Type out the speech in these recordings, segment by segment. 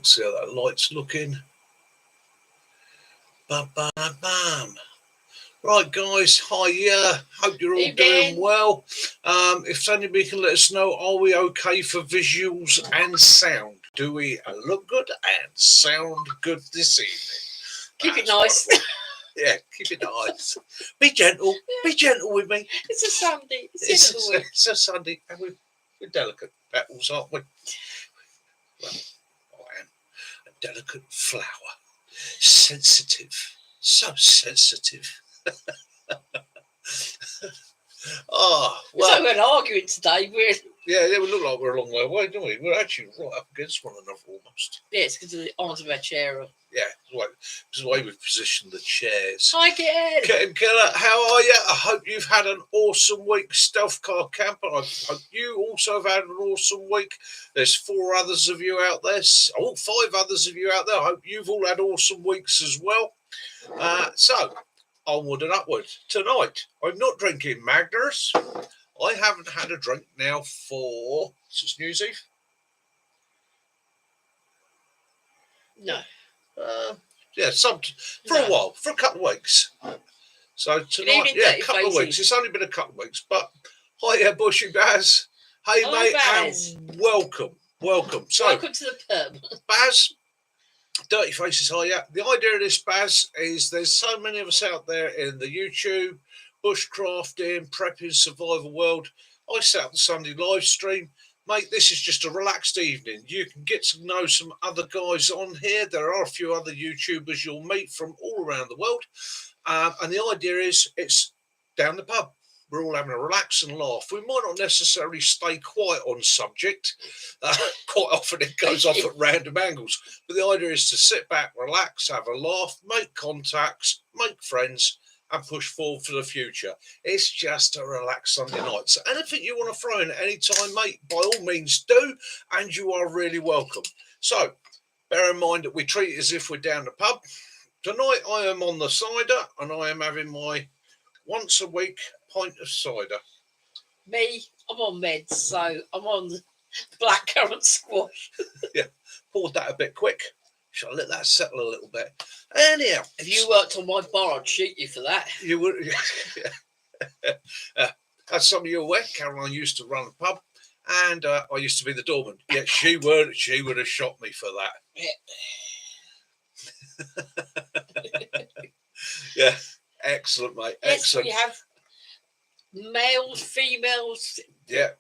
See how that light's looking. Bam, bam, bam. Right, guys. Hi. Hope you're all doing well. If anybody can let us know, are we okay for visuals and sound? Do we look good and sound good this evening? Keep it nice. Yeah, keep it nice. Be gentle. Be gentle with me. It's a Sunday. It's a Sunday, and we're delicate petals, aren't we? Well, I am a delicate flower. Sensitive. So sensitive. Oh, well. So we're arguing today. Yeah, we look like we're a long way away, don't we? We're actually right up against one another almost. Yeah, it's because of the arms of our chair. Yeah, right. Because the way we've positioned the chairs. Hi, Ken. Ken Keller, how are you? I hope you've had an awesome week, Stealth Car Camper. I hope you also have had an awesome week. There's 4 others of you out there. 5 others of you out there. I hope you've all had awesome weeks as well. So, onward and upward. Tonight, I'm not drinking Magners. I haven't had a drink now for, since New Year's Eve. No. Yeah, for a while, for a couple of weeks. So tonight, a couple of weeks. It's only been a couple of weeks, but hiya, Bushy Baz. Hey, hello, mate, Baz. and welcome. So, welcome to the pub. Baz, Dirty Faces, hiya. The idea of this, Baz, is there's so many of us out there in the YouTube, bushcrafting, prepping, survival world. I set up the Sunday live stream. Mate, this is just a relaxed evening. You can get to know some other guys on here. There are a few other YouTubers you'll meet from all around the world. And the idea is it's down the pub. We're all having a relax and laugh. We might not necessarily stay quiet on subject. Quite often it goes off at random angles. But the idea is to sit back, relax, have a laugh, make contacts, make friends, and push forward for the future. It's just a relaxed Sunday night. So anything you want to throw in at any time, mate, by all means do, and you are really welcome. So bear in mind that we treat it as if we're down the pub. Tonight I am on the cider, and I am having my once a week pint of cider. Me, I'm on meds, so I'm on the blackcurrant squash. Yeah, poured that a bit quick. Shall I let that settle a little bit? Anyhow, if you worked on my bar, I'd shoot you for that. You would. As some of you are aware, Caroline used to run a pub, and I used to be the doorman. Yeah, she would have shot me for that. Yeah, excellent, mate. Yes, excellent. We have males, females. Yeah.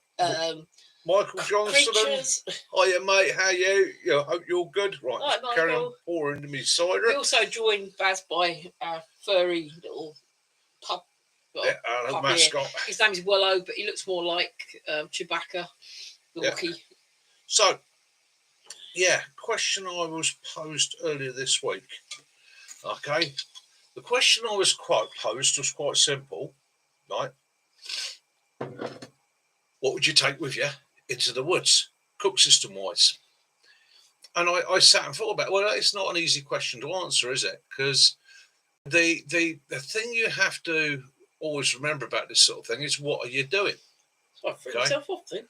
Michael Johnston. Hiya, mate. How are you? I hope you're good. Right, carry on pouring into me cider. We also joined Baz by our furry little pup. Mascot. Here. His name is Willow, but he looks more like Chewbacca, the Wookiee. So, question I was posed earlier this week. Okay. The question I was posed was quite simple, right? What would you take with you into the woods, cook system wise? And I sat and thought about it. Well, it's not an easy question to answer, is it? Because the thing you have to always remember about this sort of thing is, what are you doing? So I threw myself off then.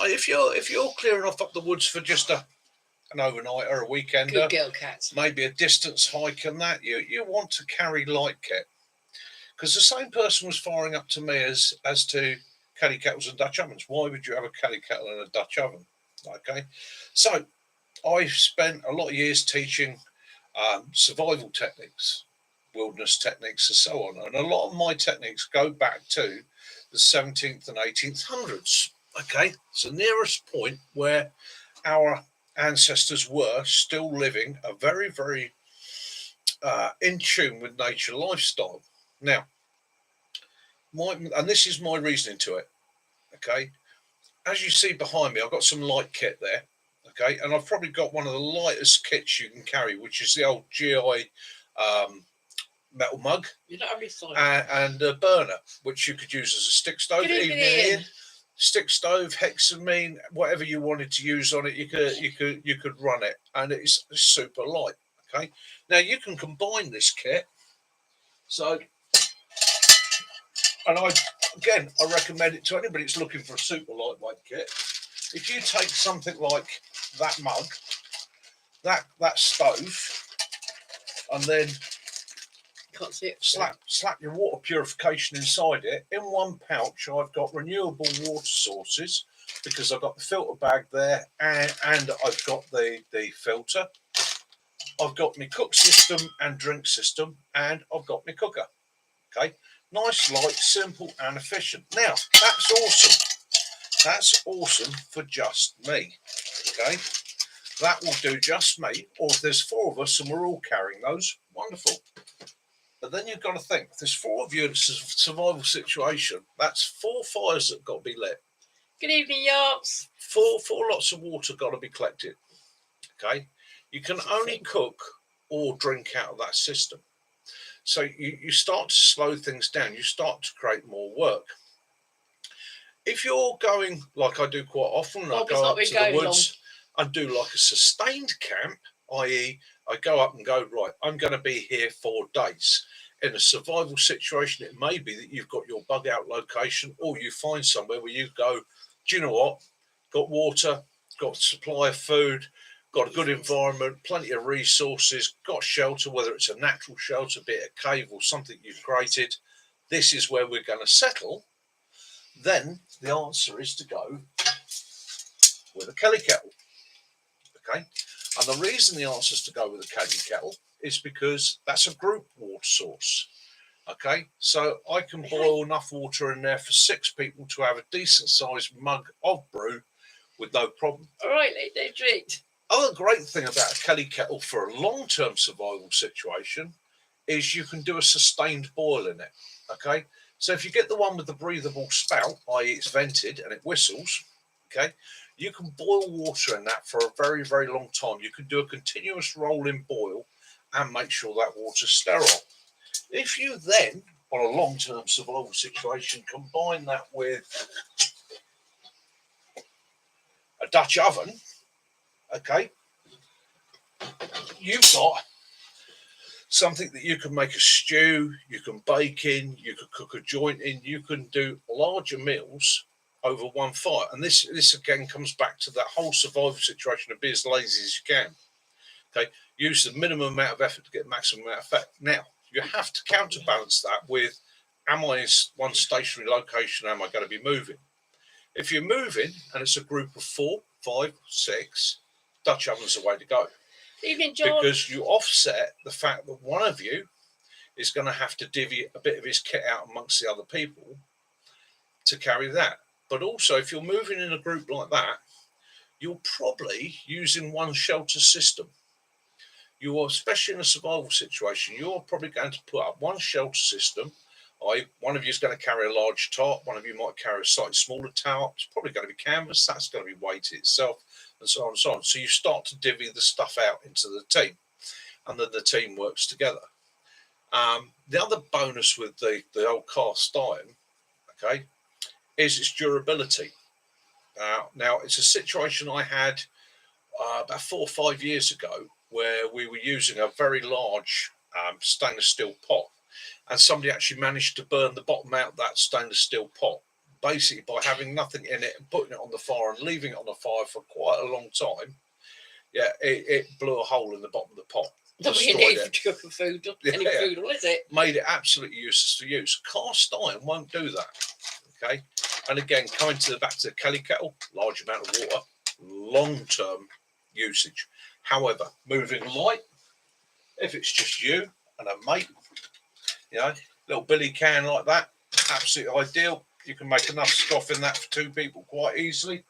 If you're clearing off up the woods for just an overnight or a weekend, good girl, cats, maybe a distance hike and that, you want to carry light kit. Because the same person was firing up to me as to caddy kettles and Dutch ovens. Why would you have a caddy kettle and a Dutch oven? Okay, so I spent a lot of years teaching survival techniques, wilderness techniques, and so on. And a lot of my techniques go back to the 17th and 18th hundreds. Okay, it's the nearest point where our ancestors were still living a very, very in tune with nature lifestyle. Now, and this is my reasoning to it. Okay, as you see behind me, I've got some light kit there. Okay, and I've probably got one of the lightest kits you can carry, which is the old GI metal mug. You don't have any sign. And a burner, which you could use as a stick stove. Stick stove, hexamine, whatever you wanted to use on it, you could run it, and it's super light. Okay, now you can combine this kit. So, and I recommend it to anybody that's looking for a super lightweight kit. If you take something like that mug, that stove, and then Can't see it. slap your water purification inside it. In one pouch, I've got renewable water sources because I've got the filter bag there, and I've got the filter. I've got my cook system and drink system, and I've got my cooker. Okay, nice, light, simple, and efficient. Now that's awesome. That's awesome for just me. Okay, that will do just me. Or if there's 4 of us and we're all carrying those, wonderful. But then you've got to think, if there's 4 of you in a survival situation, that's 4 fires that got to be lit. Good evening, Yarps. 4 lots of water got to be collected. Okay, you can only cook or drink out of that system. So you start to slow things down. You start to create more work. If you're going, like I do quite often, I go up to the woods and do like a sustained camp, i.e. I go up and go, right, I'm going to be here 4 days. In a survival situation, it may be that you've got your bug out location, or you find somewhere where you go, do you know what, got water, got supply of food, got a good environment, plenty of resources, got shelter, whether it's a natural shelter, be it a cave or something you've created, this is where we're going to settle. Then the answer is to go with a Kelly kettle. Okay, and the reason the answer is to go with a Kelly kettle is because that's a group water source. Okay, so I can boil enough water in there for 6 people to have a decent sized mug of brew with no problem. All right, they drink. Other great thing about a Kelly kettle for a long-term survival situation is you can do a sustained boil in it. Okay, so if you get the one with the breathable spout, i.e. it's vented and it whistles, okay, you can boil water in that for a very, very long time. You can do a continuous rolling boil and make sure that water's sterile. If you then, on a long-term survival situation, combine that with a Dutch oven, okay, you've got something that you can make a stew, you can bake in, you can cook a joint in, you can do larger meals over one fire. And this again comes back to that whole survival situation of be as lazy as you can. Okay, use the minimum amount of effort to get maximum amount of effect. Now, you have to counterbalance that with, am I in one stationary location, am I going to be moving? If you're moving and it's a group of 4, 5, 6, Dutch oven's the way to go. Evening, John. Because you offset the fact that one of you is going to have to divvy a bit of his kit out amongst the other people to carry that. But also, if you're moving in a group like that, you're probably using one shelter system. You're, especially in a survival situation, you're probably going to put up one shelter system. One of you is going to carry a large tarp, one of you might carry a slightly smaller tarp. It's probably going to be canvas, that's going to be weighted itself, and so on and so on. So you start to divvy the stuff out into the team, and then the team works together. The other bonus with the old cast iron, okay, is its durability. Now, it's a situation I had about 4 or 5 years ago where we were using a very large stainless steel pot, and somebody actually managed to burn the bottom out of that stainless steel pot, basically by having nothing in it and putting it on the fire and leaving it on the fire for quite a long time. Yeah, it blew a hole in the bottom of the pot. Don't we need to cook food, any food, or is it? Made it absolutely useless to use. Cast iron won't do that. Okay, and again, coming back to the Kelly kettle, large amount of water, long-term usage. However, moving light, if it's just you and a mate, you know, little billy can like that, absolutely ideal. You can make enough stuff in that for 2 people quite easily.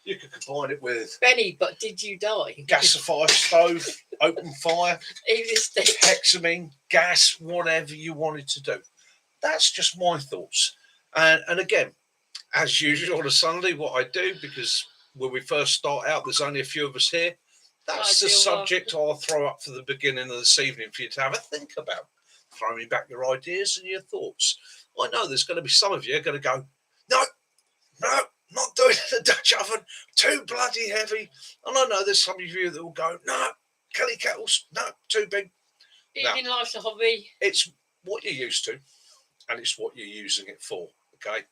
You could combine it with Benny, but did you die? Gasifier stove, open fire, Stick. hexamine, gas, whatever you wanted to do. That's just my thoughts. And again, as usual on a Sunday, what I do, because when we first start out, there's only a few of us here. That's the subject I'll throw up for the beginning of this evening for you to have a think about. Throw me back your ideas and your thoughts. I know there's going to be some of you are going to go, no, not doing the Dutch oven, too bloody heavy. And I know there's some of you that will go, no, Kelly kettles, no, too big. Eating life's a hobby. It's what you're used to, and it's what you're using it for. Okay,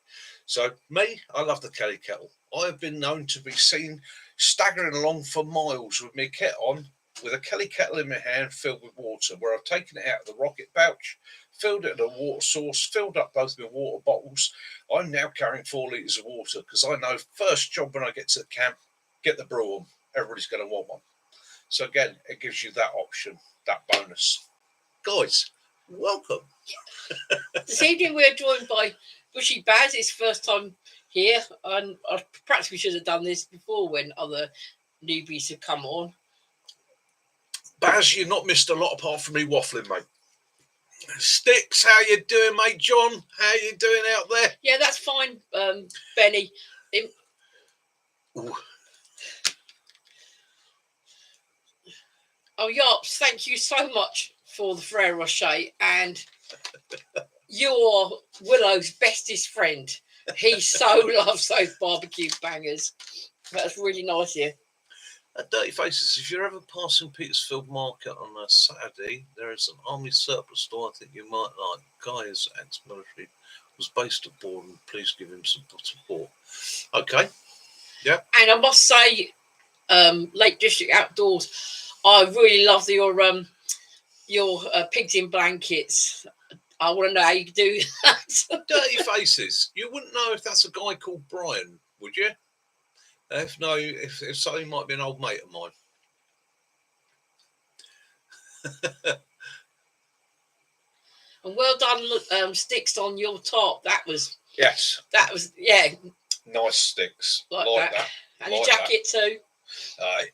so me, I love the Kelly kettle. I have been known to be seen staggering along for miles with my kit on, with a Kelly kettle in my hand filled with water, where I've taken it out of the rocket pouch, filled it at a water source, filled up both my water bottles. I'm now carrying 4 litres of water because I know first job when I get to the camp, get the brew on. Everybody's going to want one. So again, it gives you that option, that bonus. Guys, welcome. This evening we're joined by Bushy Baz. His first time here, and perhaps we should have done this before when other newbies have come on. Baz, you've not missed a lot apart from me waffling, mate. Sticks, how you doing, mate? John, how you doing out there? Yeah, that's fine, Benny. Ooh. Oh, Yarps, thank you so much for the Frere Rocher, and you're Willow's bestest friend. He so loves those barbecue bangers. That's really nice here. Dirty Faces, if you're ever passing Petersfield Market on a Saturday, there is an army surplus store I think you might like. Guy is ex-military, was based at Borden. Please give him some support. Okay. Yeah. And I must say, Lake District Outdoors, I really love your pigs in blankets. I want to know how you do that. Dirty Faces, you wouldn't know if that's a guy called Brian, would you? If no, if so, he might be an old mate of mine. And well done, Sticks, on your top. That was yeah, Nice sticks. like that. And Like the jacket too. Aye.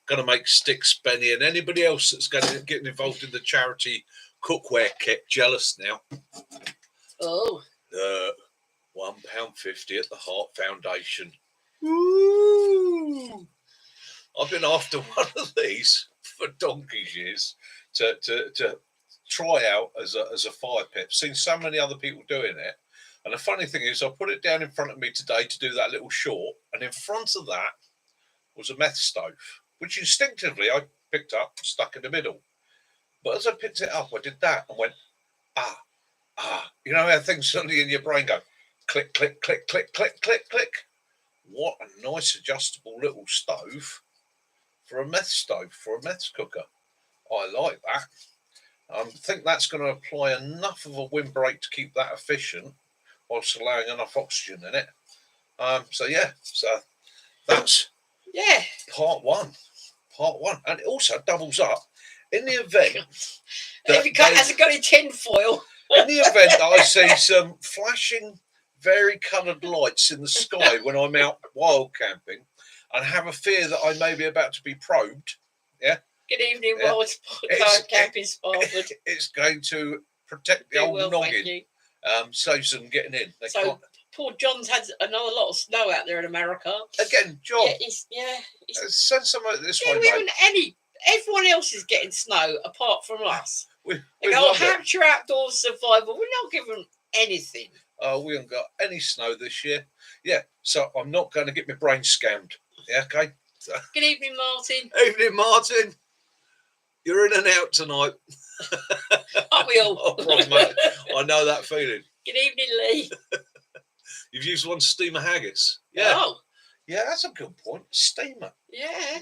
Got to make Sticks, Benny, and anybody else that's going to get involved in the charity cookware kit jealous now. Oh. £1.50 at the Heart Foundation. Ooh. I've been after one of these for donkey's years to try out as a fire pit. Seen so many other people doing it. And the funny thing is, I put it down in front of me today to do that little short, and in front of that was a meth stove, which instinctively I picked up, stuck in the middle. But as I picked it up, I did that and went, you know how things suddenly in your brain go, click, click, click, click, click, click, click. What a nice adjustable little stove for a meth stove, for a meth cooker. I like that. I think that's going to apply enough of a windbreak to keep that efficient whilst allowing enough oxygen in it. So that's part one. And it also doubles up in the event if it hasn't got any tin foil. In the event that I see some flashing, vari-coloured lights in the sky when I'm out wild camping and have a fear that I may be about to be probed, yeah? Good evening, Wild Camping Sparford. It's going to protect the old noggin. Saves them getting in. Poor John's had another lot of snow out there in America. Again, John. Send some of this way, mate. Everyone else is getting snow apart from us. Hampshire Outdoors Survival. We're not given anything. We haven't got any snow this year. Yeah, so I'm not going to get my brain scammed. Yeah, okay. So. Good evening, Martin. Evening, Martin. You're in and out tonight. Aren't we all? Oh, problematic. I know that feeling. Good evening, Lee. You've used one steamer haggis. Yeah. Oh. Yeah, that's a good point. Steamer. Yeah.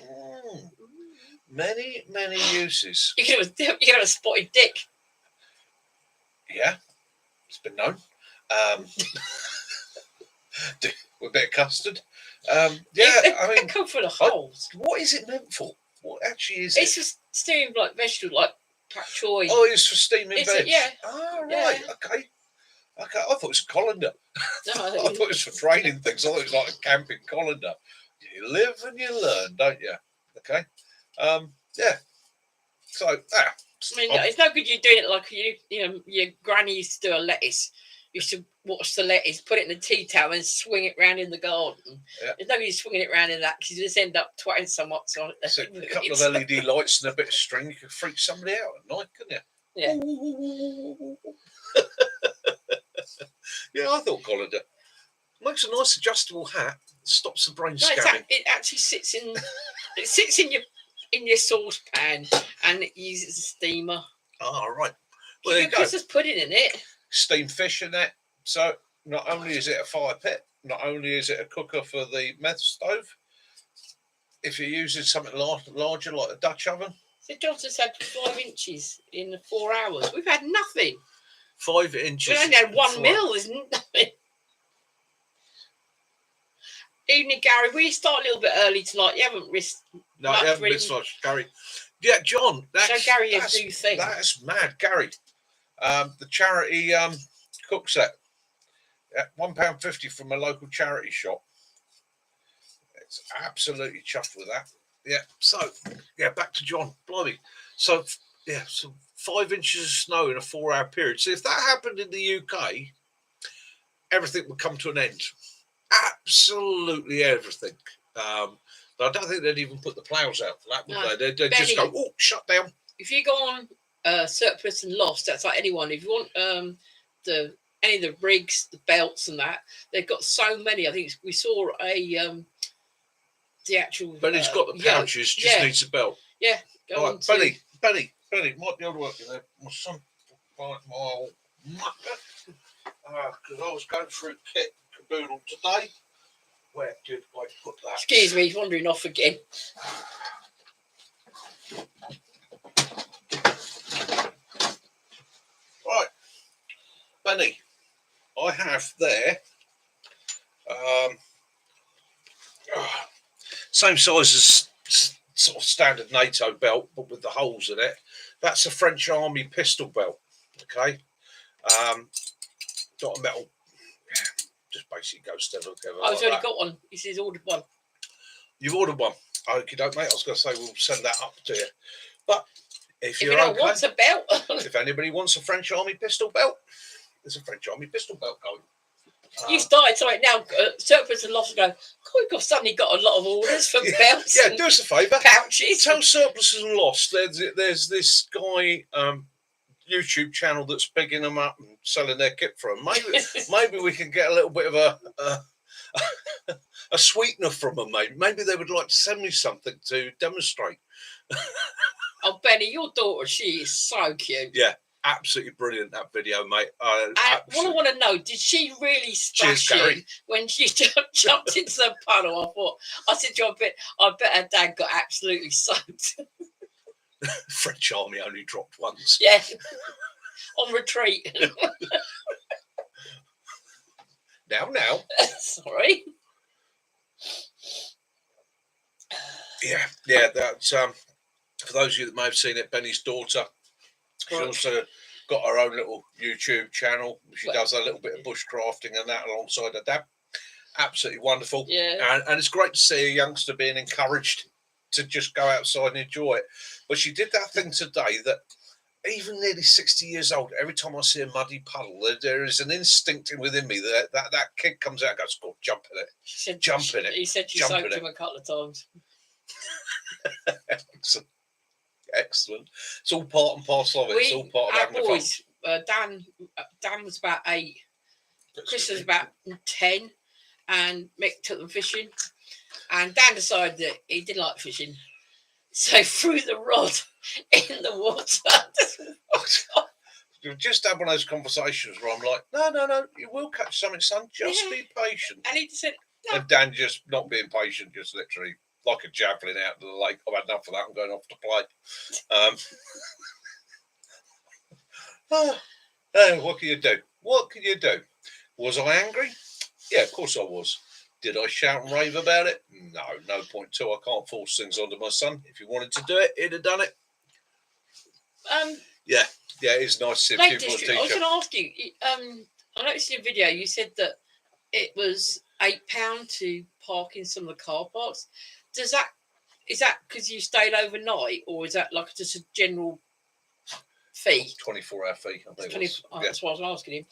Many uses. You could have a spotted dick. Yeah, it's been known. With a bit of custard. They come for the holes. What is it meant for? What actually is it? It's for steaming like vegetable, like pak choy. Oh, it's for steaming veg. Yeah. Oh, right. Yeah. Okay. I thought it was a colander. No, I thought it was for training things. I thought it was like a camping colander. You live and you learn, don't you? Okay. Yeah. So, I mean, it's no good you doing it like your granny used to do a lettuce. Used to wash the lettuce, put it in a tea towel, and swing it round in the garden. Yeah. There's no good swinging it around in that because you just end up twatting someone. So a couple of LED lights and a bit of string, you could freak somebody out at night, couldn't you? Yeah. Yeah, I thought colander makes a nice adjustable hat. Stops the brain scamming. It actually sits in your saucepan and it uses a steamer. Oh, right. Well, there you go. Christmas pudding in it. Steamed fish in it. So not only is it a fire pit, not only is it a cooker for the meth stove, if you're using something larger like a Dutch oven. So Johnson's had 5 inches in 4 hours. We've had nothing. 5 inches. We only had 1 mil, isn't nothing. Evening, Gary. We start a little bit early tonight. You haven't risked. No, you haven't missed much, Gary. Yeah, John. So Gary, that's new thing. That's mad, Gary. The charity cook set at £1.50 from a local charity shop. It's absolutely chuffed with that. Yeah. So back to John. Blimey. So 5 inches of snow in a 4-hour period. So if that happened in the UK, everything would come to an end. Absolutely everything. But I don't think they'd even put the ploughs out for that, would they? They'd just go, oh, shut down. If you go on Surplus and Lost, that's like anyone. If you want any of the rigs, the belts and that, they've got so many. I think we saw the actual... But it's got the pouches, just needs a belt. Yeah. All right, Benny, might be able to work in there. My son, because I was going through kit caboodle today. Where did I put that? Excuse me, he's wandering off again. Right, Benny, I have there same size as sort of standard NATO belt, but with the holes in it. That's a French Army pistol belt. Okay, got a metal. Just basically goes together. Oh, he's already got one. He says ordered one. You've ordered one. Okay, don't mate. I was going to say we'll send that up to you. But if you're anyone wants a belt, if anybody wants a French Army pistol belt, there's a French Army pistol belt going. You started so right now. Surplus and Lost go. God, we've suddenly got a lot of orders for belts. Yeah, do us a favour. Pouches. Tell Surplus and Lost. There's this guy. YouTube channel that's picking them up and selling their kit for them. Maybe we can get a little bit of a sweetener from them, mate. Maybe they would like to send me something to demonstrate. Oh, Benny, your daughter, she is so cute. Yeah, absolutely brilliant, that video, mate. And what I want to know, did she really splash you when she jumped into the puddle? I said to her, I bet her dad got absolutely soaked. French Army only dropped once. Yeah, on retreat. Now. Sorry. Yeah. That's for those of you that may have seen it. Benny's daughter. She's also got her own little YouTube channel. She does a little bit of bushcrafting and that alongside her dad. Absolutely wonderful. Yeah. And it's great to see a youngster being encouraged to just go outside and enjoy it. But she did that thing today that even nearly 60 years old, every time I see a muddy puddle, there is an instinct within me that kid comes out and goes, "Go, jump in it." Jump in it. He said she soaked him a couple of times. Excellent. It's all part and parcel of it. It's all part of having boys, fun. Dan was about 8. Chris was about 10. And Mick took them fishing. And Dan decided that he didn't like fishing. So threw the rod in the water. You've just had one of those conversations where I'm like, no, you will catch something, son. Just be patient. And he said, no. And Dan just not being patient, just literally like a javelin out to the lake. I've had enough of that. I'm going off to play. What can you do? What can you do? Was I angry? Yeah, of course I was. Did I shout and rave about it? No point to. I can't force things onto my son. If he wanted to do it, he'd have done it. Yeah, it's nice to see Lake people District, I was going to ask you, I noticed in your video you said that it was £8 to park in some of the car parks. Is that because you stayed overnight, or is that like just a general fee? 24-hour fee, I think. That's what I was asking him.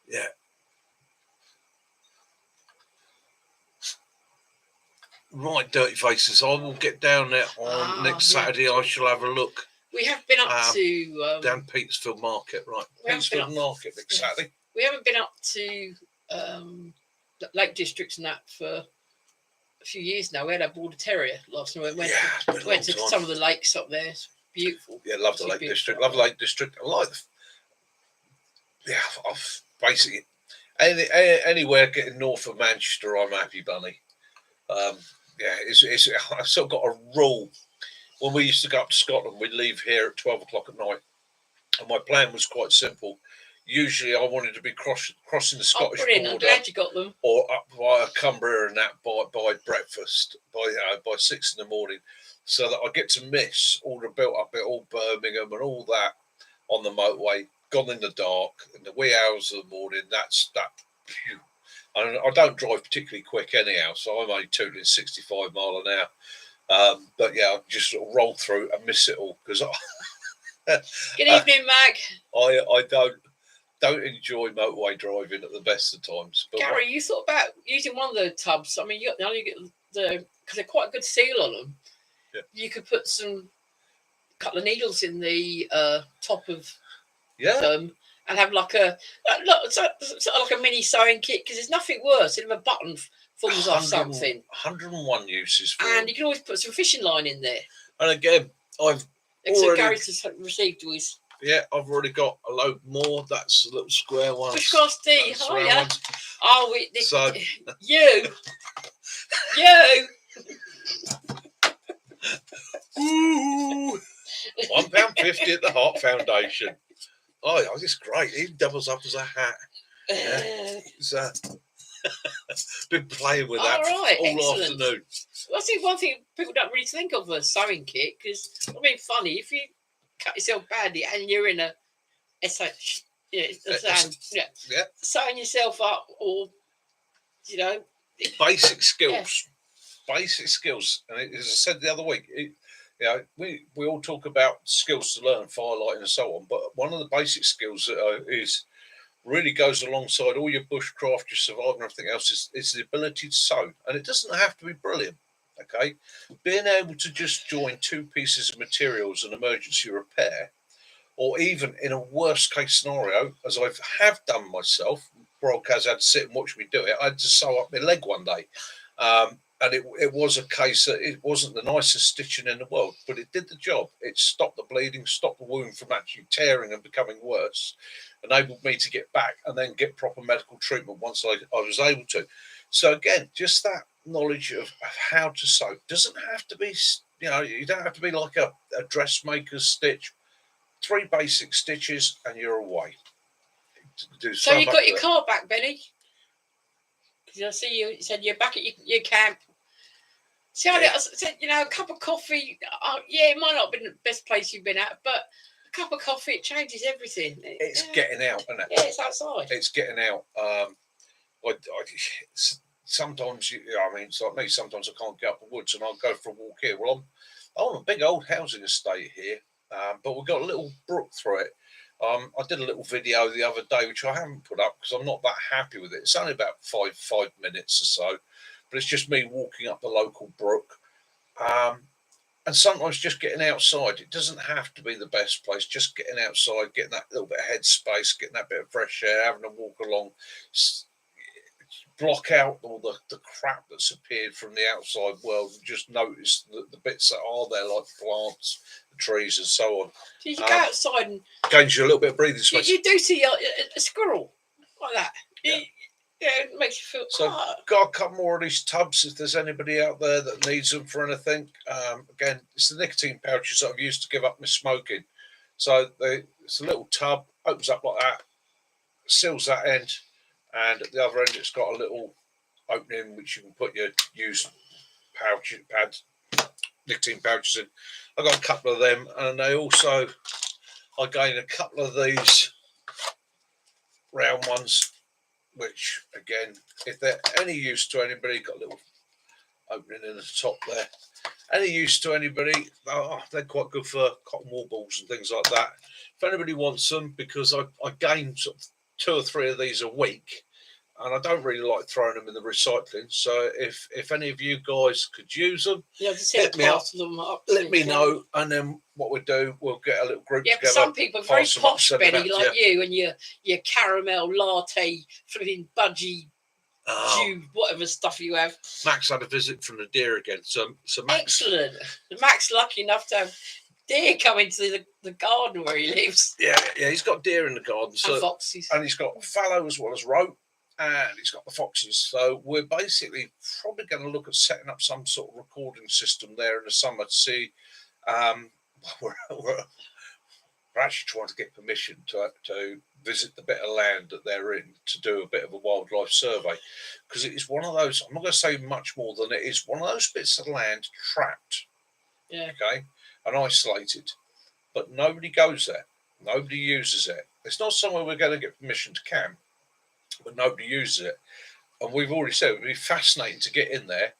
Yeah. Right, Dirty Faces. I will get down there on next Saturday. I shall have a look. We have been up to... down Petersfield Market, right. Petersfield Market next Saturday. We haven't been up to Lake Districts and that for a few years now. We had a Border Terrier last night. We went to some of the lakes up there. It's beautiful. Yeah, love the Lake District. Love the Lake District. I like I've basically... Anywhere getting north of Manchester, I'm happy, Bunny. I've sort of got a rule. When we used to go up to Scotland, we'd leave here at 12 o'clock at night. And my plan was quite simple. Usually I wanted to be crossing the Scottish border. I'm glad you got them. Or up via Cumbria and that by breakfast, by 6 in the morning, so that I get to miss all the built up bit, all Birmingham and all that on the motorway, gone in the dark, in the wee hours of the morning. That's that. Phew. And I don't drive particularly quick anyhow, so I'm only tooting 65 mile an hour. But yeah, I just sort of roll through and miss it all because Good evening, Mag. I don't enjoy motorway driving at the best of times. But Gary, you thought about using one of the tubs. I mean, you get because they're quite a good seal on them. Yeah. You could put some couple of needles in the top of them and have like a mini sewing kit, because there's nothing worse than if a button falls off something. 101 uses for and you can always put some fishing line in there. And again, Gary's just received his. Yeah, I've already got a load more. That's a little square one. Bushcross D, hiya. Oh, So you. Ooh, £1.50 at the Heart Foundation. Oh, this is great. He doubles up as a hat. Yeah. Been playing with that all afternoon. Well, I think one thing people don't really think of a sewing kit, because I mean, funny, if you cut yourself badly and you're in a sewing yourself up, or basic skills. Basic skills. And as I said the other week, we all talk about skills to learn, firelighting and so on, but one of the basic skills is really goes alongside all your bushcraft, your survival and everything else is the ability to sew. And it doesn't have to be brilliant, okay? Being able to just join two pieces of materials, an emergency repair, or even in a worst case scenario, as I have done myself, Broadcast had to sit and watch me do it, I had to sew up my leg one day. And it was a case that it wasn't the nicest stitching in the world, but it did the job. It stopped the bleeding, stopped the wound from actually tearing and becoming worse, enabled me to get back and then get proper medical treatment once I was able to. So again, just that knowledge of how to sew doesn't have to be, you don't have to be like a dressmaker's stitch. 3 basic stitches and you're away. So you got your car back, Benny? Because I see you said you're back at your camp. See, I said, a cup of coffee. It might not have been the best place you've been at, but a cup of coffee, it changes everything. It's getting out, isn't it? Yeah, it's outside. It's getting out. Sometimes, it's like me. Sometimes I can't get up the woods, and I'll go for a walk here. Well, I'm on a big old housing estate here, but we've got a little brook through it. I did a little video the other day, which I haven't put up because I'm not that happy with it. It's only about five minutes or so, but it's just me walking up the local brook. And sometimes just getting outside. It doesn't have to be the best place. Just getting outside, getting that little bit of headspace, getting that bit of fresh air, having a walk along, block out all the crap that's appeared from the outside world, and just notice the bits that are there, like plants, the trees, and so on. So you go outside and gains you a little bit of breathing space. You do see a squirrel like that. Yeah. It makes you feel. So, got a couple more of these tubs if there's anybody out there that needs them for anything. Again, it's the nicotine pouches that I've used to give up my smoking. So it's a little tub, opens up like that, seals that end, and at the other end it's got a little opening which you can put your used pads, nicotine pouches in. I've got a couple of them, and I gained a couple of these round ones, which again, if they're any use to anybody, got a little opening in the top there. Any use to anybody, they're quite good for cotton wool balls and things like that. If anybody wants them, because I gain sort of 2 or 3 of these a week, and I don't really like throwing them in the recycling. So if any of you guys could use them, let me know, and then what we'll do, we'll get a little group together. Some people are very posh, Benny, like you, and your caramel latte, flipping budgie, whatever stuff you have. Max had a visit from the deer again, so Max. Excellent. Max lucky enough to have deer come into the garden where he lives. Yeah, he's got deer in the garden, and foxes, and he's got fallow as well as roe. and it's got the foxes. So we're basically probably going to look at setting up some sort of recording system there in the summer to see. We're actually trying to get permission to visit the bit of land that they're in to do a bit of a wildlife survey, because it is one of those. I'm not going to say much more than it is one of those bits of land trapped, okay, and isolated, but nobody goes there, nobody uses it. It's not somewhere we're going to get permission to camp, but nobody uses it, and we've already said it would be fascinating to get in there,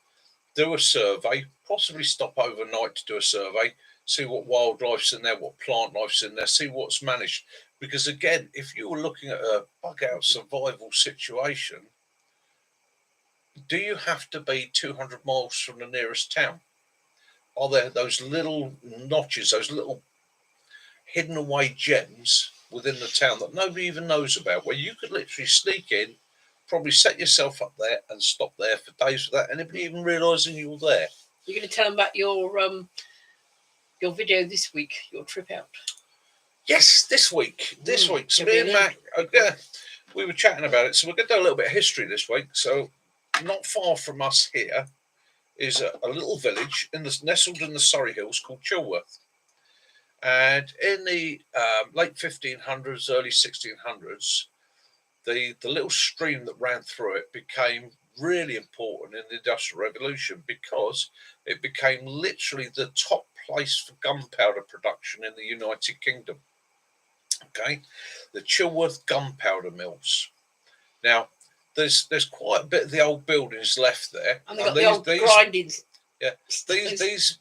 do a survey, possibly stop overnight to do a survey, see what wildlife's in there, what plant life's in there, see what's managed. Because again, if you were looking at a bug out survival situation, do you have to be 200 miles from the nearest town? Are there those little notches, those little hidden away gems within the town that nobody even knows about, where you could literally sneak in, probably set yourself up there and stop there for days without anybody even realising you were there? You're going to tell them about your video this week, your trip out? Yes, this week. So me and Mac, we were chatting about it. So we're going to do a little bit of history this week. So not far from us here is a little village nestled in the Surrey Hills called Chilworth. And in the late 1500s, early 1600s, the little stream that ran through it became really important in the Industrial Revolution, because it became literally the top place for gunpowder production in the United Kingdom. Okay, the Chilworth gunpowder mills. Now, there's quite a bit of the old buildings left there, and they got the old grindings. Yeah, these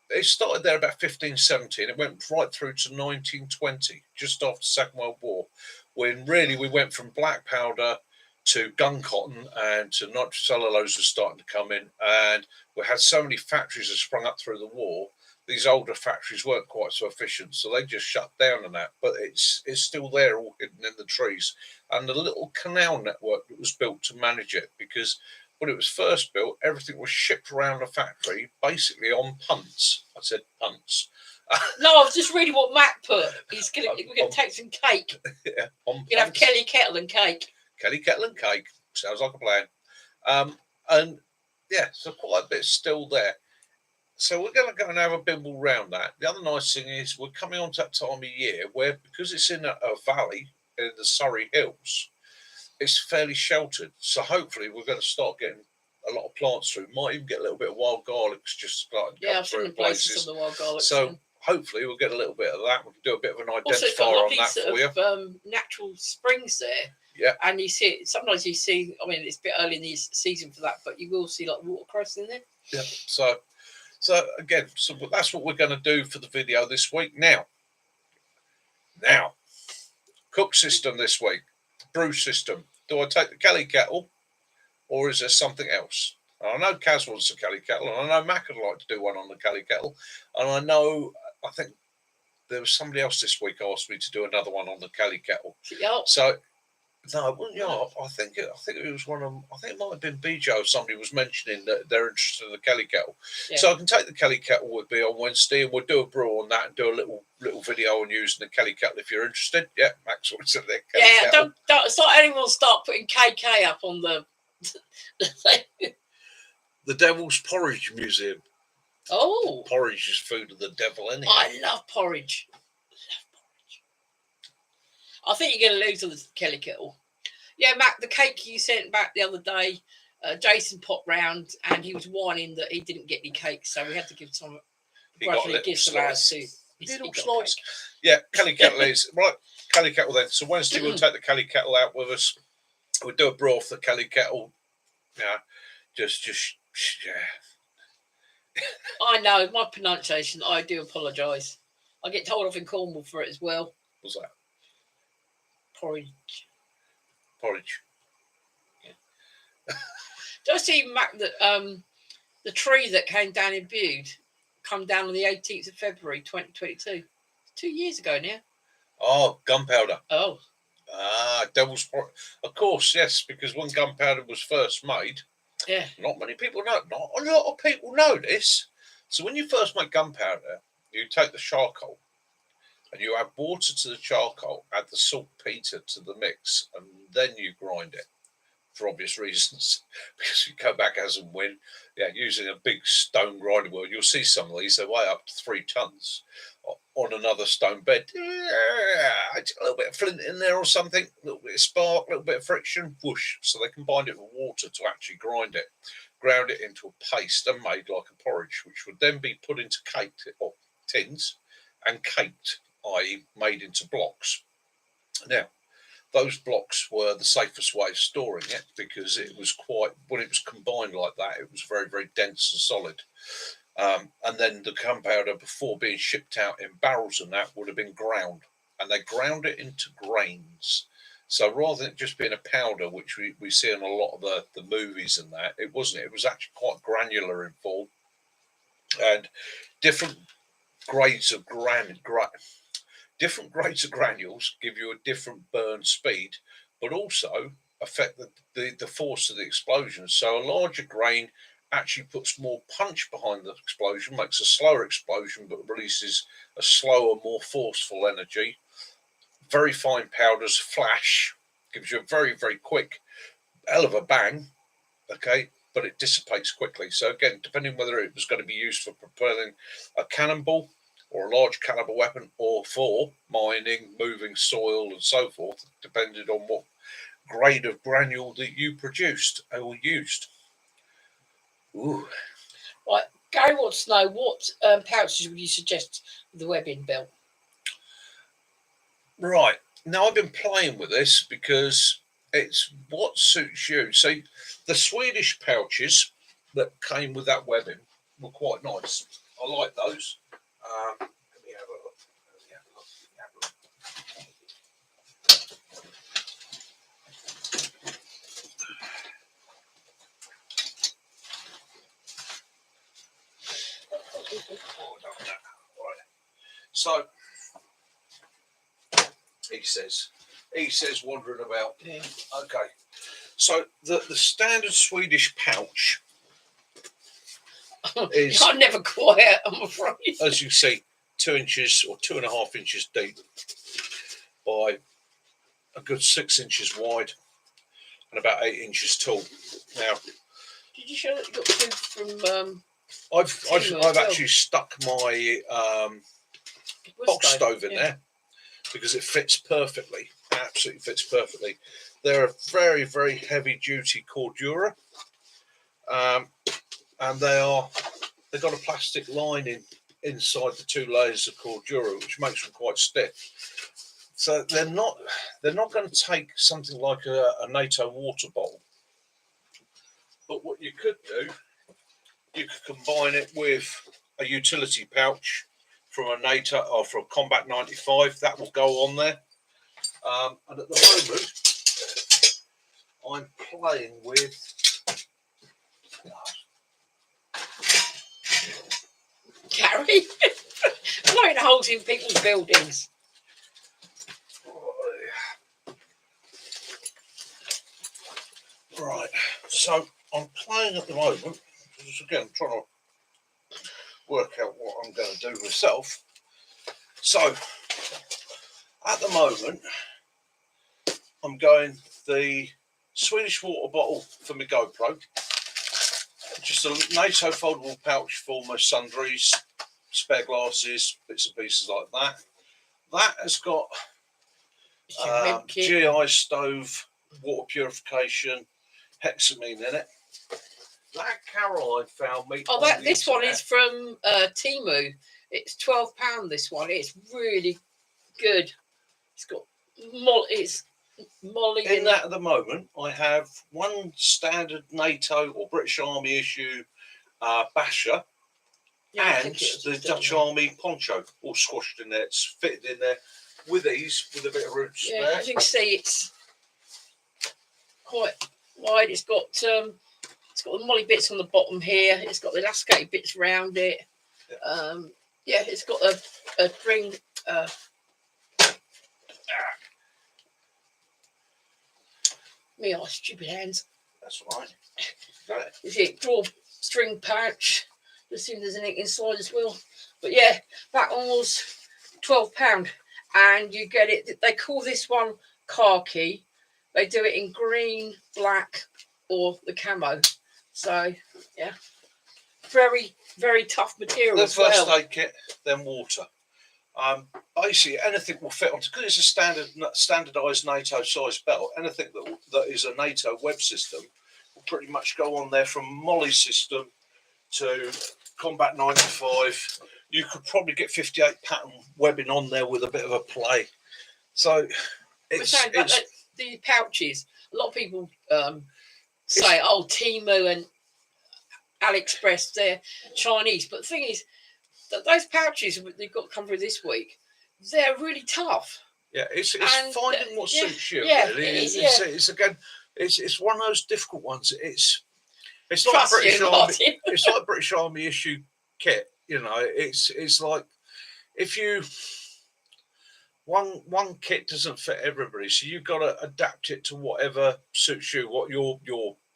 they started there about 1570, and it went right through to 1920, just after the Second World War, when really we went from black powder to gun cotton and to nitrocellulose was starting to come in, and we had so many factories that sprung up through the war. These older factories weren't quite so efficient, so they just shut down and that. But it's still there, all hidden in the trees, and the little canal network that was built to manage it, because when it was first built, everything was shipped around the factory basically on punts. I said punts. No, I was just reading what Matt put. We're going to take some cake. Yeah, we're going to have Kelly Kettle and cake. Kelly Kettle and cake. Sounds like a plan. And yeah, so quite a bit still there. So we're going to go and have a bimble round that. The other nice thing is we're coming on to that time of year where, because it's in a valley in the Surrey Hills, it's fairly sheltered. So hopefully we're going to start getting a lot of plants through. Might even get a little bit of wild garlics just starting to come through places. Some of the wild garlic. So hopefully we'll get a little bit of that. We can do a bit of an identifier on that for you. Natural springs there. Yeah. And you see, sometimes you see, I mean, it's a bit early in the season for that, but you will see like watercress in there. Yeah. So again, that's what we're going to do for the video this week. Now, cook system this week, brew system. Do I take the Kelly Kettle, or is there something else? And I know Kaz wants a Kelly Kettle, and I know Mac would like to do one on the Kelly Kettle, and I think there was somebody else this week asked me to do another one on the Kelly Kettle. Yeah. So. No, it wasn't. Yeah, I think it was one of them. I think it might have been Bijo. Somebody was mentioning that they're interested in the Kelly Kettle. Yeah. So I can take the Kelly Kettle with me on Wednesday, and we'll do a brew on that and do a little video on using the Kelly Kettle if you're interested. Yeah, Max wants it there. Yeah, Kettle. Don't start anyone start putting KK up on the the Devil's Porridge Museum. Oh, porridge is food of the devil, anyway. I love porridge. I think you're going to lose on the Kelly Kettle. Yeah, Mac, the cake you sent back the other day, Jason popped round and he was whining that he didn't get any cake, so we had to give some. Give some ours too. Little slice. Yeah, Kelly Kettle is right. Kelly Kettle then. So Wednesday we'll take the Kelly Kettle out with us. We'll do a brew off the Kelly Kettle. Yeah, just yeah. I know my pronunciation. I do apologise. I get told off in Cornwall for it as well. What's that? Porridge. Yeah. Do I see, Mac, that the tree that came down in Bude come down on the 18th of February 2022? 2 years ago now. Oh, gunpowder. Oh. Devil's Porridge. Of course, yes, because when gunpowder was first made, yeah, not many people know. Not a lot of people know this. So when you first make gunpowder, you take the charcoal and you add water to the charcoal, add the saltpeter to the mix, and then you grind it. For obvious reasons, because you go back as and when, using a big stone grinding wheel, you'll see some of these, they weigh up to 3 tons on another stone bed. A little bit of flint in there or something, a little bit of spark, a little bit of friction, whoosh. So they combined it with water to actually ground it into a paste and made like a porridge, which would then be put into caked or tins and caked, i.e. made into blocks. Now, those blocks were the safest way of storing it because it was when it was combined like that, it was very, very dense and solid. And then the gunpowder, before being shipped out in barrels and that, would have been ground, and they ground it into grains. So rather than just being a powder, which we see in a lot of the movies and that, it wasn't. It was actually quite granular in form, and different grades of different grades of granules give you a different burn speed, but also affect the force of the explosion. So a larger grain actually puts more punch behind the explosion, makes a slower explosion, but releases a slower, more forceful energy. Very fine powders flash, gives you a very, very quick hell of a bang, okay, but it dissipates quickly. So again, depending whether it was going to be used for propelling a cannonball or a large caliber weapon, or for mining, moving soil, and so forth, depended on what grade of granule that you produced or used. Ooh. Right, Gary wants to know what pouches would you suggest for the webbing, Bill? Right, now I've been playing with this because it's what suits you. See, the Swedish pouches that came with that webbing were quite nice. I like those. Let me have a look. So he says wandering about. Yeah. Okay. So the standard Swedish pouch is, I'm never quiet, I'm afraid. as you see, 2 inches or 2.5 inches deep by a good 6 inches wide and about 8 inches tall. Now, did you show that you got food from? I've actually stuck my box stove in there because it fits perfectly. Absolutely fits perfectly. They're a very, very heavy duty Cordura, and they've got a plastic lining inside the 2 layers of Cordura, which makes them quite stiff. So they're not going to take something like a NATO water bottle. But what you could do, you could combine it with a utility pouch from a NATO or from Combat 95. That will go on there. And at the moment, I'm playing with. Gary, blowing holes in people's buildings. Right, so I'm playing at the moment. Again, I'm trying to work out what I'm going to do myself. So, at the moment, I'm going the Swedish water bottle for my GoPro, just a NATO foldable pouch for my sundries, spare glasses, bits and pieces like that. That has got GI stove, water purification, hexamine in it. That Caroline found me. Oh, this one is from Temu. It's £12. This one. It's really good. It's got molly in that. At the moment, I have one standard NATO or British Army issue basher, and the Dutch Army poncho, all squashed in there. It's fitted in there with ease, with a bit of room spare. Yeah, as you can see, it's quite wide. It's got the molly bits on the bottom here. It's got the elasticated bits around it. Yeah, it's got a ring. Me, stupid hands. That's right. Is it drawstring pouch? Just see if there's anything inside as well. But yeah, that one was £12. and you get it. They call this one khaki. They do it in green, black, or the camo. So yeah, very, very tough material. The first aid kit, then water. Basically, anything will fit onto, because it's a standardised NATO size belt. Anything that is a NATO web system will pretty much go on there, from Molly system to Combat 95. You could probably get 58 pattern webbing on there with a bit of a play. So it's the pouches. A lot of people say, "Oh, Temu and AliExpress, they're Chinese," but the thing is, those pouches they've got come through this week, they're really tough. Yeah, it's finding what suits you. Yeah, really. It's again, it's one of those difficult ones. It's like British Army. It's like British Army issue kit. You know, it's like if you one kit doesn't fit everybody, so you've got to adapt it to whatever suits you. What your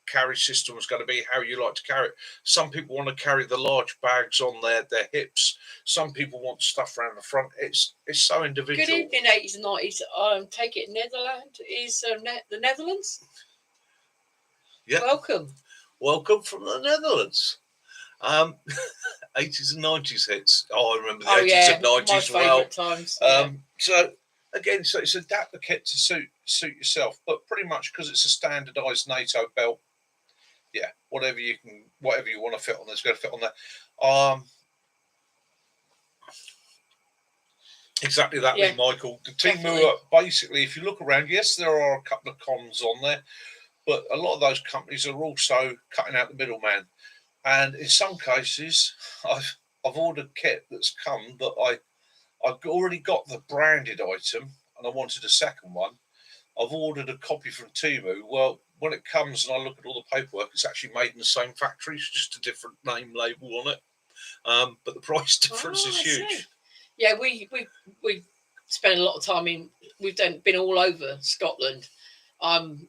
carry system is going to be, how you like to carry it. Some people want to carry the large bags on their hips. Some people want stuff around the front. It's so individual. Good evening, 80s and 90s. Take it Netherlands is the Netherlands. Yeah. Welcome from the Netherlands. 80s and 90s hits. I remember the 80s and 90s well. Times. So again, so it's adapt the kit to suit yourself, but pretty much because it's a standardized NATO belt. Yeah, whatever you want to fit on, there's going to fit on there. Exactly that, yeah. Michael. The Temu, basically, if you look around, yes, there are a couple of cons on there, but a lot of those companies are also cutting out the middleman. And in some cases, I've ordered kit that's come that I've already got the branded item, and I wanted a second one. I've ordered a copy from Temu. Well, when it comes and I look at all the paperwork, it's actually made in the same factory. It's just a different name label on it. But the price difference is huge. Yeah, we spent a lot of time we've been all over Scotland. I'm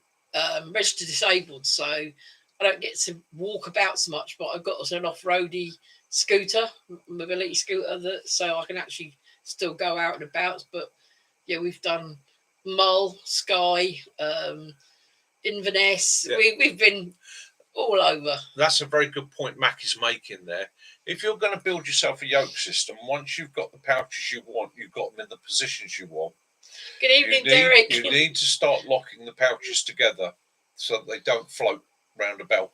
registered disabled, so I don't get to walk about so much, but I've got an off-roady scooter, mobility scooter, so I can actually still go out and about. But yeah, we've done Mull, Skye, Inverness. Yeah. We've been all over. That's a very good point Mac is making there. If you're going to build yourself a yoke system, once you've got the pouches you want, you've got them in the positions you want. Good evening, Derek. You need to start locking the pouches together so that they don't float around a belt.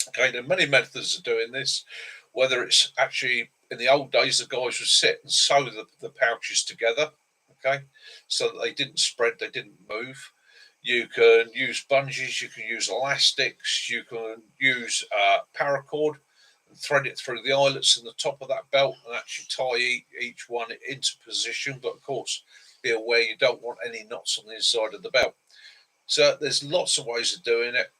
Okay, there are many methods of doing this, whether it's actually in the old days, the guys would sit and sew the pouches together, okay, so that they didn't spread, they didn't move. You can use bungees, you can use elastics, you can use paracord and thread it through the eyelets in the top of that belt and actually tie each one into position. But of course, be aware you don't want any knots on the inside of the belt. So there's lots of ways of doing it.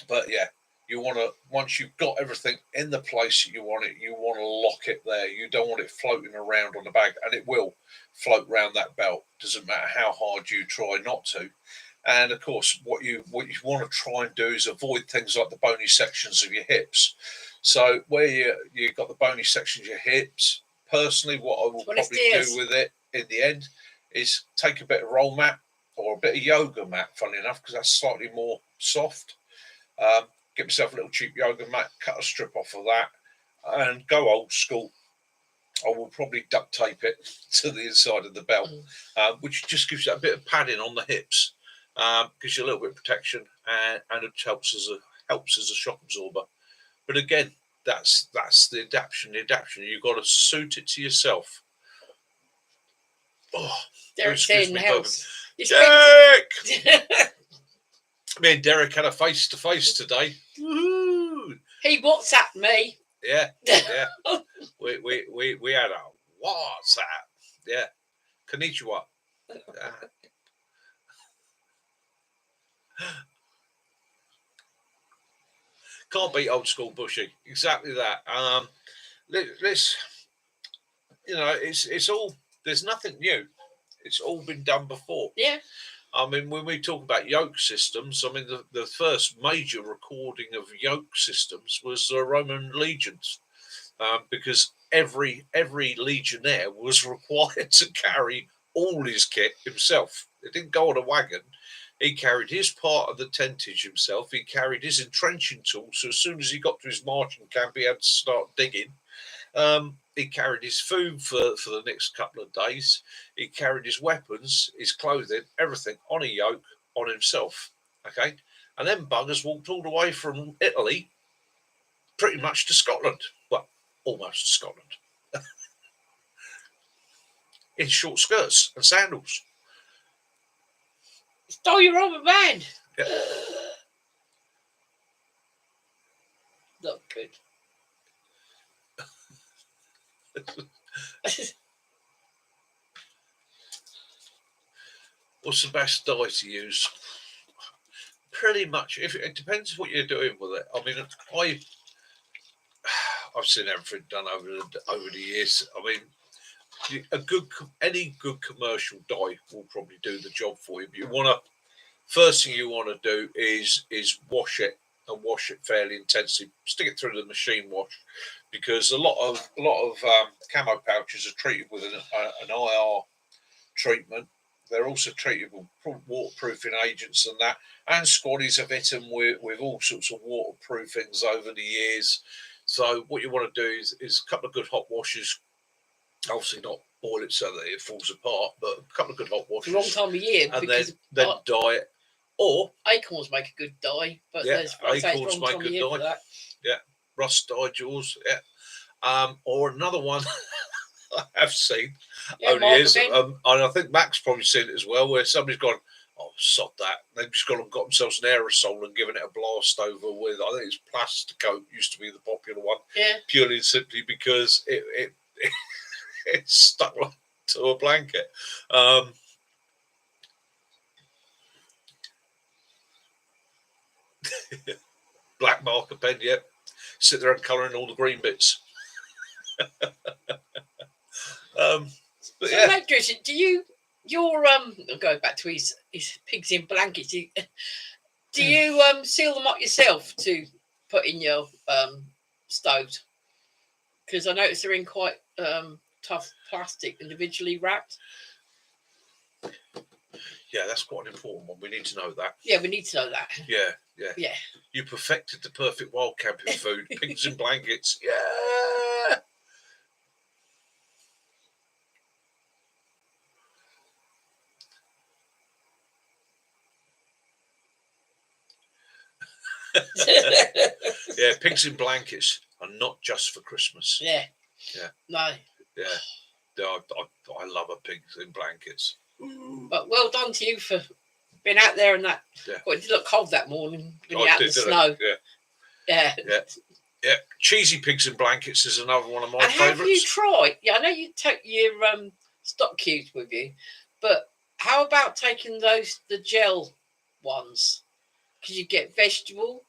But yeah, you want to, once you've got everything in the place that you want it, you want to lock it there. You don't want it floating around on the bag, and it will float around that belt. Doesn't matter how hard you try not to. And of course, what you want to try and do is avoid things like the bony sections of your hips. So where you've got the bony sections of your hips, personally, what I will probably do with it in the end is take a bit of roll mat or a bit of yoga mat, funny enough, because that's slightly more soft. Get myself a little cheap yoga mat, cut a strip off of that, and go old school. I will probably duct tape it to the inside of the belt, which just gives you a bit of padding on the hips, gives you a little bit of protection, and it helps as a shock absorber. But again, that's the adaptation. You've got to suit it to yourself. Oh, Derek's in the house. Derek! Me and Derek had a face-to-face today. Woo-hoo. He WhatsApped me. Yeah. we had a WhatsApp. Yeah. Konnichiwa. Can't beat old school Bushy. Exactly that. Let's, it's all, there's nothing new. It's all been done before. Yeah. I mean, when we talk about yoke systems, I mean, the first major recording of yoke systems was the Roman legions, because every legionnaire was required to carry all his kit himself. It didn't go on a wagon. He carried his part of the tentage himself. He carried his entrenching tools. So as soon as he got to his marching camp, he had to start digging. He carried his food for the next couple of days. He carried his weapons, his clothing, everything on a yoke on himself. Okay. And then buggers walked all the way from Italy pretty much to Scotland. Well, almost to Scotland. In short skirts and sandals. Stole your rubber band. Yeah. Not good. What's the best dye to use? Pretty much, if it depends what you're doing with it. I mean, I've seen everything done over the years. I mean, any good commercial dye will probably do the job for you. But first thing you want to do is wash it, and wash it fairly intensely. Stick it through the machine wash, because a lot of camo pouches are treated with an IR treatment. They're also treated with waterproofing agents and that. And squaddies have hit them with all sorts of waterproofings over the years. So what you want to do is a couple of good hot washes. Obviously not boil it so that it falls apart, but a couple of good hot washes. It's a long time of year. And then dye it. Or acorns make a good dye, but acorns make good dye. Yeah, rust dyed yours. Yeah, or another one I have seen over the years, and I think Mac's probably seen it as well, where somebody's gone, "Oh, sod that!" They've just gone and got themselves an aerosol and given it a blast over with. I think it's Plasticoat used to be the popular one. Yeah, purely and simply because it stuck to a blanket. Black marker pen, yep. Sit there and colour in all the green bits. But so, Mate Drisham, going back to his pigs in blankets, do you seal them up yourself to put in your stoves? Because I noticed they're in quite tough plastic, individually wrapped. Yeah, that's quite an important one. We need to know that. Yeah, we need to know that. Yeah. You perfected the perfect wild camping food. Pigs in blankets. Yeah. Yeah, pigs in blankets are not just for Christmas. Yeah. No. Yeah. I love a pigs in blankets. But well done to you for being out there and that. Yeah. Well, it did look cold that morning when you're out in the snow. Yeah. Cheesy pigs in blankets is another one of my favourites. Have you tried? Yeah, I know you take your stock cubes with you, but how about taking the gel ones? Because you get vegetable,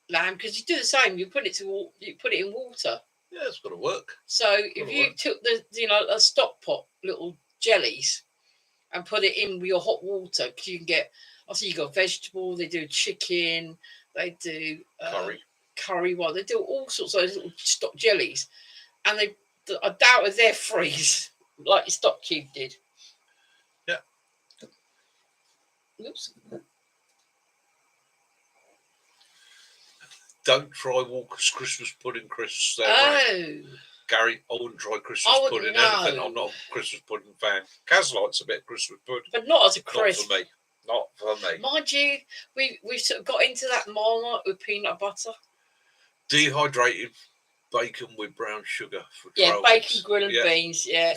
lamb. Because you do the same. You put it in water. Yeah, it's got to work. So if you took a stock pot little jellies and put it in with your hot water, because you can get. Also, you got vegetable. They do chicken. They do curry. Well, they do all sorts of those little stock jellies, and I doubt if they're freeze like your stock cube did. Yeah. Oops. Don't try Walker's Christmas pudding crisps. Gary, I wouldn't try Christmas pudding. Anything. I'm not a Christmas pudding fan. Kaz likes a bit of Christmas pudding, but not as a crisp. Not for me. Mind you, we've sort of got into that Marmite with peanut butter. Dehydrated bacon with brown sugar for bacon, grill and beans. Yeah.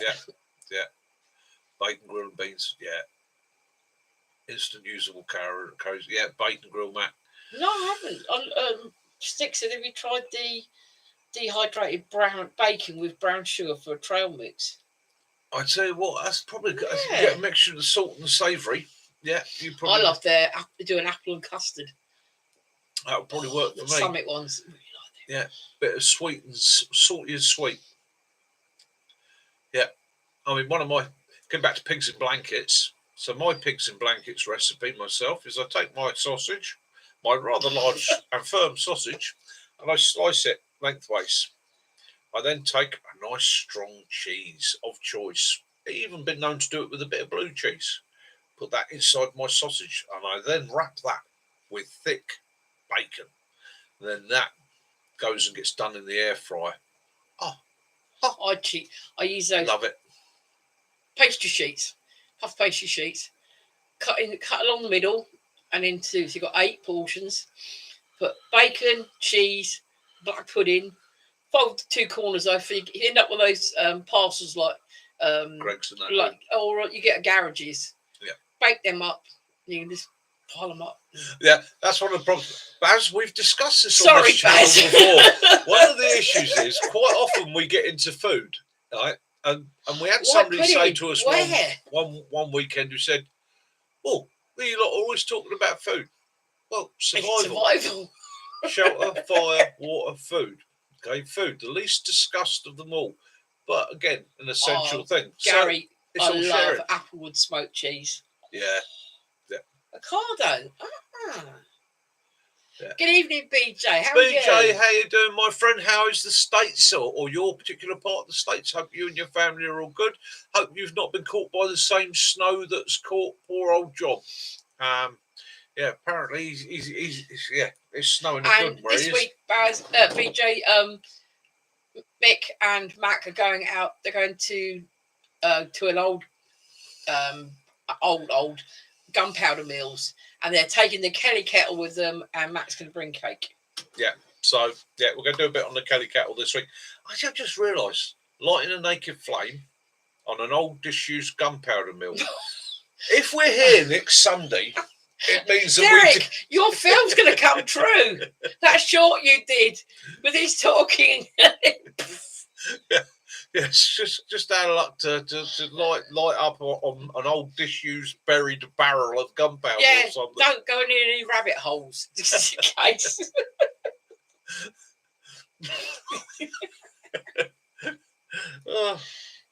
Bacon, grill and beans. Yeah. Instant usable curries. Yeah, bacon grill, Matt. No, I haven't. Sticks, have you tried the dehydrated brown bacon with brown sugar for a trail mix? I tell you what, that's probably good. You get a mixture of the salt and the savoury. Yeah, you probably. I love they do an apple and custard. That would probably work for me. Summit ones. Yeah, bit of sweet and salty and sweet. Yeah, I mean, getting back to pigs in blankets. So my pigs in blankets recipe myself is I take my sausage, my rather large and firm sausage, and I slice it lengthways. I then take a nice strong cheese of choice. I've even been known to do it with a bit of blue cheese. Put that inside my sausage, and I then wrap that with thick bacon. And then that goes and gets done in the air fryer. I use those Love it. pastry sheets, puff pastry sheets, cut along the middle, and into, so you've got 8 portions. Put bacon, cheese, black pudding, fold the 2 corners off. You end up with those parcels like Greggs and that. like, or you get garages. Yeah. Bake them up. You can just pile them up. Yeah, that's one of the problems. Baz, we've discussed this on Sorry, this channel Baz. before. One of the issues is quite often we get into food, right? And we had somebody say to us one weekend who said, "Oh, you lot are always talking about food." Well, survival. Shelter, fire, water, food. Okay, food, the least discussed of them all. But again, an essential thing. Gary, so I love Applewood smoked cheese. Yeah. Ocado. Yeah. Good evening, BJ. How you doing, my friend? How is the States or your particular part of the States? Hope you and your family are all good. Hope you've not been caught by the same snow that's caught poor old John. Yeah, apparently he's it's snowing a good where this week, BJ, Mick and Mac are going out. They're going to an old gunpowder mills, and they're taking the Kelly kettle with them. And Mac's going to bring cake. Yeah, so we're going to do a bit on the Kelly kettle this week. I just realised lighting a naked flame on an old disused gunpowder mill. If we're here next Sunday. It means that Derek, your film's going to come true. That short you did with his talking. Yes, just out of luck to light up on an old disused buried barrel of gunpowder or something. Don't go in any rabbit holes, just in case.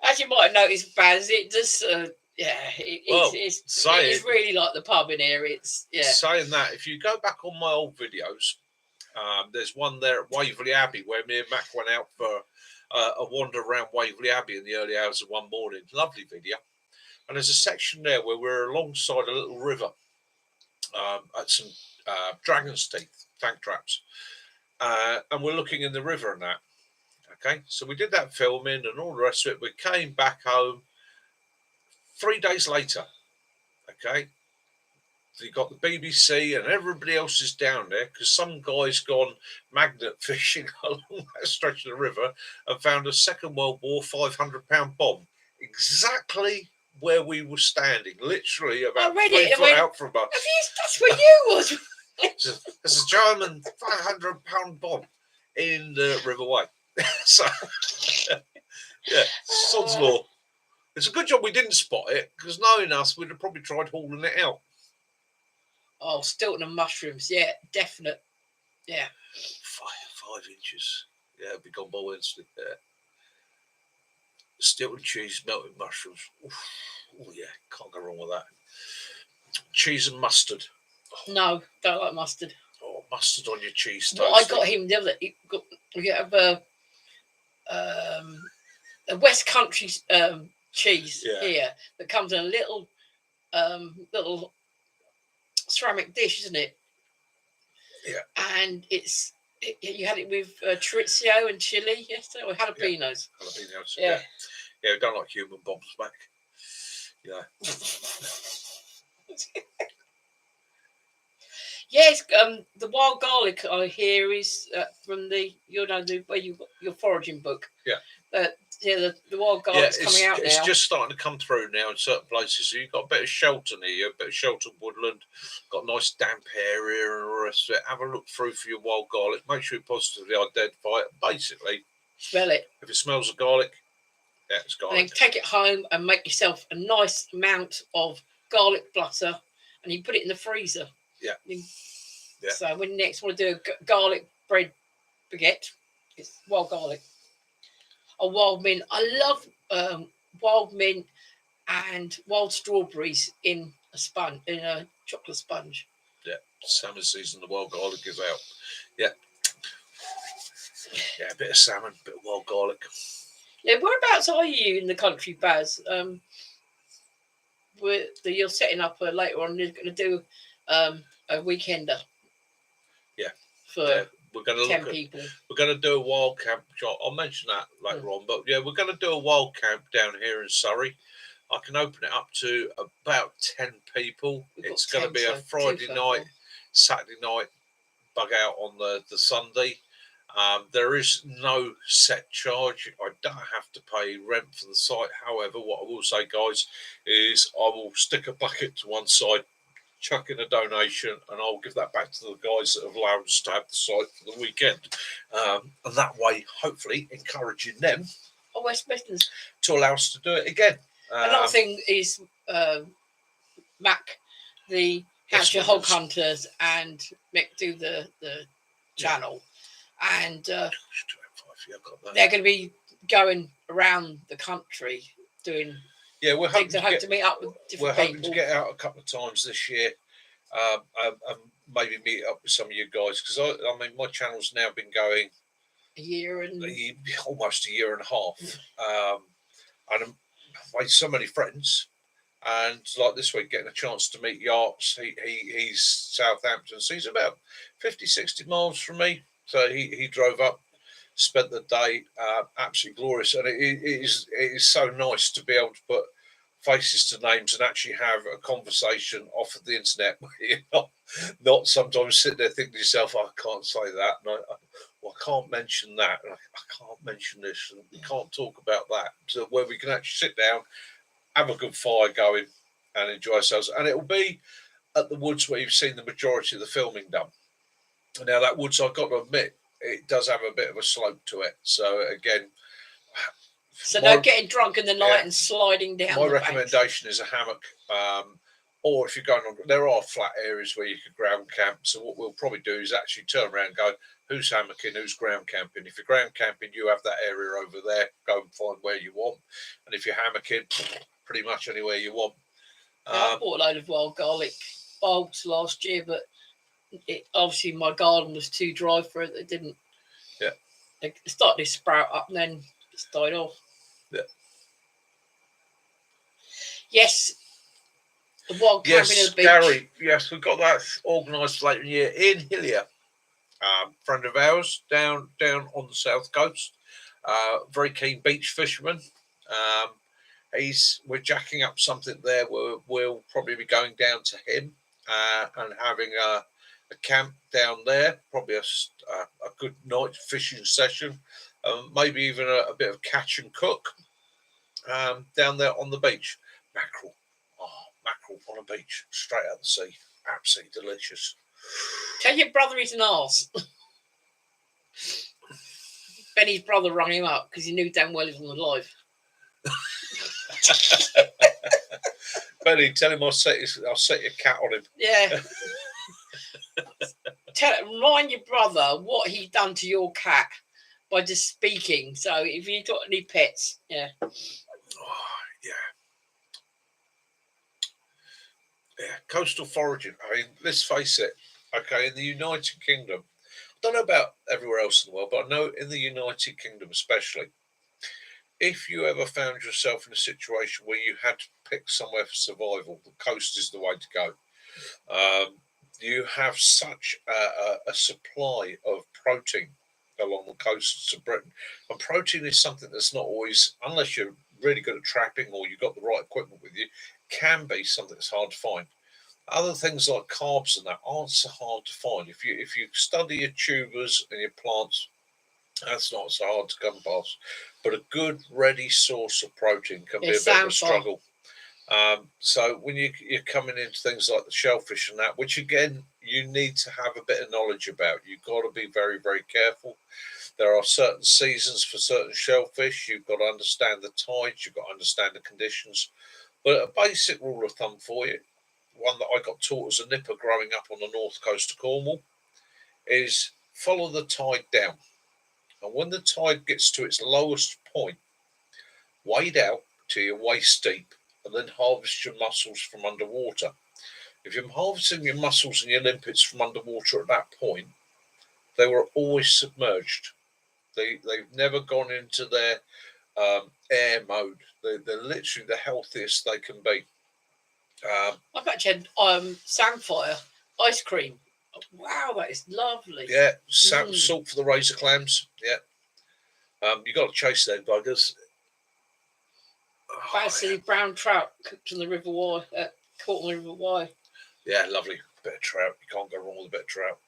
As you might have noticed, Baz, it just it's really like the pub in here. Saying that, if you go back on my old videos, there's one there at Waverley Abbey where me and Mac went out for a wander around Waverley Abbey in the early hours of one morning. Lovely video. And there's a section there where we're alongside a little river at some Dragon's Teeth tank traps, and we're looking in the river and that. Okay, so we did that filming and all the rest of it. We came back home 3 days later. Okay, so you got the BBC and everybody else is down there because some guy's gone magnet fishing along that stretch of the river and found a Second World War 500-pound bomb exactly where we were standing, literally about 3 foot out from us. That's where you was. There's a German 500-pound bomb in the River Way. So, sod's law. It's a good job we didn't spot it, because knowing us, we'd have probably tried hauling it out. Oh, Stilton and mushrooms, yeah, definite. Yeah. 5 inches. Yeah, it'd be gone by Wednesday. Yeah. Stilton cheese, melted mushrooms. Oof. Oh, yeah, can't go wrong with that. Cheese and mustard. No, don't like mustard. Oh, mustard on your cheese toast. Well, I got him the other. We have a West Country cheese here that comes in a little ceramic dish, isn't it? Yeah. And you had it with chorizo and chili yesterday, or jalapenos. Yeah. Jalapenos. Yeah. We don't like human bombs back. Yeah. Yes, the wild garlic I hear is from your foraging book. Yeah. The wild garlic's coming out now. It's just starting to come through now in certain places. So you've got a bit of Shelton here, a bit of Shelton woodland, got a nice damp area and all the rest of it. Have a look through for your wild garlic. Make sure you positively identify it. Basically, smell it. If it smells of garlic, it's garlic. And then take it home and make yourself a nice amount of garlic butter, and you put it in the freezer. Yeah. So when you next want to do a garlic bread baguette, it's wild garlic. Or wild mint. I love wild mint and wild strawberries in a chocolate sponge. Yeah, summer season, the wild garlic is out. Yeah. Yeah, a bit of salmon, a bit of wild garlic. Yeah, whereabouts are you in the country, Baz? You're setting up later on. You're going to do a weekender. Yeah. For we're going to 10 people. We're going to do a wild camp. I'll mention that later on. But yeah, we're going to do a wild camp down here in Surrey. I can open it up to about 10 people. It's going to be a Friday night, Saturday night bug out on the Sunday. There is no set charge. I don't have to pay rent for the site. However, what I will say, guys, is I will stick a bucket to one side, chuck in a donation, and I'll give that back to the guys that have allowed us to have the site for the weekend. And that way, hopefully, encouraging them West Midlands to allow us to do it again. Another thing is Mac, the Hampshire Hog Hunters, and Mick do the channel. And they're going to be going around the country doing we're hoping to meet up with different people. We're hoping to get out a couple of times this year and maybe meet up with some of you guys, because I mean my channel's now been going almost a year and a half, and I've made so many friends. And like this week, getting a chance to meet Yarps. He's Southampton, so he's about 50-60 miles from me. So he drove up, spent the day, absolutely glorious. And it is so nice to be able to put faces to names and actually have a conversation off of the internet where you're not sometimes sitting there thinking to yourself, I can't say that, and I can't mention that, and I can't mention this, and we can't talk about that. So where we can actually sit down, have a good fire going, and enjoy ourselves. And it will be at the woods where you've seen the majority of the filming done. Now, that woods, I've got to admit, it does have a bit of a slope to it. So, again... So no getting drunk in the night and sliding down my recommendation is a hammock. Or if you're going on... There are flat areas where you could ground camp. So what we'll probably do is actually turn around and go, who's hammocking, who's ground camping? If you're ground camping, you have that area over there. Go and find where you want. And if you're hammocking... pretty much anywhere you want. I bought a load of wild garlic bulbs last year, but obviously my garden was too dry for it. It didn't. Yeah. It started to sprout up and then it died off. Yeah. Yes. The wild camping at the beach. Gary. Yes, we've got that organised later in the year. Ian Hillier, friend of ours, down on the south coast. Very keen beach fisherman. We're jacking up something there where we'll probably be going down to him and having a camp down there, probably a good night fishing session, maybe even a bit of catch and cook down there on the beach. Mackerel on a beach, straight out the sea, absolutely delicious. Tell your brother he's an arse. Benny's brother rang him up because he knew damn well he wasn't alive. Benny, tell him I'll set your cat on him. Yeah. Remind your brother what he done to your cat by just speaking. So if you got any pets, yeah. Oh, yeah. Yeah, coastal foraging. I mean, let's face it. Okay, in the United Kingdom, I don't know about everywhere else in the world, but I know in the United Kingdom especially, if you ever found yourself in a situation where you had to pick somewhere for survival, the coast is the way to go. You have such a supply of protein along the coasts of Britain. And protein is something that's not always, unless you're really good at trapping or you've got the right equipment with you, can be something that's hard to find. Other things like carbs and that aren't so hard to find. If you study your tubers and your plants, that's not so hard to come past. But a good, ready source of protein can be a bit of a struggle. So when you're coming into things like the shellfish and that, which again, you need to have a bit of knowledge about. You've got to be very, very careful. There are certain seasons for certain shellfish. You've got to understand the tides. You've got to understand the conditions. But a basic rule of thumb for you, one that I got taught as a nipper growing up on the north coast of Cornwall, is follow the tide down. And when the tide gets to its lowest point, wade out to your waist deep and then harvest your mussels from underwater. If you're harvesting your mussels and your limpets from underwater at that point, they were always submerged. They've never gone into their air mode. They're literally the healthiest they can be. I've actually had Samphire ice cream. Wow, that is lovely. Yeah, salt for the razor clams. Yeah. You got to chase those buggers. Basically, brown trout cooked on the River Wye, caught on the River Wye. Yeah, lovely bit of trout. You can't go wrong with a bit of trout.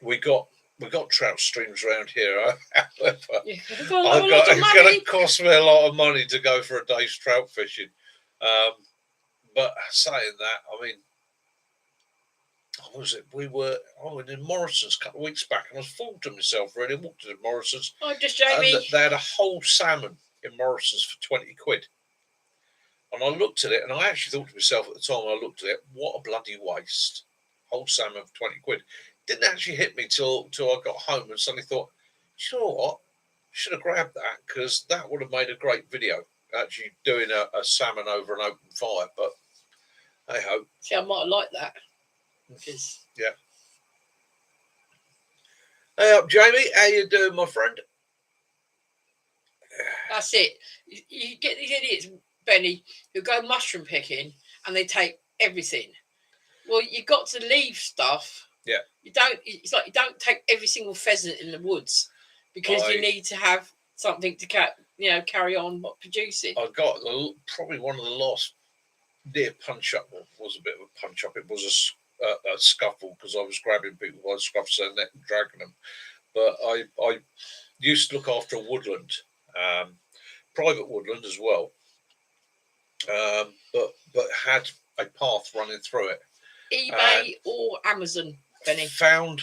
We got trout streams around here. However, it's going to cost me a lot of money to go for a day's trout fishing. But saying that, I mean, what was it? I was in Morrison's a couple of weeks back, and I was full to myself. Really, walked to Morrison's. Oh, just Jamie. And they had a whole salmon in Morrison's for 20 quid. And I looked at it, and I actually thought to myself at the time I looked at it, what a bloody waste. Whole salmon for 20 quid. Didn't actually hit me till I got home and suddenly thought, you know what? Should have grabbed that, because that would have made a great video, actually doing a salmon over an open fire. But hey ho. See, I might have liked that. Yeah. Hey up, Jamie. How you doing, my friend? That's it. You get these idiots, Benny, who go mushroom picking and they take everything. Well, you got to leave stuff. Yeah. It's like you don't take every single pheasant in the woods, because you need to have something to carry on producing. I got probably one of the last near punch up. Was a bit of a punch up. It was a scuffle, because I was grabbing people by the scruffs of their neck and dragging them. But I used to look after a woodland, private woodland as well, but had a path running through it. eBay or Amazon, Benny? Found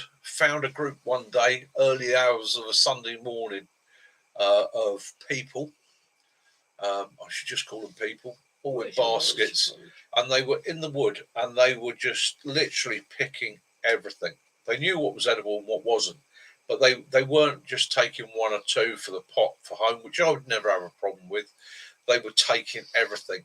a group one day, early hours of a Sunday morning, of people. I should just call them people, all with baskets, and they were in the wood, and they were just literally picking everything. They knew what was edible and what wasn't, but they weren't just taking one or two for the pot for home, which I would never have a problem with. They were taking everything,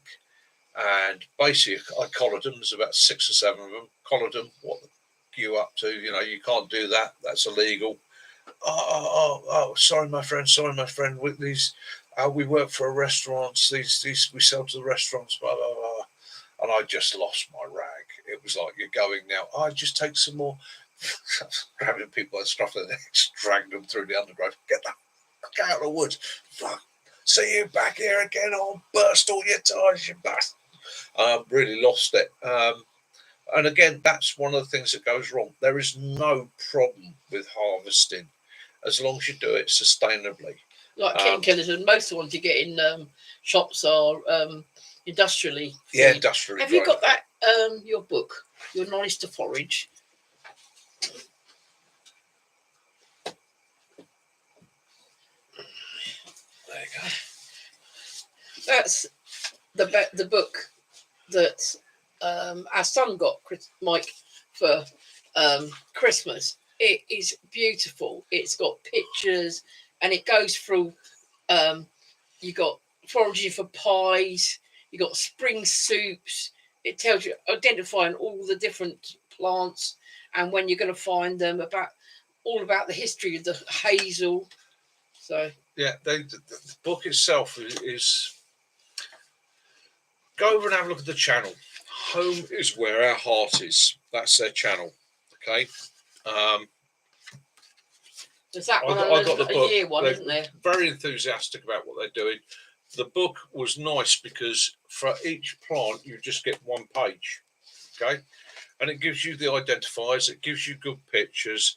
and basically I collared them. There's about 6 or 7 of them. Collared them. What are you up to? You can't do that. That's illegal. Oh, sorry, my friend. With these, we work for a restaurant. These we sell to the restaurants. Blah blah blah. And I just lost my rag. It was like, you're going now. I just take some more. Grabbing people by the scruff of their necks, dragging them through the undergrowth. Get out of the woods. Fuck. See you back here again. I'll burst all your tires, you bastard. Really lost it. And again, that's one of the things that goes wrong. There is no problem with harvesting as long as you do it sustainably. Like kitten killers, and most of the ones you get in shops are industrially. Yeah, industrially. Have you got that? Your book, Your Knowledge to Forage. There you go. That's the book that our son got, Mike, for Christmas. It is beautiful. It's got pictures, and it goes through. You got foraging for pies. You got spring soups. It tells you identifying all the different plants and when you're going to find them. All about the history of the hazel. So yeah, the book itself is. Go over and have a look at the channel. Home is where our heart is. That's their channel. Okay. There's that one. I got the book. Year one, isn't there? Very enthusiastic about what they're doing. The book was nice because for each plant you just get one page. Okay. And it gives you the identifiers. It gives you good pictures.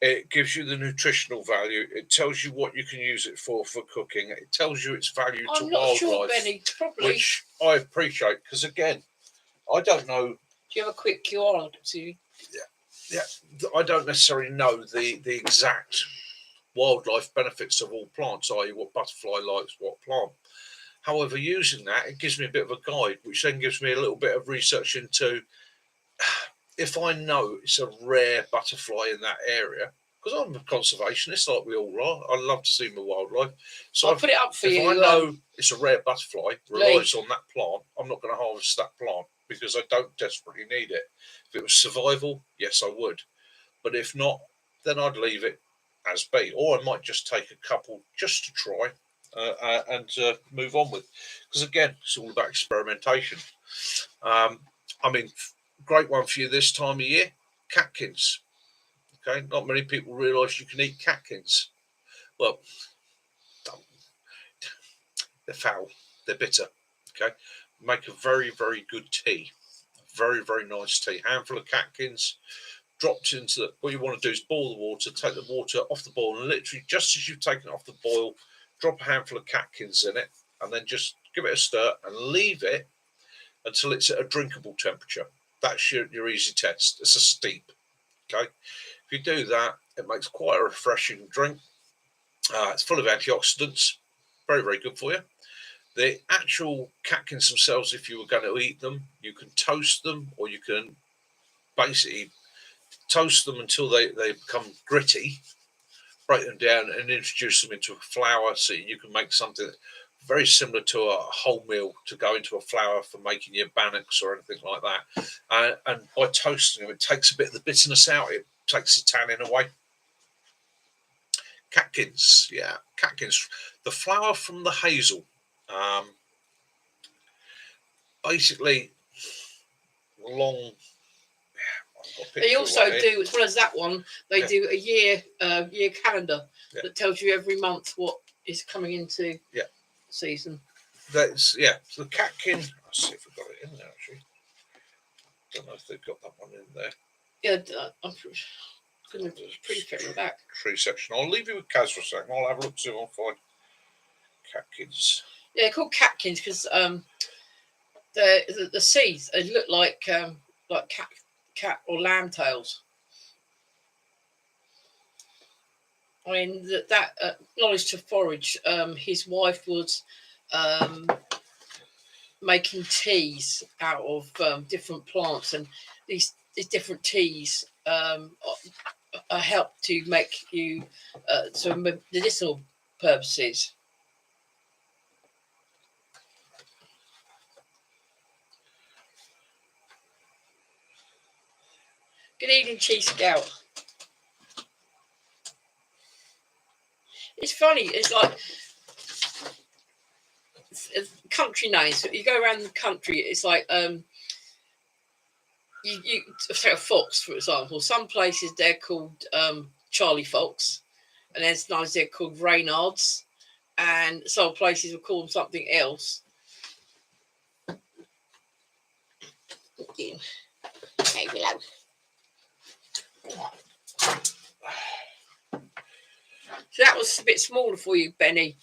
It gives you the nutritional value. It tells you what you can use it for cooking. It tells you its value to wildlife. I'm not sure, Benny, probably. Which I appreciate, because again, I don't know. Do you have a quick QR to you? Yeah. I don't necessarily know the exact wildlife benefits of all plants, i.e. what butterfly likes what plant. However, using that, it gives me a bit of a guide, which then gives me a little bit of research into, if I know it's a rare butterfly in that area, because I'm a conservationist like we all are, I love to see my wildlife. So I'll put it up for you. If I know it's a rare butterfly, relies on that plant, I'm not going to harvest that plant because I don't desperately need it. If it was survival, yes, I would. But if not, then I'd leave it. as B, or I might just take a couple just to try and move on with, because again, it's all about experimentation. I mean, great one for you this time of year, catkins. Okay, not many people realise you can eat catkins. Well, they're foul, they're bitter. Okay, make a very, very good tea. Very, very nice tea. Handful of catkins dropped into the, what you want to do is boil the water, take the water off the boil, and literally just as you've taken it off the boil, drop a handful of catkins in it, and then just give it a stir and leave it until it's at a drinkable temperature. That's your easy test. It's a steep. Okay, if you do that, it makes quite a refreshing drink. It's full of antioxidants, very, very good for you. The actual catkins themselves, if you were going to eat them, you can toast them, or you can basically toast them until they become gritty, break them down and introduce them into a flour, so you can make something very similar to a wholemeal to go into a flour for making your bannocks or anything like that. And by toasting them, it takes a bit of the bitterness out, it takes the tannin away. Catkins, yeah, catkins. The flour from the hazel. Basically, long. They also do, as well as that one, they do a year calendar that tells you every month what is coming into season. That's So the catkin. Let's see if we've got it in there. Actually, don't know if they've got that one in there. Yeah, I'm going to pretty fit with that tree section. I'll leave you with Kaz for a second. I'll have a look see if I can find catkins. Yeah, they're called catkins because the seeds they look like cat or lamb tails. I mean that knowledge to forage. His wife was making teas out of different plants, and these different teas help to make you some medicinal purposes. Good evening, Chief Scout. It's funny. It's like country names. You go around the country. It's like you say a fox, for example. Some places they're called Charlie Fox, and then sometimes they're called Reynards, and some places will call them something else. Okay, below. So that was a bit smaller for you, Benny.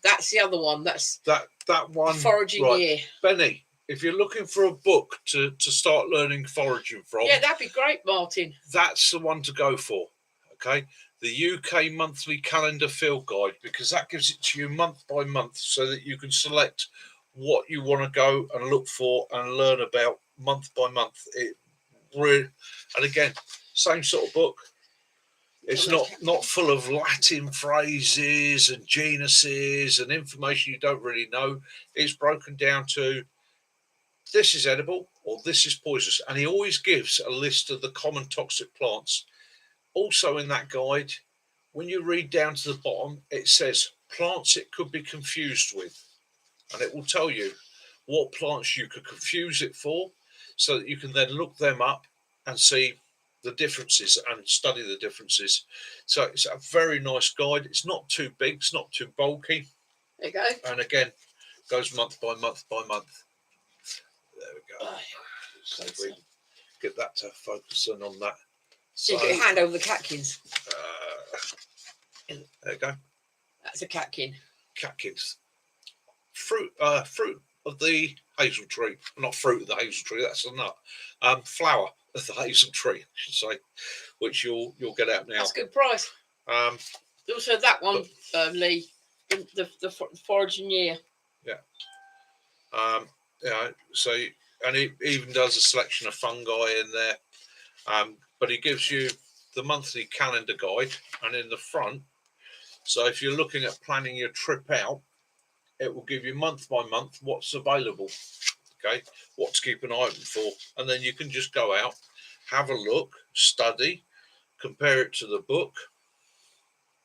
That's the other one. That's that one. Foraging year. Benny, if you're looking for a book to start learning foraging from, yeah, that'd be great, Martin. That's the one to go for. Okay, the UK monthly calendar field guide, because that gives it to you month by month, so that you can select what you want to go and look for and learn about month by month. And again, same sort of book. It's not full of Latin phrases and genuses and information you don't really know. It's broken down to this is edible or this is poisonous. And he always gives a list of the common toxic plants. Also in that guide, when you read down to the bottom, it says plants it could be confused with. And it will tell you what plants you could confuse it for, so that you can then look them up and see the differences and study the differences. So it's a very nice guide. It's not too big, it's not too bulky. There you go. And again, goes month by month by month. There we go. So we get that to focus on that. So you get your hand over the catkins. There you go. That's a catkin. Catkins. Fruit of the hazel tree. Not fruit of the hazel tree, that's a nut. Flower of the hazel tree, I should say, which you'll get out now. That's a good price. Also that one, Lee, the foraging year. Yeah. So, and he even does a selection of fungi in there. But he gives you the monthly calendar guide, and in the front, so if you're looking at planning your trip out, it will give you month by month what's available, okay, what to keep an eye open for. And then you can just go out, have a look, study, compare it to the book,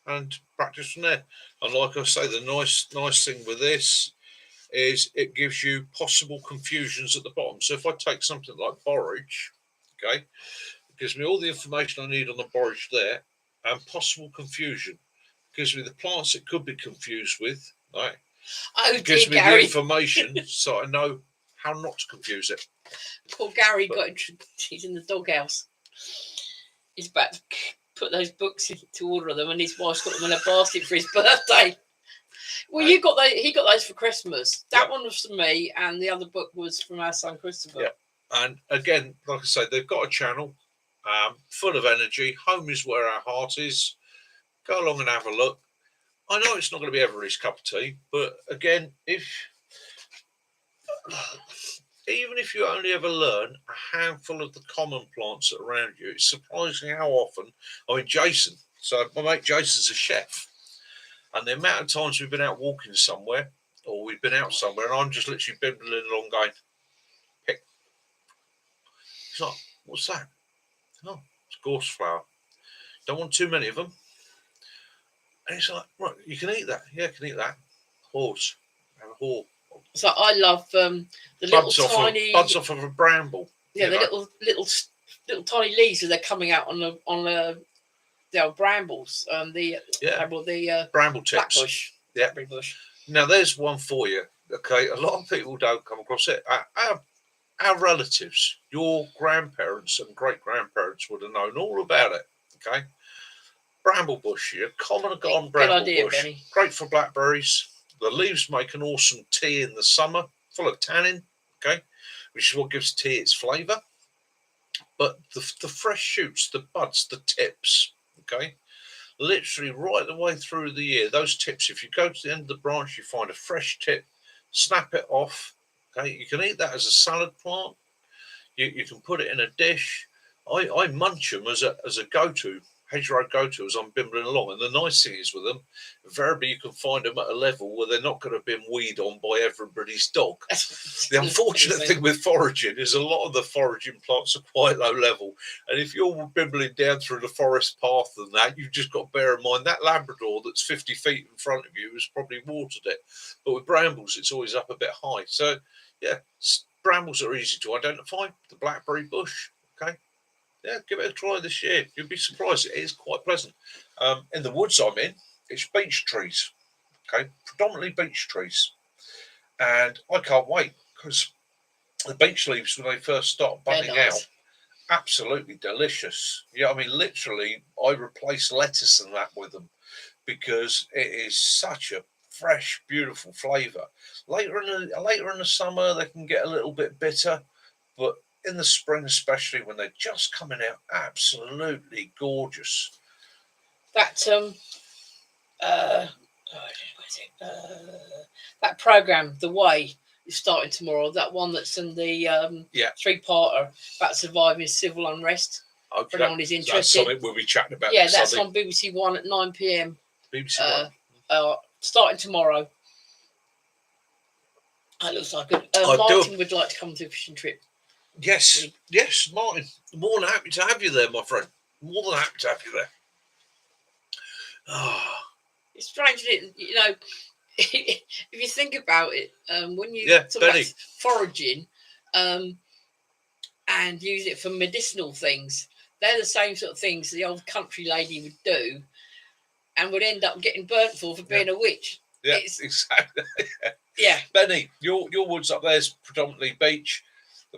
and practice from there. And like I say, the nice thing with this is it gives you possible confusions at the bottom. So if I take something like borage, okay, it gives me all the information I need on the borage there, and possible confusion. It gives me the plants it could be confused with, right? Oh, it gives me Gary. the information so I know how not to confuse it. Poor Gary he's in the doghouse. He's about to put those books to order them, and his wife's got them in a basket for his birthday. Well, he got those for Christmas. That one was for me, and the other book was from our son Christopher. Yeah. And again, like I say, they've got a channel full of energy. Home is where our heart is. Go along and have a look. I know it's not going to be everybody's cup of tea, but again, even if you only ever learn a handful of the common plants that are around you, it's surprising how often. I mean, Jason. So my mate Jason's a chef, and the amount of times we've been out walking somewhere, or we've been out somewhere, and I'm just literally bimbling along going, pick. He's like, what's that? Oh, it's gorse flower. Don't want too many of them. And he's like, right, you can eat that. Yeah, I can eat that. Horse. Have a haw. So I love the little tiny buds off of a bramble. Yeah, the little tiny leaves as they're coming out on the brambles. The bramble tips. Blackbush. Yeah. Bush. Now there's one for you. Okay, a lot of people don't come across it. Our relatives, your grandparents and great grandparents would have known all about it. Okay, bramble bush, your common garden bramble bush, Benny. Great for blackberries. The leaves make an awesome tea in the summer, full of tannin. Okay, which is what gives tea its flavour. But the fresh shoots, the buds, the tips. Okay, literally right the way through the year, those tips. If you go to the end of the branch, you find a fresh tip. Snap it off. Okay, you can eat that as a salad plant. You can put it in a dish. I munch them as a go-to, hedgerow go-to as I'm bimbling along. And the nice thing is with them, invariably you can find them at a level where they're not going to be weed on by everybody's dog. The unfortunate thing with foraging is a lot of the foraging plants are quite low level. And if you're bimbling down through the forest path and that, you've just got to bear in mind that Labrador that's 50 feet in front of you has probably watered it. But with brambles, it's always up a bit high. So, yeah, brambles are easy to identify. The blackberry bush, okay. Yeah, give it a try this year. You'll be surprised. It is quite pleasant. In the woods I'm in, it's beech trees, okay, predominantly beech trees. And I can't wait because the beech leaves, when they first start budding out, absolutely delicious. Yeah, I mean, literally, I replace lettuce and that with them because it is such a fresh, beautiful flavour. Later in the summer, they can get a little bit bitter, but in the spring, especially when they're just coming out, absolutely gorgeous. That that program, The Way, is starting tomorrow. That one that's in the 3-parter about surviving civil unrest. Okay, for anyone who's interested. That's something we'll be chatting about. Yeah, that's Sunday. On BBC One at 9 p.m. BBC One. Starting tomorrow. That looks like good. Martin would like to come to a fishing trip. Yes, Martin. More than happy to have you there, my friend. More than happy to have you there. Oh. It's strange, isn't it? You know, if you think about it, when you talk about foraging and use it for medicinal things, they're the same sort of things the old country lady would do and would end up getting burnt for being a witch. Yeah, exactly. Yeah. Benny, your woods up there is predominantly beech.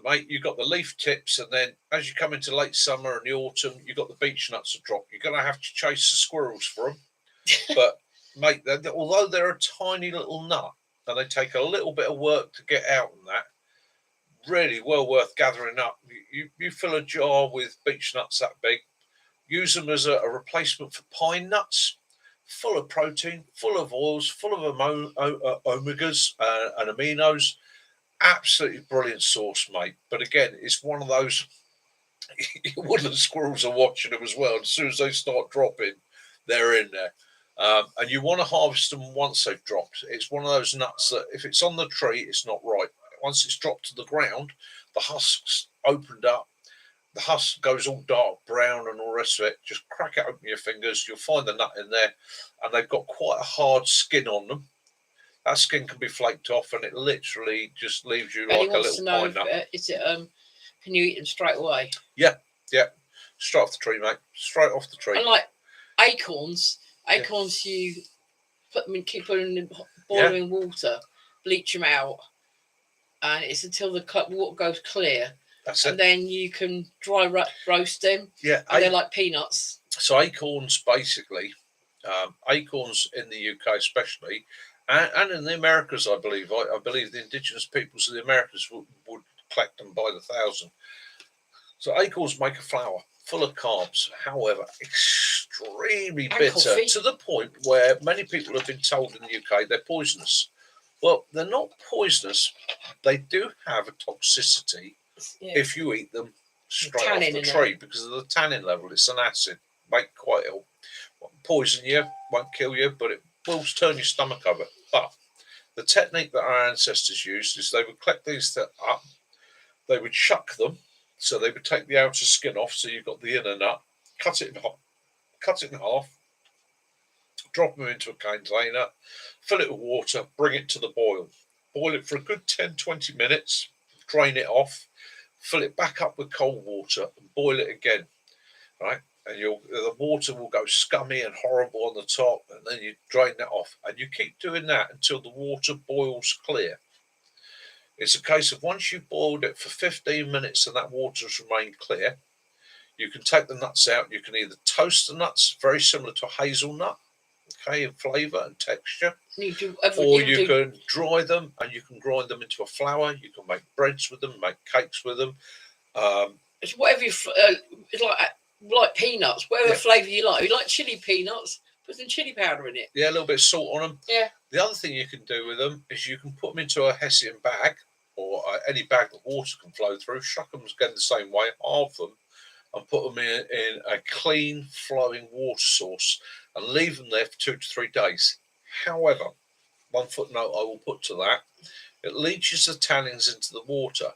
Mate, you've got the leaf tips, and then as you come into late summer and the autumn, you've got the beech nuts to drop. You're going to have to chase the squirrels for them. But, mate, although they're a tiny little nut, and they take a little bit of work to get out and that, really well worth gathering up. You fill a jar with beech nuts that big, use them as a replacement for pine nuts, full of protein, full of oils, full of omegas and aminos. Absolutely brilliant sauce, mate. But again, it's one of those woodland squirrels are watching them as well. As soon as they start dropping, they're in there. And you want to harvest them once they've dropped. It's one of those nuts that if it's on the tree, it's not right. Once it's dropped to the ground, the husk's opened up. the husk goes all dark brown and all the rest of it, just crack it open your fingers. You'll find the nut in there, and they've got quite a hard skin on them. That skin can be flaked off, and it literally just leaves you like a little pine nut. Is it can you eat them straight away? Yeah, straight off the tree, mate. Straight off the tree. And like acorns, you put them in, keep putting them in boiling water, bleach them out, and it's until the water goes clear. That's it. And then you can dry roast them. Yeah, and they're like peanuts. So acorns, basically, acorns in the UK especially, and in the Americas, I believe. I believe the indigenous peoples of the Americas would collect them by the thousand. So acorns make a flour full of carbs, however, extremely bitter, coffee. To the point where many people have been told in the UK they're poisonous. Well, they're not poisonous. They do have a toxicity if you eat them straight off the tree because of the tannin level. It's an acid, make quite ill. Won't poison you, won't kill you, but it will turn your stomach over. But the technique that our ancestors used is they would collect these up, they would shuck them, so they would take the outer skin off, so you've got the inner nut, cut it in half, drop them into a container, fill it with water, bring it to the boil it for a good 10-20 minutes, drain it off, fill it back up with cold water and boil it again, right? And the water will go scummy and horrible on the top, and then you drain that off, and you keep doing that until the water boils clear. It's a case of once you've boiled it for 15 minutes and that water has remained clear, you can take the nuts out. You can either toast the nuts, very similar to a hazelnut, okay, in flavour and texture, or you can dry them and you can grind them into a flour. You can make breads with them, make cakes with them. It's whatever you it's like peanuts, whatever flavour you like. You like chili peanuts, put some chili powder in it. Yeah, a little bit of salt on them. Yeah. The other thing you can do with them is you can put them into a Hessian bag or any bag that water can flow through, shuck them again the same way, halve them, and put them in a clean flowing water source and leave them there for 2 to 3 days. However, one footnote I will put to that, it leaches the tannins into the water.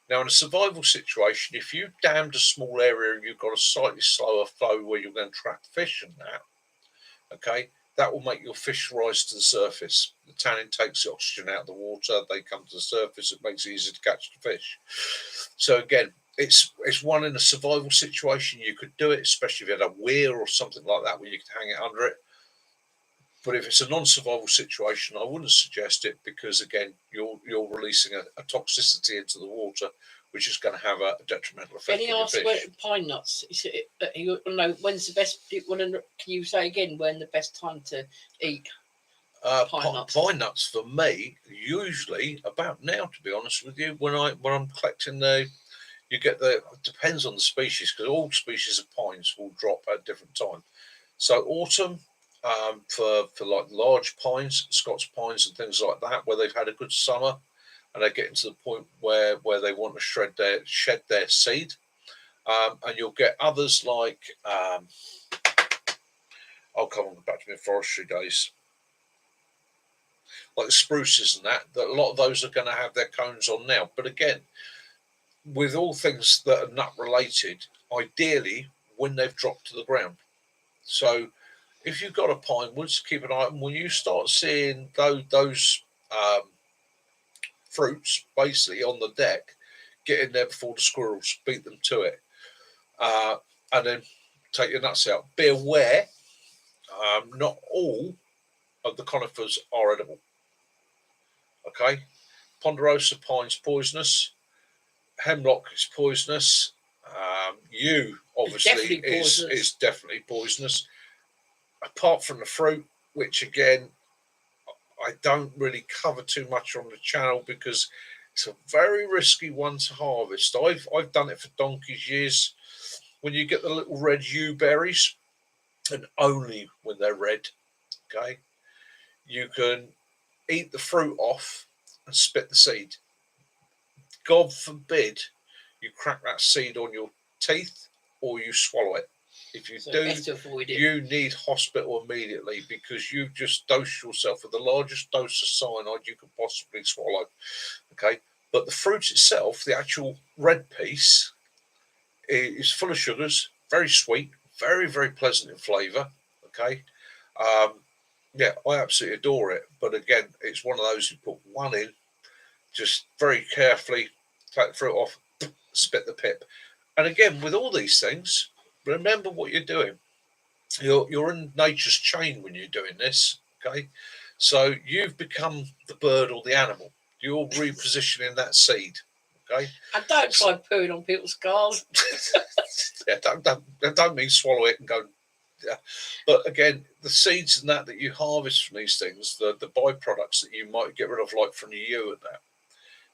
Now, in a survival situation, if you dammed a small area and you've got a slightly slower flow where you're going to trap fish in that, okay, that will make your fish rise to the surface. The tannin takes the oxygen out of the water, they come to the surface, it makes it easier to catch the fish. So again, it's one in a survival situation you could do it, especially if you had a weir or something like that where you could hang it under it. But if it's a non-survival situation, I wouldn't suggest it because again, you're releasing a toxicity into the water, which is going to have a detrimental effect on your fish. Pine nuts. You know, when's the best? Can you say again when the best time to eat pine nuts? Pine nuts for me usually about now. To be honest with you, when I'm collecting you get it depends on the species because all species of pines will drop at a different time. So autumn. For like large pines, Scots pines and things like that, where they've had a good summer and they're getting to the point where they want to shed their seed. And you'll get others like, I'll come on back to my forestry days, like the spruces and that a lot of those are going to have their cones on now. But again, with all things that are nut related, ideally when they've dropped to the ground. So if you've got a pine woods, keep an eye on when you start seeing those fruits basically on the deck, get in there before the squirrels, beat them to it, and then take your nuts out. Be aware, not all of the conifers are edible. Okay, ponderosa pine's poisonous, hemlock is poisonous, yew obviously is definitely poisonous. Apart from the fruit, which again, I don't really cover too much on the channel because it's a very risky one to harvest. I've done it for donkey's years. When you get the little red yew berries, and only when they're red, okay, you can eat the fruit off and spit the seed. God forbid you crack that seed on your teeth or you swallow it. If you you need hospital immediately because you've just dosed yourself with the largest dose of cyanide you could possibly swallow. Okay, but the fruit itself, the actual red piece, is full of sugars, very sweet, very, very pleasant in flavour. Okay. Yeah, I absolutely adore it. But again, it's one of those you put one in, just very carefully take the fruit off, spit the pip. And again, with all these things, remember what you're doing. You're in nature's chain when you're doing this. Okay. So you've become the bird or the animal. You're repositioning that seed. Okay. And don't try pooing on people's cars. Yeah, don't mean swallow it and go. Yeah. But again, the seeds and that you harvest from these things, the byproducts that you might get rid of, like from the ewe and that,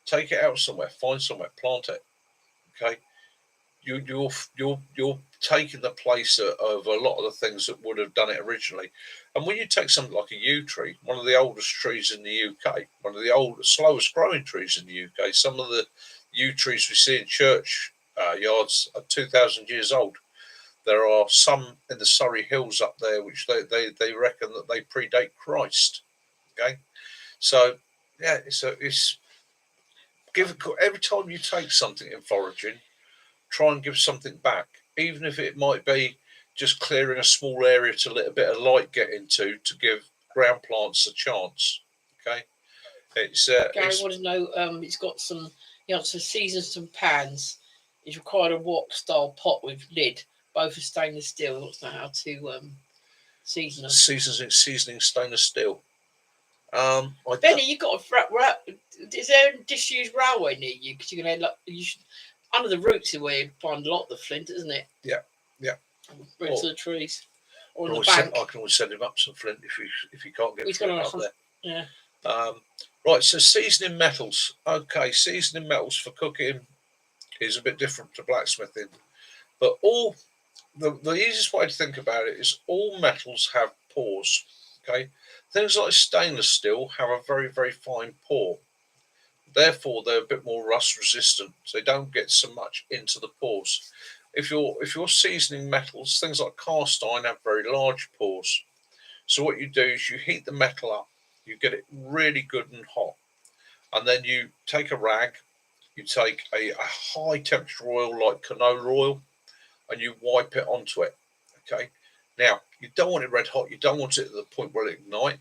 take it out somewhere, find somewhere, plant it. Okay. You're taking the place of a lot of the things that would have done it originally. And when you take something like a yew tree, one of the oldest trees in the UK, one of the slowest growing trees in the UK, some of the yew trees we see in church yards are 2,000 years old. There are some in the Surrey Hills up there which they reckon that they predate Christ. Okay, so yeah, it's every time you take something in foraging, try and give something back, even if it might be just clearing a small area to let a bit of light get into to give ground plants a chance. Okay, Gary wanted to know. He's got some. He wants to season some pans. He's required a wok style pot with lid, both are stainless steel. He wants to know how to season them. Seasoning stainless steel. Benny, you got a is there a disused railway near you? Because you're gonna under the roots is where you find a lot of the flint, isn't it? Yeah. Roots of the trees, or on the bank. I can always send him up some flint if you can't get flint up there. Yeah. Right. So seasoning metals. Okay, seasoning metals for cooking is a bit different to blacksmithing, but the easiest way to think about it is all metals have pores. Okay, things like stainless steel have a very, very fine pore. Therefore, they're a bit more rust resistant, so they don't get so much into the pores. If you're seasoning metals, things like cast iron have very large pores. So what you do is you heat the metal up, you get it really good and hot, and then you take a rag, you take a high temperature oil like canola oil, and you wipe it onto it. Okay. Now you don't want it red hot. You don't want it at the point where it ignite.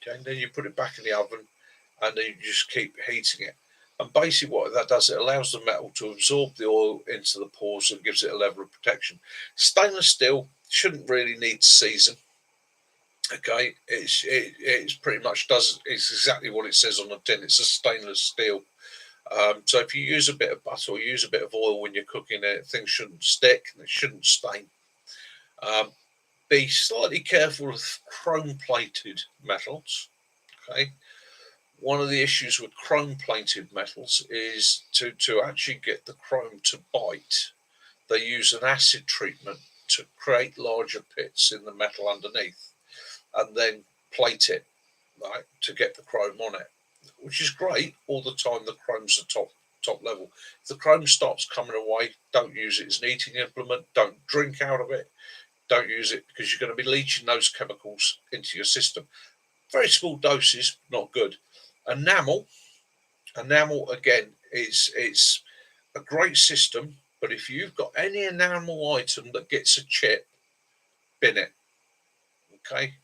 Okay. And then you put it back in the oven, and then you just keep heating it. And basically, what that does, it allows the metal to absorb the oil into the pores and gives it a level of protection. Stainless steel shouldn't really need to season. Okay, it's pretty much it's exactly what it says on the tin. It's a stainless steel. So if you use a bit of butter or use a bit of oil when you're cooking it, things shouldn't stick and it shouldn't stain. Be slightly careful of chrome-plated metals. Okay, one of the issues with chrome-plated metals is to actually get the chrome to bite. They use an acid treatment to create larger pits in the metal underneath, and then plate it, right, to get the chrome on it, which is great all the time. The chrome's the top level. If the chrome starts coming away, don't use it as an eating implement. Don't drink out of it. Don't use it because you're going to be leaching those chemicals into your system. Very small doses, not good. Enamel again it's a great system, but if you've got any enamel item that gets a chip, bin it. Okay.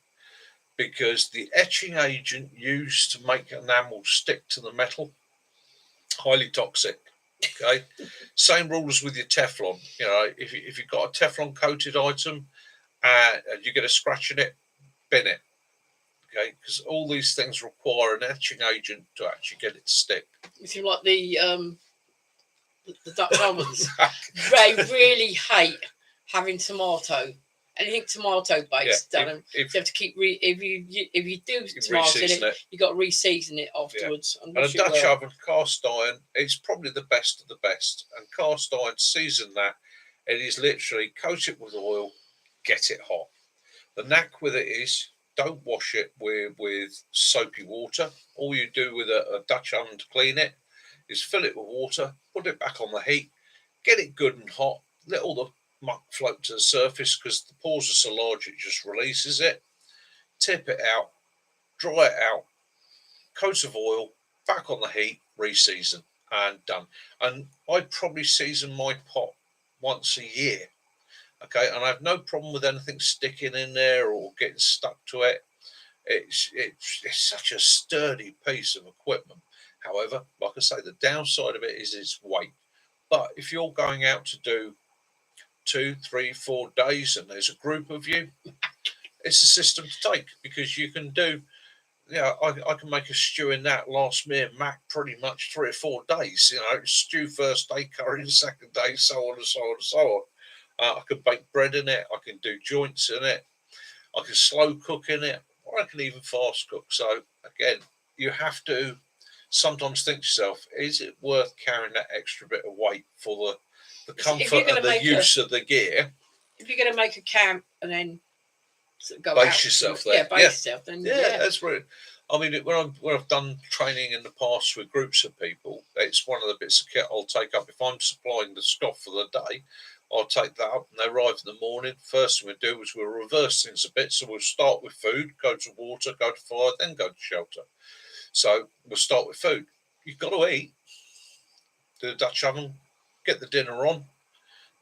Because the etching agent used to make enamel stick to the metal, highly toxic. Okay, same rules with your Teflon. You know, if you've got a Teflon coated item and you get a scratch in it, bin it. Okay, because all these things require an etching agent to actually get it to stick. You seem like the Dutch ovens. They really hate having tomato. Anything tomato based done. You have to keep if you do tomato in it, you got to re-season it afterwards. Yeah. And a Dutch oven, cast iron, it's probably the best of the best. And cast iron, season that. It is literally coat it with oil, get it hot. The knack with it is don't wash it with soapy water. All you do with a Dutch oven to clean it is fill it with water, put it back on the heat, get it good and hot, let all the muck float to the surface because the pores are so large it just releases it. Tip it out, dry it out, coat of oil, back on the heat, re-season, and done. And I'd probably season my pot once a year. Okay, and I have no problem with anything sticking in there or getting stuck to it. It's such a sturdy piece of equipment. However, like I say, the downside of it is its weight. But if you're going out to do 2, 3, 4 days and there's a group of you, it's a system to take, because you can do, I can make a stew in that last me and Mac pretty much 3 or 4 days. Stew first day, curry the second day, so on and so on and so on. I can bake bread in it. I can do joints in it. I can slow cook in it, or I can even fast cook. So again, you have to sometimes think to yourself, is it worth carrying that extra bit of weight for the comfort and the use of the gear? If you're going to make a camp and then go base out, yourself there, base yourself, then that's brilliant. I mean, when I've done training in the past with groups of people, it's one of the bits of kit I'll take up. If I'm supplying the scoff for the day, I'll take that up, and they arrive in the morning. First thing we do is we'll reverse things a bit. So we'll start with food, go to water, go to fire, then go to shelter. So we'll start with food. You've got to eat. Do the Dutch oven, get the dinner on.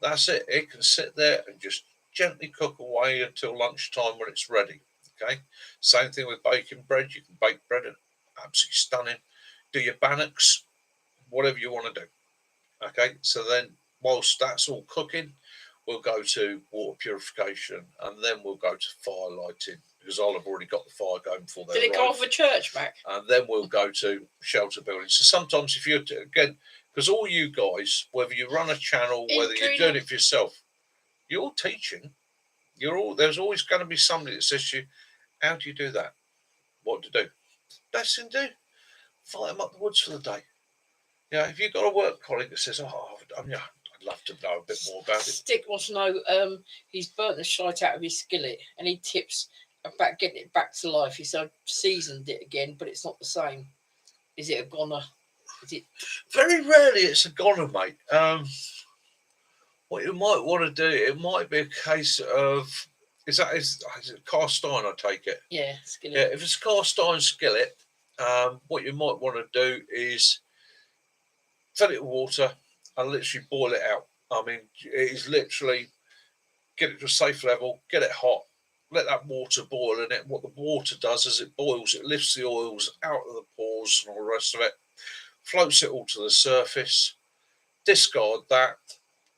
That's it. It can sit there and just gently cook away until lunchtime when it's ready. Okay. Same thing with baking bread. You can bake bread, and absolutely stunning. Do your bannocks, whatever you want to do. Okay. So then, whilst that's all cooking, we'll go to water purification, and then we'll go to fire lighting, because I'll have already got the fire going before they arrive. Did it go off a church back? And then we'll go to shelter building. So sometimes if you're, again, because all you guys, whether you run a channel, whether you're doing it for yourself, you're all teaching. There's always going to be somebody that says to you, how do you do that? What to do? Best thing to do, fire them up the woods for the day. If you've got a work colleague that says, I'd love to know a bit more about it. Stick wants to know, he's burnt the shite out of his skillet, and he tips about getting it back to life. He said, seasoned it again, but it's not the same. Is it a goner? Is it? Very rarely it's a goner, mate. What you might want to do, it might be a case of, is it cast iron, I take it? Yeah, skillet. Yeah, if it's a cast iron skillet, what you might want to do is fill it with water and literally boil it out. I mean, it is literally get it to a safe level, get it hot, let that water boil in it. What the water does as it boils, it lifts the oils out of the pores and all the rest of it, floats it all to the surface, discard that,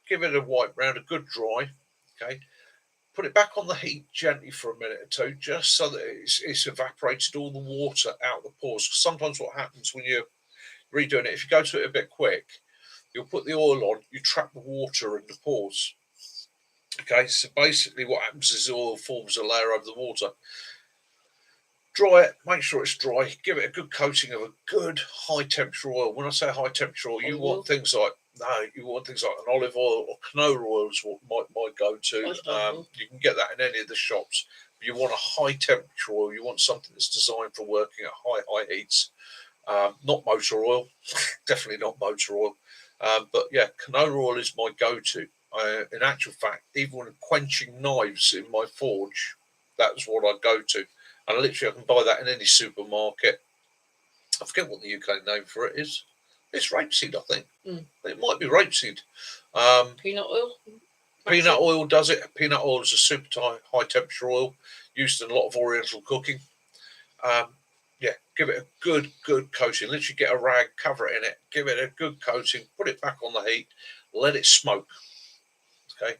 give it a wipe round, a good dry, okay? Put it back on the heat gently for a minute or two, just so that it's evaporated all the water out of the pores. Because sometimes what happens when you're redoing it, if you go to it a bit quick, you'll put the oil on, you trap the water in the pores. Okay, so basically what happens is the oil forms a layer over the water. Dry it, make sure it's dry, give it a good coating of a good high temperature oil. When I say high temperature oil, you want things like an olive oil or canola oil is what my go-to. You can get that in any of the shops. But you want a high temperature oil. You want something that's designed for working at high heats. Not motor oil, definitely not motor oil. But yeah, canola oil is my go-to. In actual fact, even when quenching knives in my forge, that's what I go to. And literally, I can buy that in any supermarket. I forget what the UK name for it is. It's rapeseed, I think. It might be rapeseed. Peanut oil? Peanut oil does it. Peanut oil is a super high temperature oil used in a lot of Oriental cooking. Give it a good coating. Literally get a rag, cover it in it, give it a good coating, put it back on the heat, let it smoke. Okay,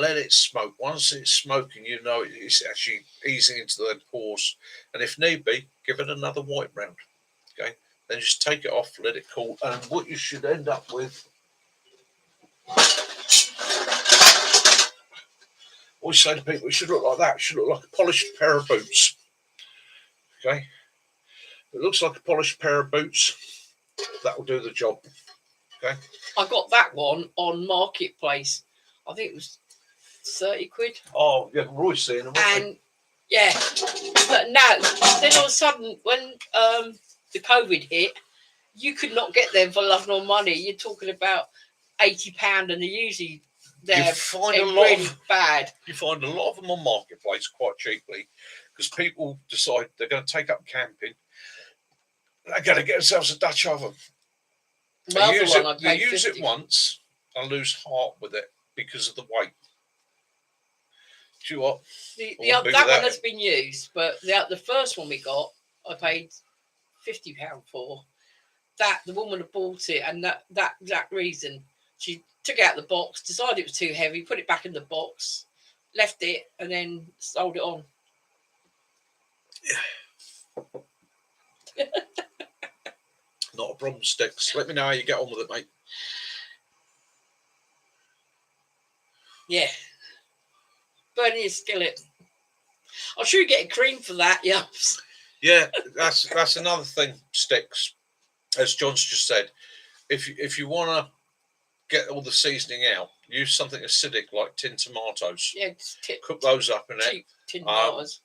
let it smoke. Once it's smoking, you know it's actually easing into the pores. And if need be, give it another wipe round. Okay, then just take it off, let it cool. And what you should end up with, always say to people, it should look like that. It should look like a polished pair of boots. Okay. It looks like a polished pair of boots. That will do the job. Okay. I got that one on Marketplace. I think it was 30 quid. Oh, yeah, Roy's seeing them. And yeah, but now, then all of a sudden, when the COVID hit, you could not get them for love nor money. You're talking about £80, and they're usually You find a lot of them on Marketplace quite cheaply, because people decide they're going to take up camping. They're going to get themselves a Dutch oven. They use it once and lose heart with it. because of the weight. Do you know what? That one has been used, but the first one we got, I paid £50 for. That the woman had bought it, and that exact reason, she took it out of the box, decided it was too heavy, put it back in the box, left it, and then sold it on. Not a problem, Sticks. Let me know how you get on with it, mate. Yeah. Burning your skillet. I'm sure you get a cream for that, Yups. Yeah, that's another thing, Sticks. As John's just said, if you want to get all the seasoning out, use something acidic like tin tomatoes. Yeah, cook those up in cheap tin tomatoes.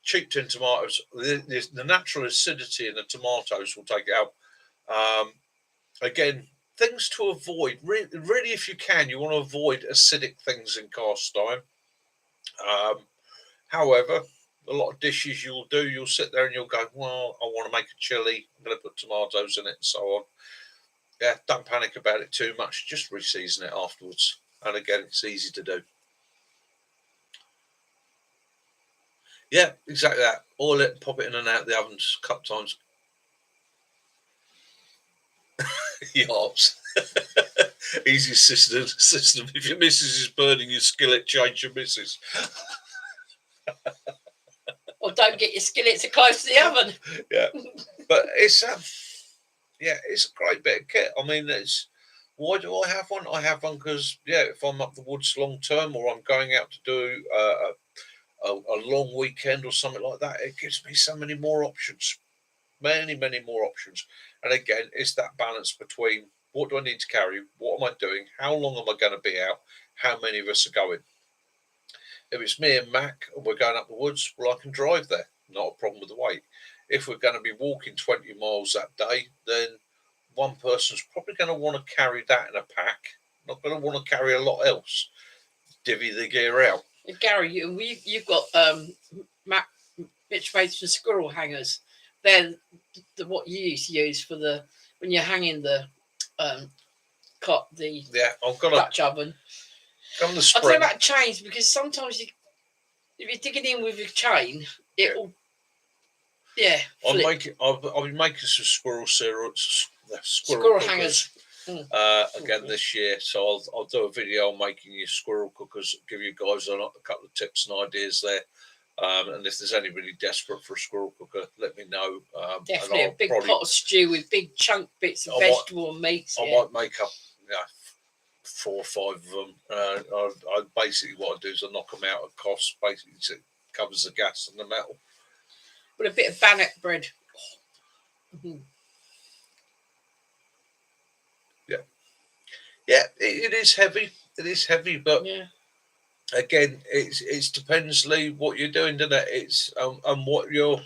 Cheap tin tomatoes. The natural acidity in the tomatoes will take it out. Again, things to avoid. Really, if you can, you want to avoid acidic things in cast iron. However, a lot of dishes you'll sit there and you'll go, well, I want to make a chili. I'm going to put tomatoes in it and so on. Yeah, don't panic about it too much. Just re-season it afterwards. And again, it's easy to do. Yeah, exactly that. Oil it, pop it in and out of the oven a couple times. Yops. Easy system. If your missus is burning your skillet, change your missus. Or don't get your skillet too close to the oven. Yeah, but it's a great bit of kit. I mean, why do I have one? I have one because if I'm up the woods long term or I'm going out to do a long weekend or something like that, it gives me so many more options. Many more options. And again, it's that balance between what do I need to carry, what am I doing, how long am I going to be out, how many of us are going. If it's me and Mac and we're going up the woods, well, I can drive there. Not a problem with the weight. If we're going to be walking 20 miles that day, then one person's probably going to want to carry that in a pack. Not going to want to carry a lot else. Divvy the gear out. Gary, you've got Mitch made some squirrel hangers. They're what you used to use for when you're hanging the I've got Dutch oven. I don't know about chains because sometimes if you're digging in with a chain, it'll I'll be making some squirrel hangers. Again this year, so I'll do a video on making your squirrel cookers. Give you guys a couple of tips and ideas there. And if there's anybody desperate for a squirrel cooker, let me know. Definitely a big pot of stew with big chunk bits of vegetable and meats. I might make up 4 or 5 of them. I basically what I do is I knock them out at cost. Basically, so it covers the gas and the metal. With a bit of bannock bread. Mm-hmm. Yeah, it is heavy. It is heavy, but again, it depends, Lee, what you're doing, doesn't it? It's and what your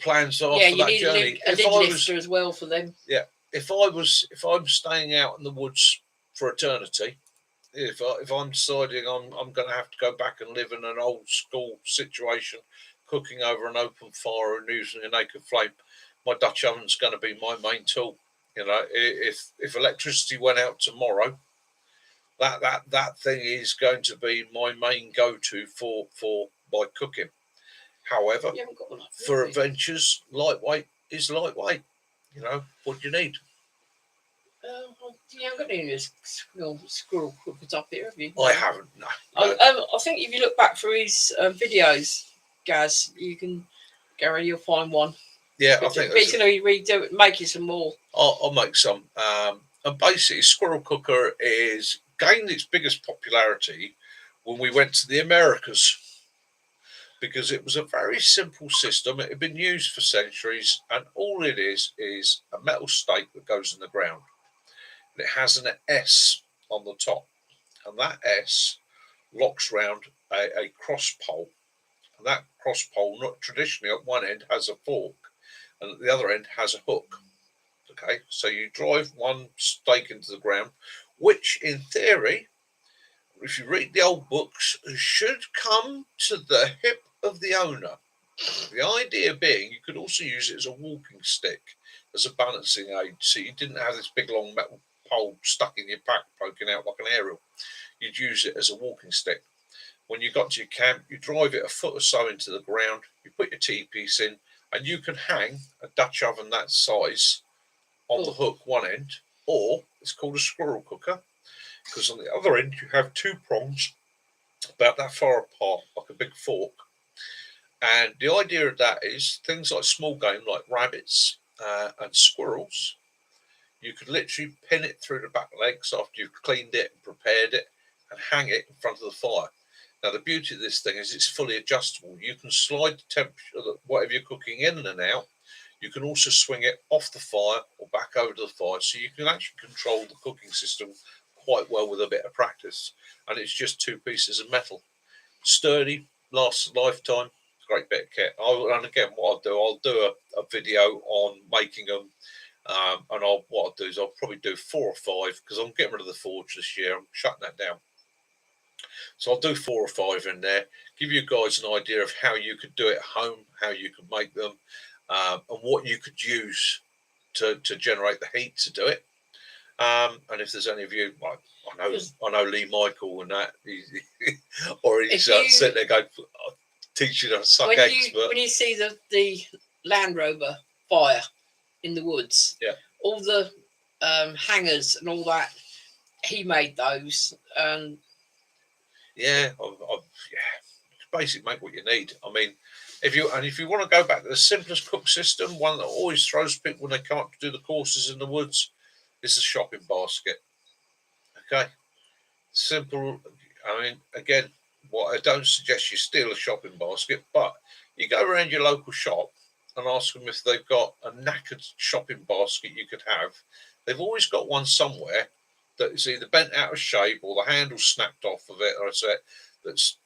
plans are for that journey. A lid lifter as well for them. Yeah, if I'm staying out in the woods for eternity, if I'm deciding I'm going to have to go back and live in an old school situation, cooking over an open fire and using a naked flame, my Dutch oven's going to be my main tool. You know, if electricity went out tomorrow, that thing is going to be my main go-to for my cooking. However, for adventures, lightweight is lightweight. You know, what do you need? You haven't got any squirrel cookers up here, have you? I haven't, no. I think if you look back through his videos, Gaz, Gary, you'll find one. Yeah, I think he's going to be redo it, making some more. I'll make some. And basically, squirrel cooker is gained its biggest popularity when we went to the Americas, because it was a very simple system. It had been used for centuries, and all it is a metal stake that goes in the ground. And it has an S on the top, and that S locks round a cross pole. And that cross pole, not traditionally at one end, has a fork, and at the other end has a hook. Okay, so you drive one stake into the ground, which in theory, if you read the old books, should come to the hip of the owner. The idea being you could also use it as a walking stick, as a balancing aid, so you didn't have this big long metal pole stuck in your pack, poking out like an aerial. You'd use it as a walking stick. When you got to your camp, you drive it a foot or so into the ground, you put your T-piece in, and you can hang a Dutch oven that size on the hook one end, or it's called a squirrel cooker, because on the other end you have two prongs about that far apart, like a big fork. And the idea of that is things like small game, like rabbits and squirrels, you could literally pin it through the back legs after you've cleaned it and prepared it and hang it in front of the fire. Now, the beauty of this thing is it's fully adjustable. You can slide the temperature, whatever you're cooking in and out. You can also swing it off the fire or back over to the fire. So you can actually control the cooking system quite well with a bit of practice. And it's just two pieces of metal. Sturdy, lasts a lifetime. Great bit of kit. And again, what I'll do a video on making them. And what I'll do is I'll probably do 4 or 5 because I'm getting rid of the forge this year. I'm shutting that down. So I'll do 4 or 5 in there, give you guys an idea of how you could do it at home, how you could make them, and what you could use to generate the heat to do it. And if there's any of you, like, I know Lee Michael and that, or he's sitting there going, teaching us suck eggs. When you see the Land Rover fire in the woods, all the hangers and all that, he made those. Yeah, basically make what you need. I mean, if you want to go back to the simplest cook system, one that always throws people when they can't do the courses in the woods, is the shopping basket. Okay, simple. I mean, again, what I don't suggest you steal a shopping basket, but you go around your local shop and ask them if they've got a knackered shopping basket you could have. They've always got one somewhere that is either bent out of shape or the handle snapped off of it, or it's that's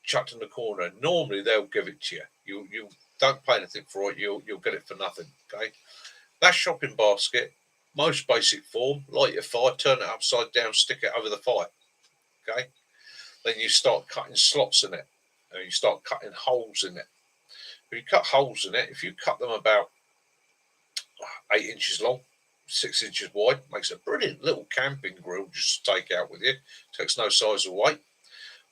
chucked in the corner. Normally they'll give it to you. You don't pay anything for it. You'll get it for nothing. Okay, that shopping basket, most basic form, light your fire, turn it upside down, stick it over the fire. Okay, then you start cutting slots in it, and you start cutting holes in it. If you cut holes in it, if you cut them about 8 inches long, 6 inches wide, makes a brilliant little camping grill just to take out with you. Takes no size or weight.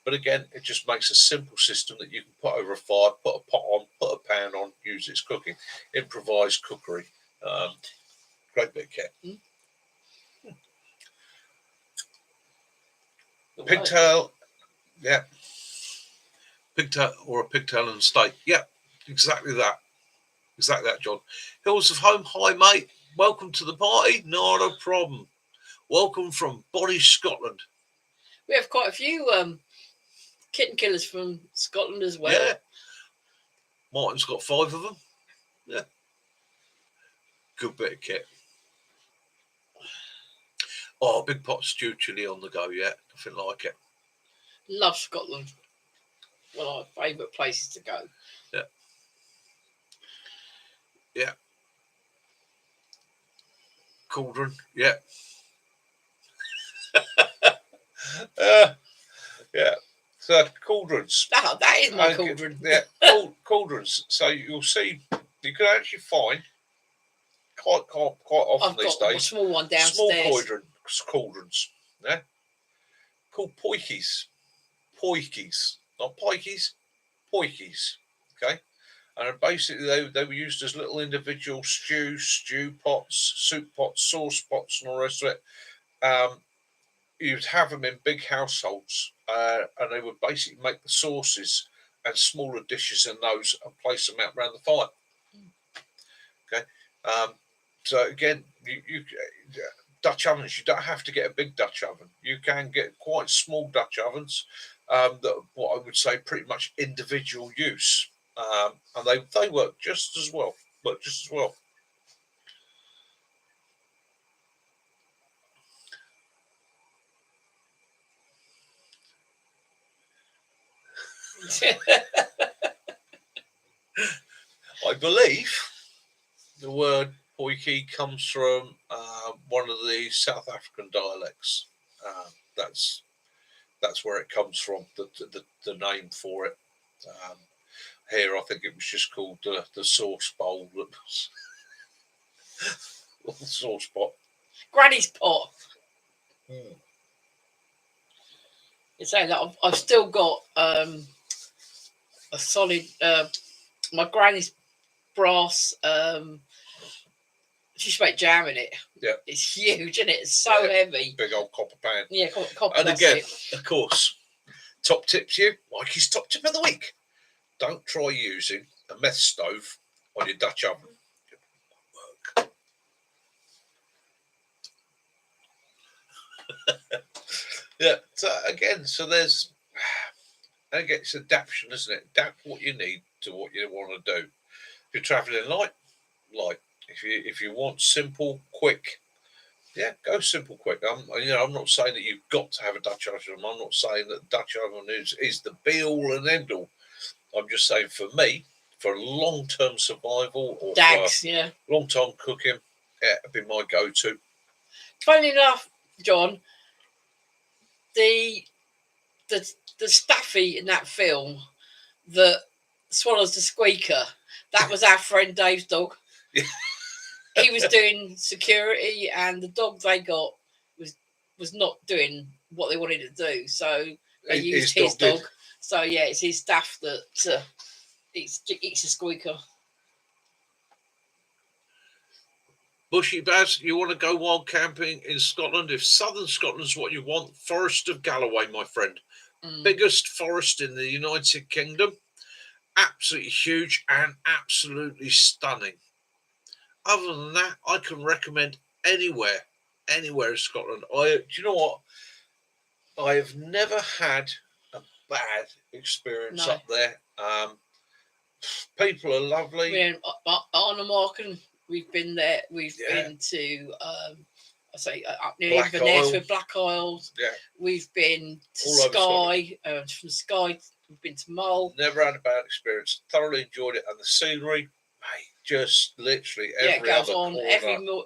But again, it just makes a simple system that you can put over a fire, put a pot on, put a pan on, use its cooking. Improvised cookery. Great bit of kit. Pigtail, yeah. Pigtail or a pigtail and steak. Yeah, exactly that. Exactly that, John. Hills of Home, hi mate. Welcome to the party. Not a problem. Welcome from Body, Scotland. We have quite a few kitten killers from Scotland as well. Yeah. Martin's got 5 of them. Yeah. Good bit of kit. Oh, big pot stew chili on the go, yeah. Nothing like it. Love Scotland. One of my favourite places to go. Yeah. Yeah. Cauldron, yeah. Yeah. So cauldrons. Oh, that is my cauldron. Yeah, cauldrons. So you'll see, you can actually find quite often I've these got days. A small one downstairs. Small cauldrons. Yeah. Called poikies. Poikies. Not pikeys. Poikies. Okay. And basically they were used as little individual stew pots, soup pots, sauce pots, and all the rest of it. You'd have them in big households, and they would basically make the sauces and smaller dishes in those and place them out around the fire. Okay. So again, you Dutch ovens, you don't have to get a big Dutch oven. You can get quite small Dutch ovens that what I would say pretty much individual use. And they work just as well. I believe the word poikie comes from one of the South African dialects. That's where it comes from. The name for it. Here, I think it was just called the sauce bowl. The sauce pot. Granny's pot. Mm. You say that I've still got a solid my granny's brass. She make jam in it. Yeah, it's huge, isn't it? It's so heavy. Big old copper pan. Yeah, copper. And again, of course, top tips you. Mikey's top tip of the week: don't try using a meth stove on your Dutch oven. It won't work. Yeah. So again, there's. Again, it's adaptation, isn't it? Adapt what you need to what you want to do. If you're travelling light. If you want simple, quick, yeah, go simple, quick. I'm not saying that you've got to have a Dutch oven. I'm not saying that Dutch oven is the be all and end all. I'm just saying for me, for long-term survival or Dags, for long-term cooking, it'd be my go-to. Funny enough, John, the staffy in that film that swallows the squeaker, that was our friend Dave's dog. Yeah. He was doing security, and the dog they got was not doing what they wanted to do, so they used his dog. So yeah, it's his staff that eats a squeaker. Bushy Baz, you want to go wild camping in Scotland? If southern Scotland's what you want, Forest of Galloway, my friend. Biggest forest in the United Kingdom. Absolutely huge and absolutely stunning. Other than that, I can recommend anywhere in Scotland. Do you know what? I have never had a bad experience up there. People are lovely. We're in Arnhem. We've been there. We've been to up near Inverness with Black Isles. Yeah. We've been to Skye. From Skye, we've been to Mull. Never had a bad experience. Thoroughly enjoyed it, and the scenery, mate, just literally every it goes other on corner.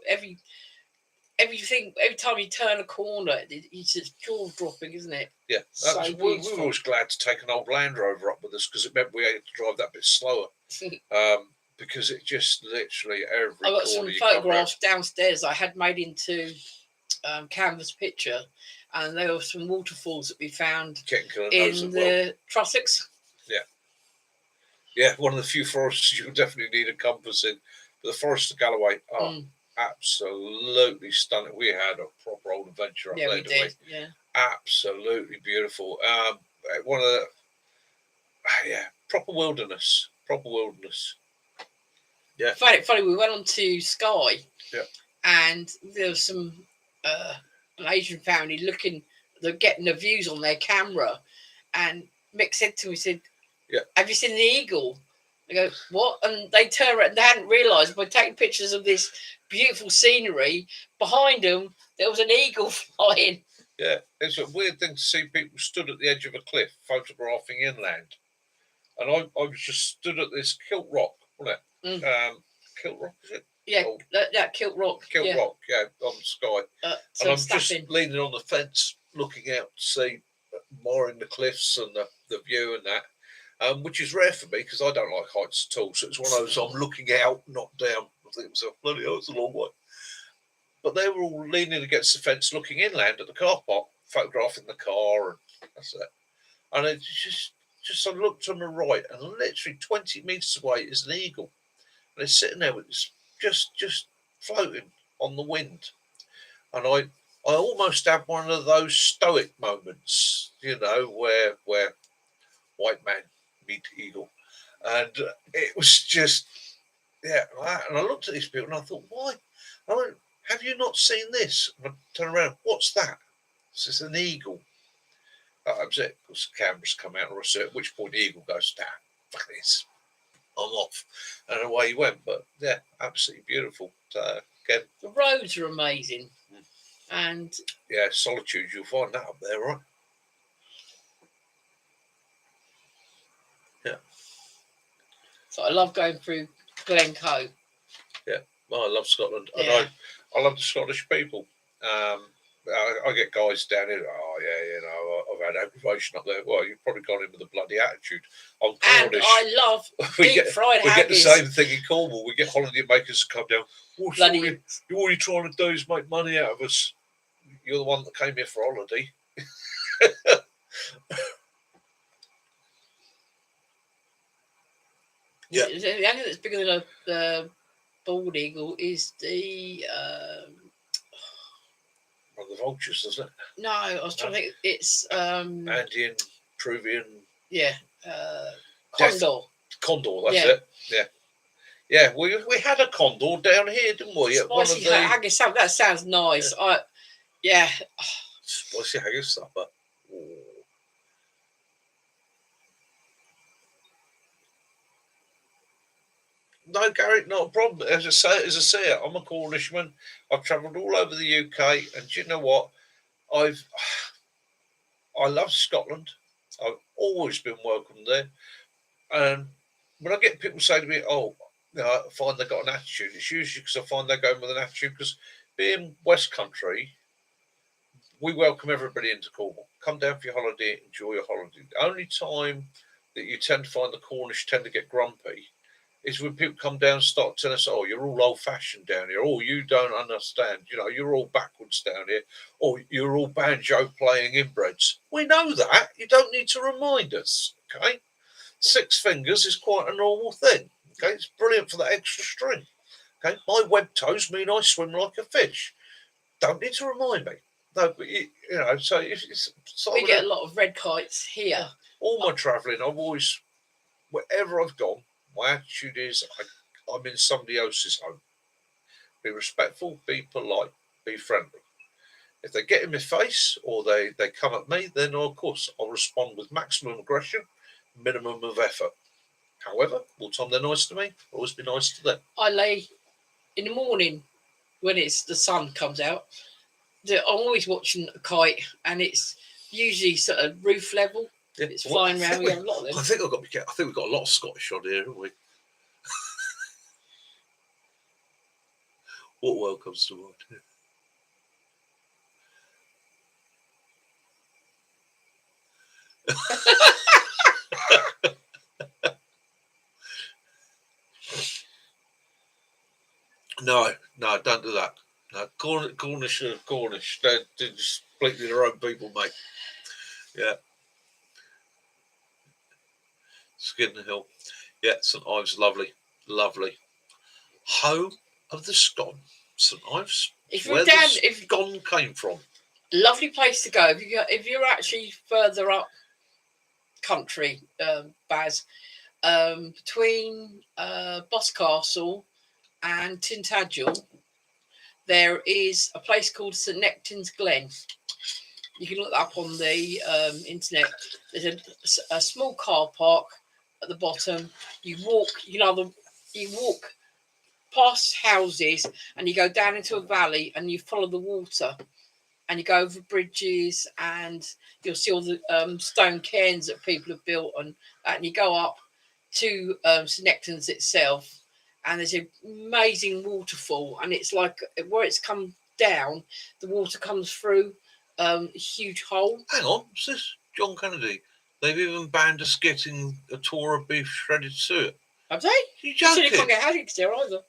Everything. Every time you turn a corner, it's just jaw dropping, isn't it? Yeah, we were always glad to take an old Land Rover up with us because it meant we had to drive that bit slower. Because it just literally every corner. I got some photographs downstairs I had made into canvas picture, and there were some waterfalls that we found in the Trossachs. Yeah, one of the few forests you definitely need a compass in. But the Forest of Galloway, absolutely stunning. We had a proper old adventure up there, didn't we? Yeah, absolutely beautiful. One of the proper wilderness. Yeah. Funny. We went on to Skye. Yeah. And there was some an Asian family getting the views on their camera, and Mick said to me, he said, "Have you seen the eagle?" I go, "What?" And they turned around. They hadn't realised by taking pictures of this beautiful scenery behind them, there was an eagle flying. Yeah, it's a weird thing to see people stood at the edge of a cliff photographing inland, and I was just stood at this Kilt Rock, wasn't it? Kilt Rock, is it? Yeah, that Kilt Rock. Kilt Rock, on Skye. And I'm just leaning on the fence, looking out to see more in the cliffs and the view and that, which is rare for me because I don't like heights at all. So it's one of those I'm looking out, not down. I think to myself, bloody hell, it's a long way. But they were all leaning against the fence, looking inland at the car park, photographing the car, and that's it. And it just I looked to my right, and literally 20 metres away is an eagle, and it's sitting there with this, just floating on the wind. And I almost had one of those stoic moments, where white man meet eagle, and it was just And I looked at these people and I thought, why? I went, have you not seen this? And I turned around, what's that? It's an eagle. That was it. Because the cameras come out, and at which point the eagle goes, nah, fuck this. I'm off. And away he went. But yeah, absolutely beautiful. Again, the roads are amazing. And yeah, solitude, you'll find that up there, right? Yeah. So I love going through Glencoe. Yeah, well, I love Scotland. And I love the Scottish people. I get guys down here, I've bad aggravation up there. Well, you've probably gone in with a bloody attitude. On And Cornish, I love deep fried haggis. We get the same thing in Cornwall. We get holiday makers to come down. All you're trying to do is make money out of us. You're the one that came here for holiday. Yeah. The only that's bigger than the bald eagle is the one of the vultures, doesn't it? No, I was trying to think. It's Andean, Peruvian. Yeah, condor. Condor, that's it. Yeah. Yeah, we had a condor down here, didn't we? Spicy haggis supper. That sounds nice. Yeah. Spicy haggis supper. No, Gary, not a problem. As I say, I'm a Cornishman. I've travelled all over the UK, and do you know what? I love Scotland. I've always been welcome there. And when I get people say to me, "Oh, I find they've got an attitude," it's usually because I find they're going with an attitude. Because being West Country, we welcome everybody into Cornwall. Come down for your holiday, enjoy your holiday. The only time that you tend to find the Cornish tend to get grumpy is when people come down and start telling us, "Oh, you're all old-fashioned down here. Oh, you don't understand. You know, you're all backwards down here. Oh, you're all banjo-playing inbreds." We know that. You don't need to remind us, okay? 6 fingers is quite a normal thing, okay? It's brilliant for that extra string, okay? My web toes mean I swim like a fish. Don't need to remind me. No, but you know, so it's we get a lot of red kites here. All my travelling, I've always, wherever I've gone, my attitude is I'm in somebody else's home. Be respectful, be polite, be friendly. If they get in my face or they come at me, then of course I'll respond with maximum aggression, minimum of effort. However, all the time they're nice to me, I'll always be nice to them. I lay in the morning when the sun comes out. I'm always watching a kite, and it's usually sort of roof level. Yeah. It's flying around. We have a lot of them. I think we've got a lot of Scottish on here, haven't we? What world comes to mind? No, don't do that. No, Cornish are Cornish. They're just completely their own people, mate. Yeah. Skidden Hill. Yeah, St Ives, lovely. Home of the scone. St Ives. Where the scone came from. Lovely place to go. If you're actually further up country, Baz, between Boscastle and Tintagel, there is a place called St Nectan's Glen. You can look that up on the internet. There's a small car park at the bottom. You walk past houses and you go down into a valley and you follow the water and you go over bridges and you'll see all the stone cairns that people have built and you go up to St Nectan's itself. And there's an amazing waterfall, and it's like where it's come down, the water comes through a huge hole. Hang on, what's this? John Kennedy. They've even banned us getting a tour of beef shredded suet. Have they? You joking? You can't get haggis there either.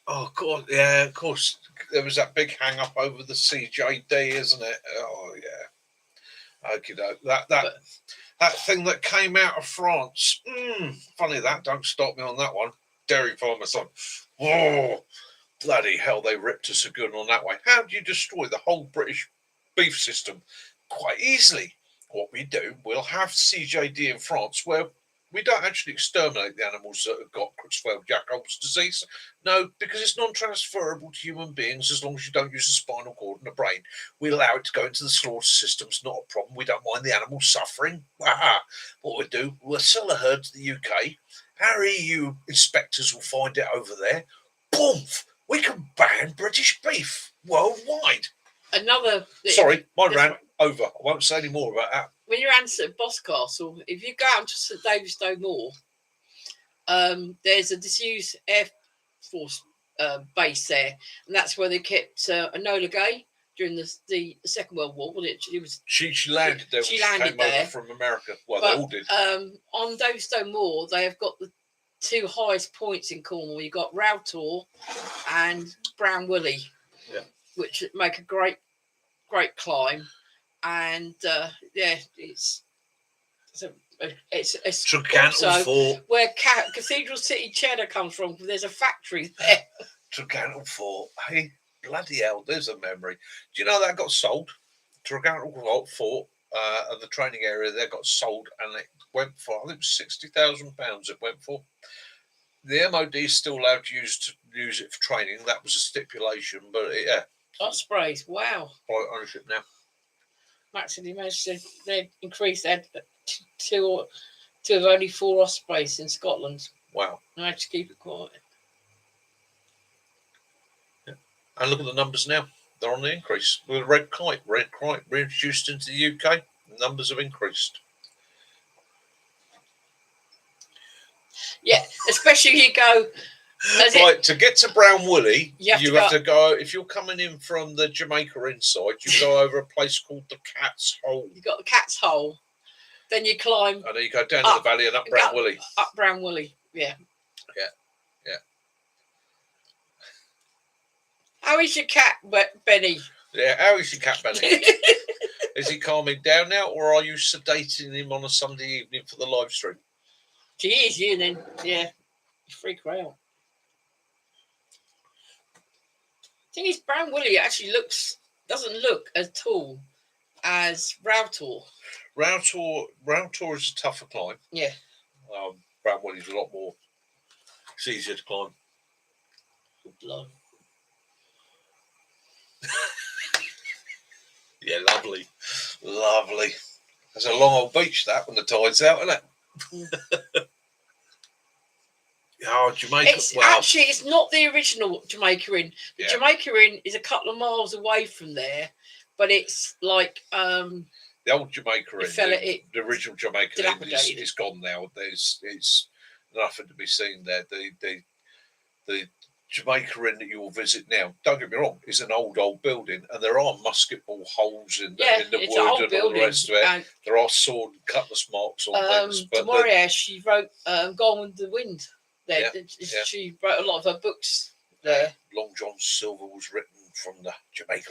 Oh God, yeah, of course. There was that big hang up over the CJD, isn't it? Oh yeah. Okay, that thing that came out of France. Funny that. Don't stop me on that one. Dairy farmers on. Oh, bloody hell! They ripped us a good on that way. How do you destroy the whole British beef system? Quite easily. What we do, we'll have CJD in France, where we don't actually exterminate the animals that have got Creutzfeldt-Jakob's disease. No, because it's non-transferable to human beings as long as you don't use the spinal cord and the brain. We allow it to go into the slaughter system. It's not a problem. We don't mind the animals suffering. What we do, we'll sell a herd to the UK. Our EU inspectors will find it over there. Boom! We can ban British beef worldwide. Sorry, my rant over. I won't say any more about that. When you're at Boscastle, if you go out to St Davidstow Moor, there's a disused Air Force base there, and that's where they kept Enola Gay during the Second World War, wasn't it? She landed there. She came landed there over from America. Well, but, they all did. On Davestone Moor, they have got the 2 highest points in Cornwall. You've got Rowtor and Brown Woolly, which make a great climb. And it's Tregentle Fort, where Cathedral City cheddar comes from. There's a factory there. Tregentle Fort. Hey, bloody hell! There's a memory. Do you know that got sold? Tregentle Fort, and the training area there got sold, and it went for, I think it was £60,000. It went for. The MOD is still allowed to use it for training. That was a stipulation, but Ospreys, wow. Private ownership now. Actually, managed to they increased that to only 4 Ospreys in Scotland. Wow. I had to keep it quiet. Yeah. And look at the numbers now. They're on the increase. With red kite reintroduced into the UK, the numbers have increased. Yeah, especially you go. Right, to get to Brown Woolly, you have to go. If you're coming in from the Jamaica inside, you go over a place called the Cat's Hole. You got the Cat's Hole, then you climb. And then you go down to the valley and up Brown Woolly. Up Brown Woolly, yeah. How is your cat, Benny? Yeah, how is your cat, Benny? Is he calming down now, or are you sedating him on a Sunday evening for the live stream? She is, you then, yeah. You freak her out. Thing is, Brown Woolly actually doesn't look as tall as Rowtor. Rowtor is a tougher climb. Yeah. Brown Woolly is a lot more. It's easier to climb. Blood. Yeah, lovely. There's a long old beach that when the tide's out, isn't it? Oh, Jamaica. It's not the original Jamaica Inn. The Jamaica Inn is a couple of miles away from there, but it's like the old Jamaica Inn, the original Jamaica Inn is gone now. It's nothing to be seen there. The Jamaica Inn that you will visit now, don't get me wrong, is an old building, and there are musket ball holes in the wood and all the rest of it. And there are sword and cutlass marks on things. But Demoria, she wrote Gone with the Wind there. She wrote a lot of her books there. Long John Silver was written from the Jamaica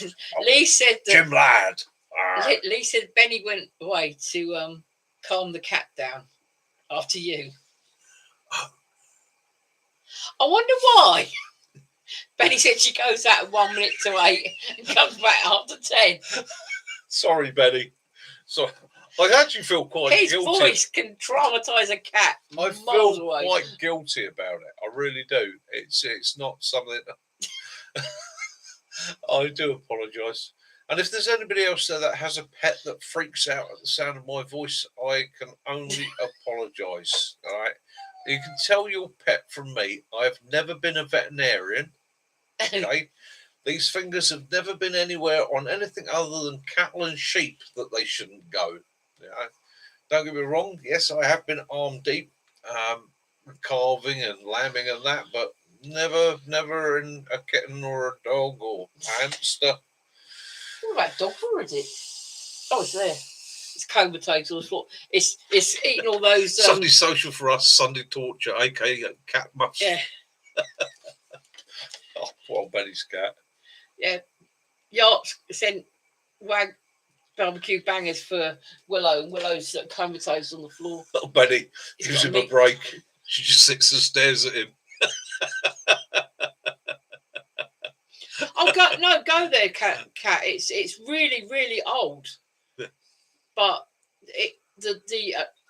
Inn. Lee said that Jim Ladd. Lee said Benny went away to calm the cat down after you. I wonder why. Benny said she goes out at 1 minute to 8 and comes back after 10. Sorry, Benny. So I actually feel quite guilty. His voice can traumatise a cat. I feel quite guilty about it. I really do. It's not something. I do apologise. And if there's anybody else there that has a pet that freaks out at the sound of my voice, I can only apologise. All right. You can tell your pet from me, I have never been a veterinarian. Okay. These fingers have never been anywhere on anything other than cattle and sheep that they shouldn't go. Don't get me wrong. Yes, I have been arm deep, calving and lambing and that, but never in a kitten or a dog or a hamster. What about dog? Where is it? Oh, it's there. It's comatose on the floor. It's eating all those. Sunday social for us, Sunday torture, aka cat mush. Yeah. Oh, well, Benny's cat. Yeah. Yacht sent barbecue bangers for Willow, and Willow's comatose on the floor. Oh, Benny, gives him a break. She just sits and stares at him. Oh, go there, cat. It's really, really old. But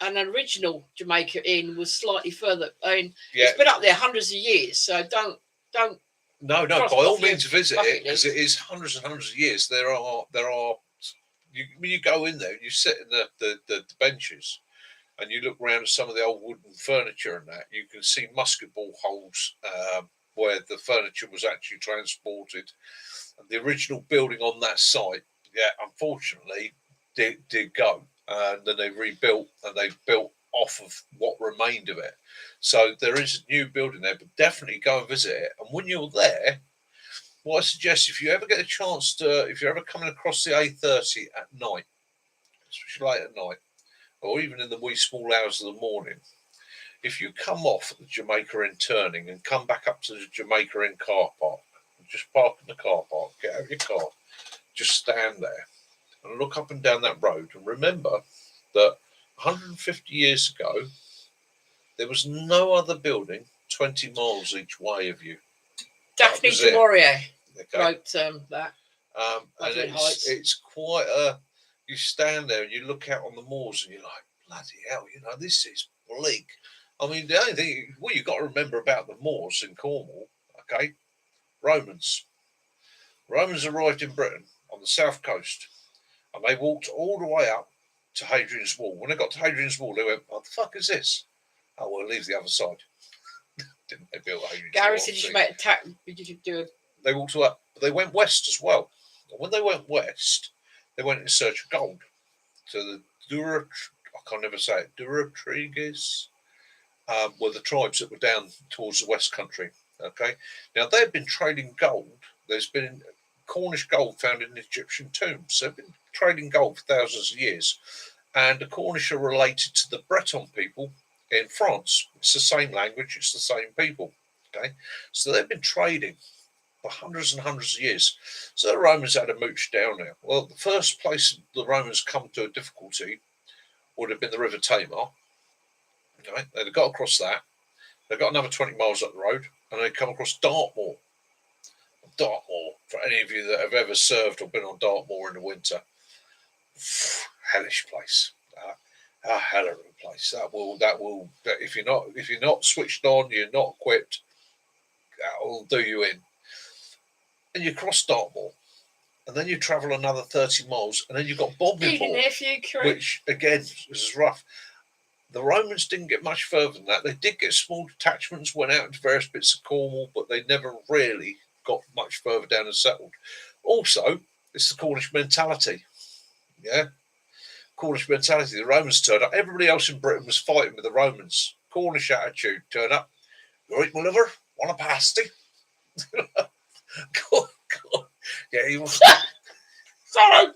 an original Jamaica Inn was slightly further. I mean, it's been up there hundreds of years, so don't. No, by all means visit it because it is hundreds and hundreds of years. There are. When you go in there, and you sit in the benches, and you look around at some of the old wooden furniture and that, you can see musket ball holes where the furniture was actually transported. And the original building on that site, unfortunately, did go, and then they rebuilt and they built off of what remained of it. So there is a new building there, but definitely go and visit it. And when you're there, what I suggest, if you ever get a chance to, if you're ever coming across the A30 at night, especially late at night, or even in the wee small hours of the morning, if you come off at the Jamaica Inn turning and come back up to the Jamaica Inn car park, just park in the car park, get out of your car, just stand there and look up and down that road, and remember that 150 years ago, there was no other building 20 miles each way of you. Daphne du Maurier wrote that. And it's quite a, you stand there and you look out on the moors and you're like, bloody hell, this is bleak. I mean, the only thing, what you've got to remember about the moors in Cornwall, okay, Romans arrived in Britain on the south coast, and they walked all the way up to Hadrian's Wall. When they got to Hadrian's Wall, they went, what the fuck is this? Oh, we'll leave the other side. Didn't they build Hadrian's Wall? Gary said you should make a tack. Did you do it? They walked up, but they went west as well. And when they went west, they went in search of gold. So the I can't never say it, Durotriges, were the tribes that were down towards the West Country. Okay, now they've been trading gold. There's been Cornish gold found in Egyptian tombs. They've been trading gold for thousands of years, and the Cornish are related to the Breton people in France. It's the same language. It's the same people. Okay, so they've been trading for hundreds and hundreds of years. So the Romans had a mooch down there. Well, the first place the Romans come to a difficulty would have been the River Tamar. Okay, they'd got across that. They got another 20 miles up the road, and they come across Dartmoor. Dartmoor, for any of you that have ever served or been on Dartmoor in the winter, hellish place. A hell of a place. That will. If you're not switched on, you're not equipped. That will do you in. And you cross Dartmoor, and then you travel another 30 miles, and then you've got Bodminmoor, which again is rough. The Romans didn't get much further than that. They did get small detachments, went out into various bits of Cornwall, but they never really got much further down and settled. Also, it's the Cornish mentality. Yeah. Cornish mentality. The Romans turned up. Everybody else in Britain was fighting with the Romans. Cornish attitude. Turn up. You eat my liver? Want a pasty? God. Yeah, he was. Sorry.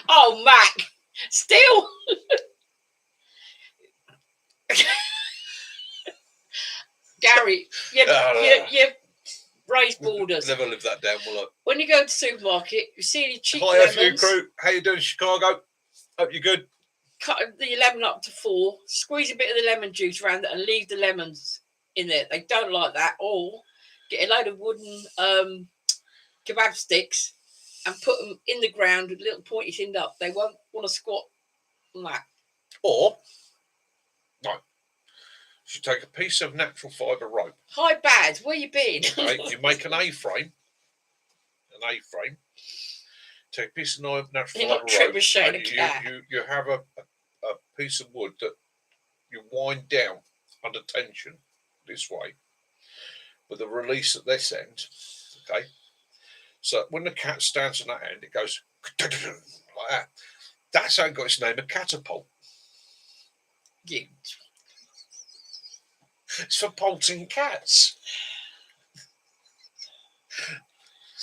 Oh, Mac. Still. Gary, you raised borders. Never live that down, will I? When you go to the supermarket, you see any cheap lemons. Hi, FU crew. How you doing, Chicago? Hope you're good. Cut the lemon up to 4, squeeze a bit of the lemon juice around it, and leave the lemons in there. They don't like that. Or get a load of wooden kebab sticks and put them in the ground with little pointy end up. They won't want to squat on that. Or, no, you take a piece of natural fibre rope. Hi, Baz, where you been? Okay, you make an A-frame. Take a piece of natural fibre rope. And you have a piece of wood that you wind down under tension this way with a release at this end. Okay, so when the cat stands on that end, it goes like that. That's how it got its name, a catapult. Yeah. It's for polting cats.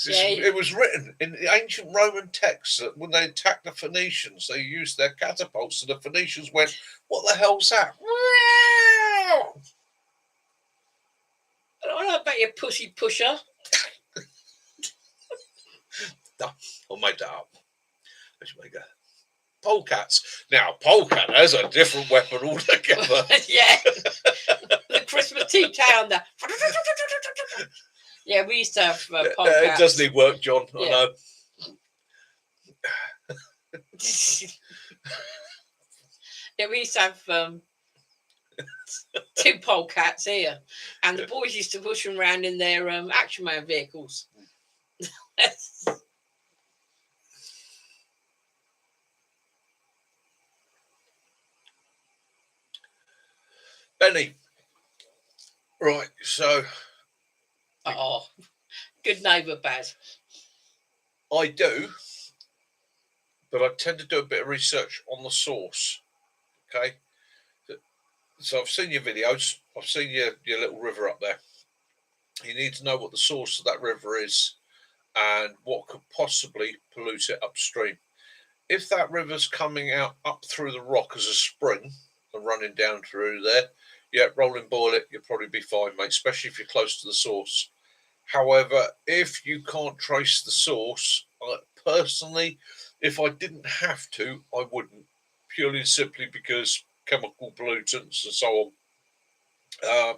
It was written in the ancient Roman texts that when they attacked the Phoenicians, they used their catapults, and the Phoenicians went, "What the hell's that?" I bet you're pussy pusher. No, I'll make that up. I should make a polecats. Now, polecat, there's a different weapon altogether. Yeah. The Christmas tea town there. Yeah, we used to have polecats. It does need work, John. Yeah. I know. Yeah, we used to have 2 polecats here, and the boys used to push them around in their Action Man vehicles. Benny. Right, so. Oh, good neighbour, Baz. I do, but I tend to do a bit of research on the source. Okay. So I've seen your videos. I've seen your little river up there. You need to know what the source of that river is and what could possibly pollute it upstream. If that river's coming out up through the rock as a spring and running down through there, yeah, roll and boil it, you'll probably be fine, mate, especially if you're close to the source. However, if you can't trace the source, personally, if I didn't have to, I wouldn't, purely and simply because chemical pollutants and so on.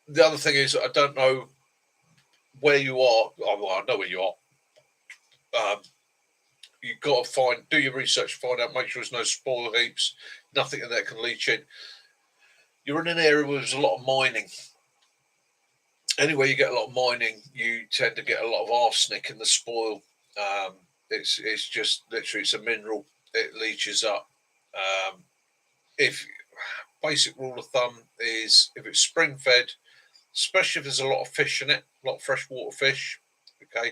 The other thing is, I don't know where you are. Well, I know where you are. You've got to do your research, find out, make sure there's no spoil heaps, nothing in there can leach in. You're in an area where there's a lot of mining. Anywhere you get a lot of mining, you tend to get a lot of arsenic in the spoil. It's just literally, it's a mineral. It leaches up. If basic rule of thumb is, if it's spring fed, especially if there's a lot of fish in it, a lot of freshwater fish, okay,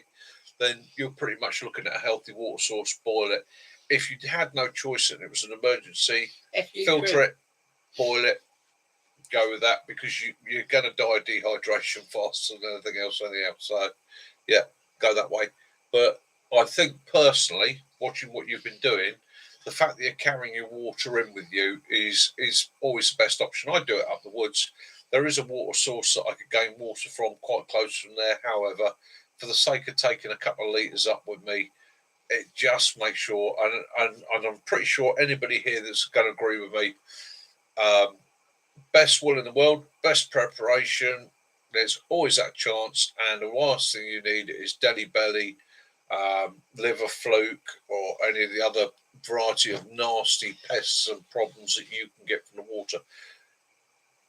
then you're pretty much looking at a healthy water source. Boil it. If you had no choice and it was an emergency, filter it, boil it, go with that, because you're going to die of dehydration faster than anything else. So, yeah, go that way. But I think personally, watching what you've been doing, the fact that you're carrying your water in with you is always the best option. I do it up the woods. There is a water source that I could gain water from quite close from there. However, for the sake of taking a couple of litres up with me, it just makes sure, and I'm pretty sure anybody here that's going to agree with me, best will in the world, best preparation, there's always that chance, and the last thing you need is deli belly, liver fluke, or any of the other variety of nasty pests and problems that you can get from the water.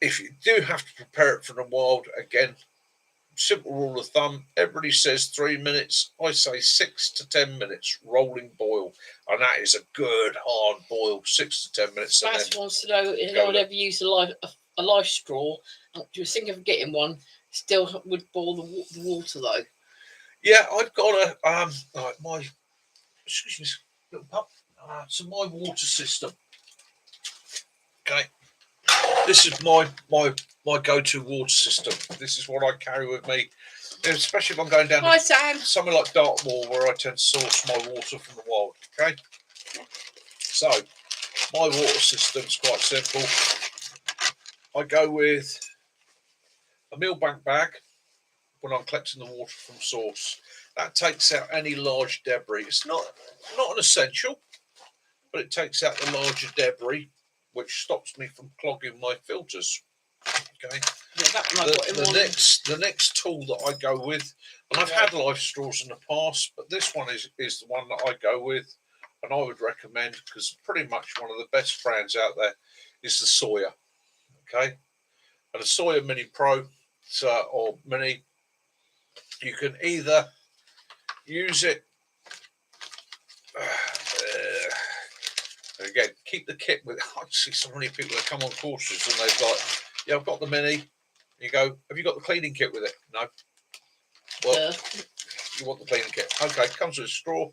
If you do have to prepare it from the wild, again, simple rule of thumb, everybody says 3 minutes. I say 6 to 10 minutes rolling boil, and that is a good hard boil, 6 to 10 minutes. Bass wants to know if anyone ever used a life straw. Do you think of getting one? Still would boil the water though. Yeah, I've got my excuse me, little pup. So my water system. Okay, this is my go-to water system. This is what I carry with me, especially if I'm going down somewhere like Dartmoor, where I tend to source my water from the wild. Okay, so my water system's quite simple. I go with a Millbank bag when I'm collecting the water from source. That takes out any large debris. It's not an essential, but it takes out the larger debris, which stops me from clogging my filters. Okay. Yeah, the next tool that I go with, and I've had life straws in the past, but this one is the one that I go with, and I would recommend, because pretty much one of the best brands out there is the Sawyer. Okay, and the Sawyer Mini Pro or Mini, you can either use it. Again, keep the kit with. I see so many people that come on courses and they've got, yeah, I've got the Mini. You go, have you got the cleaning kit with it? No. Well, you want the cleaning kit? Okay, comes with a straw.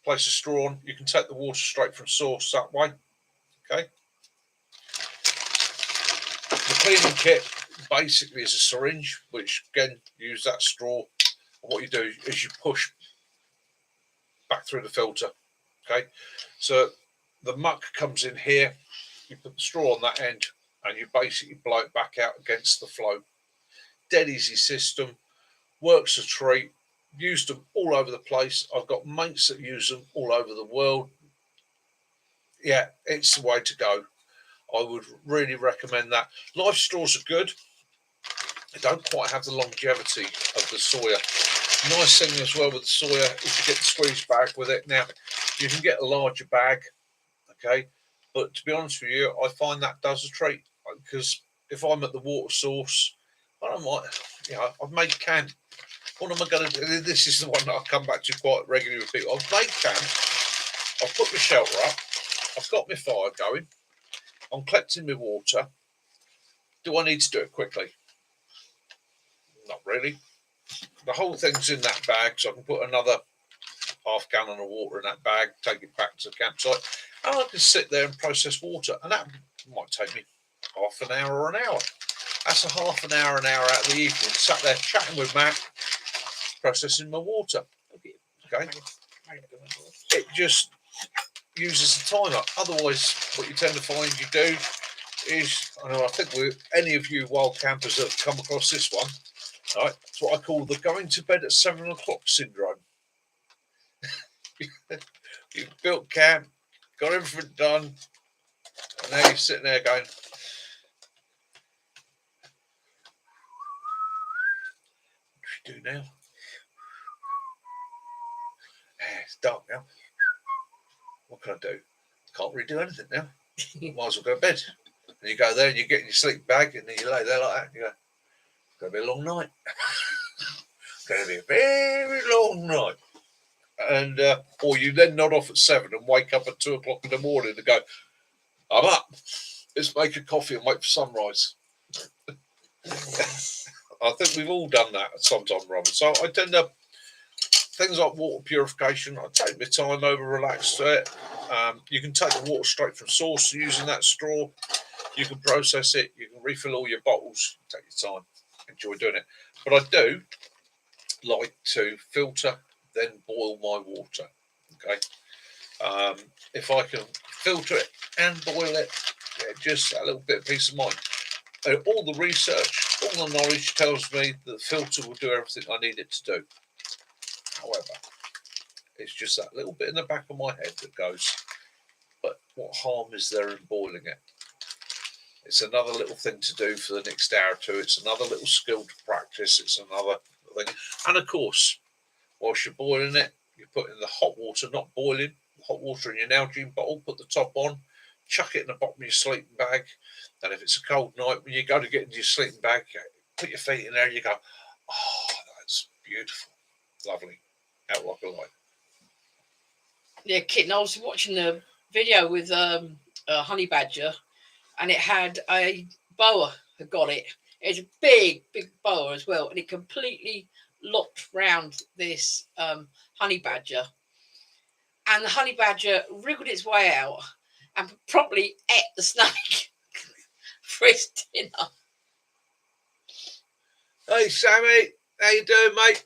Place a straw on. You can take the water straight from source that way. Okay. The cleaning kit basically is a syringe, which again, use that straw. And what you do is you push back through the filter. Okay, so the muck comes in here, you put the straw on that end, and you basically blow it back out against the flow. Dead easy system, works a treat, used them all over the place. I've got mates that use them all over the world. Yeah, it's the way to go. I would really recommend that. Life straws are good. They don't quite have the longevity of the Sawyer. Nice thing as well with the Sawyer, if you get the squeeze bag with it. Now, you can get a larger bag, okay? But to be honest with you, I find that does a treat, because if I'm at the water source, I've made camp. What am I going to do? This is the one that I come back to quite regularly with people. I've made camp. I've put my shelter up. I've got my fire going. I'm collecting my water. Do I need to do it quickly? Not really. The whole thing's in that bag, so I can put another half gallon of water in that bag, take it back to the campsite, and I can sit there and process water, and that might take me half an hour or an hour. That's a half an hour out of the evening. Sat there chatting with Matt, processing my water. Okay. It just uses the time up. Otherwise, what you tend to find you do is, I think any of you wild campers have come across this one. Right, it's what I call the going to bed at 7 o'clock syndrome. You've built camp, got everything done, and now you're sitting there going, what do we do now? It's dark now. What can I do? Can't really do anything now. Might as well go to bed. And you go there and you get in your sleep bag and then you lay there like that and you go, it's going to be a long night. It's going to be a very long night. And or you then nod off at 7 and wake up at 2 o'clock in the morning and go, I'm up. Let's make a coffee and wait for sunrise. I think we've all done that at some time, Robert. So I tend to, things like water purification, I take my time over, relax to it. You can take the water straight from source using that straw. You can process it. You can refill all your bottles. Take your time. Enjoy doing it. But I do like to filter, then boil my water. Okay. If I can filter it and boil it, just a little bit of peace of mind. All the research, all the knowledge tells me that the filter will do everything I need it to do. However, it's just that little bit in the back of my head that goes, but what harm is there in boiling it? It's another little thing to do for the next hour or two. It's another little skill to practice. It's another thing. And of course, whilst you're boiling it, you put in the hot water, not boiling, hot water in your Nalgene bottle, put the top on, chuck it in the bottom of your sleeping bag. And if it's a cold night, when you go to get into your sleeping bag, put your feet in there, you go, oh, that's beautiful. Lovely. Out like a light. Yeah, kitten. I was watching the video with a honey badger, and it had a boa had got it. It's a big boa as well, and it completely locked round this honey badger. And the honey badger wriggled its way out and properly ate the snake for his dinner. Hey, Sammy, how you doing, mate?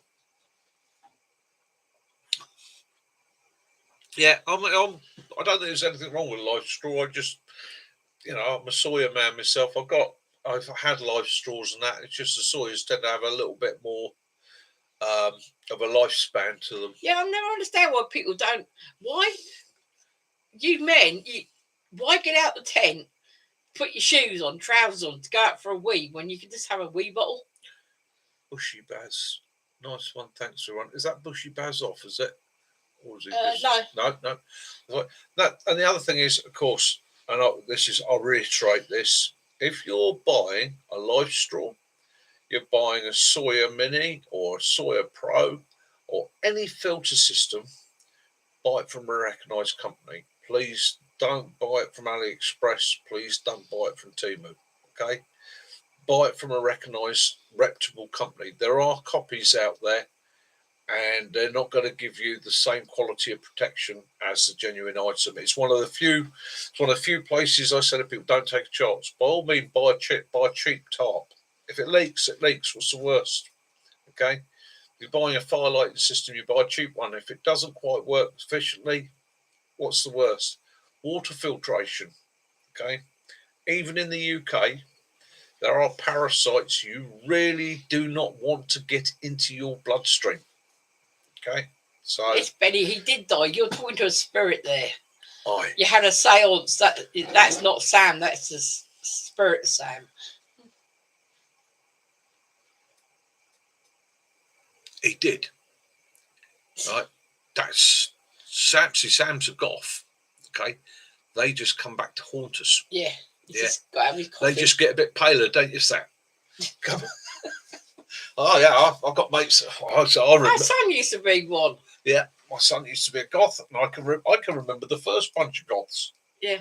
Yeah, I don't think there's anything wrong with live straw. I just, I'm a soya man myself. I've had live straws and that. It's just the soyas tend to have a little bit more of a lifespan to them. Yeah, I never understand why people don't. Why, you men, why get out the tent, put your shoes on, trousers on to go out for a wee when you can just have a wee bottle? Bushy Baz, nice one. Thanks for one. Is that Bushy Baz off? Is it? Or is it No. No. And the other thing is, of course, and I'll reiterate this: if you're buying a live straw, you're buying a Soya Mini or a Soya Pro or any filter system, buy it from a recognised company. Please don't buy it from AliExpress. Please don't buy it from Temu. Okay, buy it from a recognised, reputable company. There are copies out there, and they're not going to give you the same quality of protection as the genuine item. It's one of the few places I say to people, don't take a chance. By all means, buy a cheap tarp. If it leaks, it leaks. What's the worst? Okay. If you're buying a fire lighting system, you buy a cheap one. If it doesn't quite work efficiently, what's the worst? Water filtration. Okay. Even in the UK, there are parasites you really do not want to get into your bloodstream. Okay, so it's Benny. He did die. You're talking to a spirit there. Aye. You had a seance. That's not Sam. That's the spirit of Sam. He did. Right. That's Sam. See, Sam's a goth. Okay, they just come back to haunt us. Yeah. They just get a bit paler, don't you, Sam? Come on. Oh yeah, I've got mates. My son used to be one. Yeah, my son used to be a goth, and I can remember the first bunch of goths. Yeah.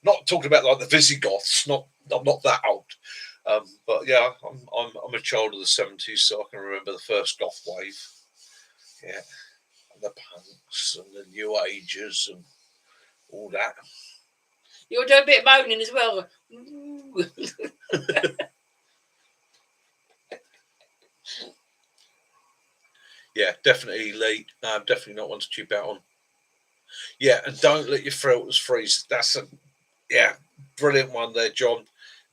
Not talking about like the Visigoths. I'm not that old. But yeah, I'm a child of the 70s, so I can remember the first goth wave. Yeah, and the punks and the new agers and all that. You'll do a bit of moaning as well. definitely elite. Definitely not one to cheap out on. Yeah, and don't let your filters freeze. That's a brilliant one there, John.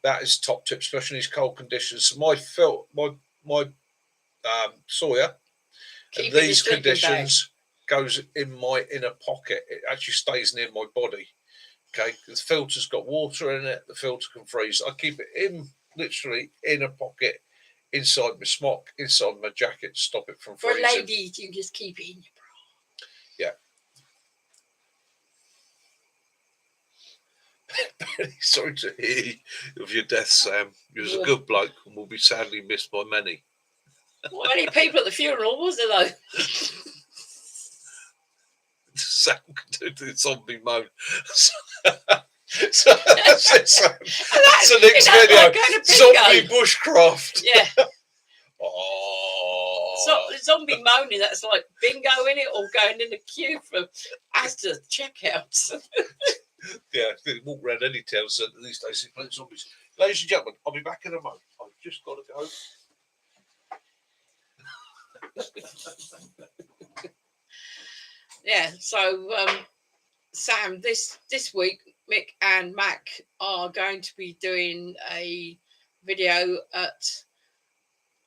That is top tip, especially in these cold conditions. So my Sawyer in these conditions goes in my inner pocket. It actually stays near my body. Okay, the filter's got water in it. The filter can freeze. I keep it literally in a pocket inside my smock, inside my jacket to stop it from freezing. For ladies, you just keep it in your bra. Yeah. Sorry to hear of your death, Sam. You was a good bloke and will be sadly missed by many. What many people at the funeral was there, though? Sam can do the zombie moan. So that's it, Sam. That's the next video. Like zombie bushcraft. Yeah. Oh. So zombie moaning, that's like bingo in it, or going in the queue for Asda checkouts. Yeah, they walk around any town centre these days playing zombies. Ladies and gentlemen, I'll be back in a moment. I've just got to go. Yeah, so Sam, this week, Mick and Mac are going to be doing a video at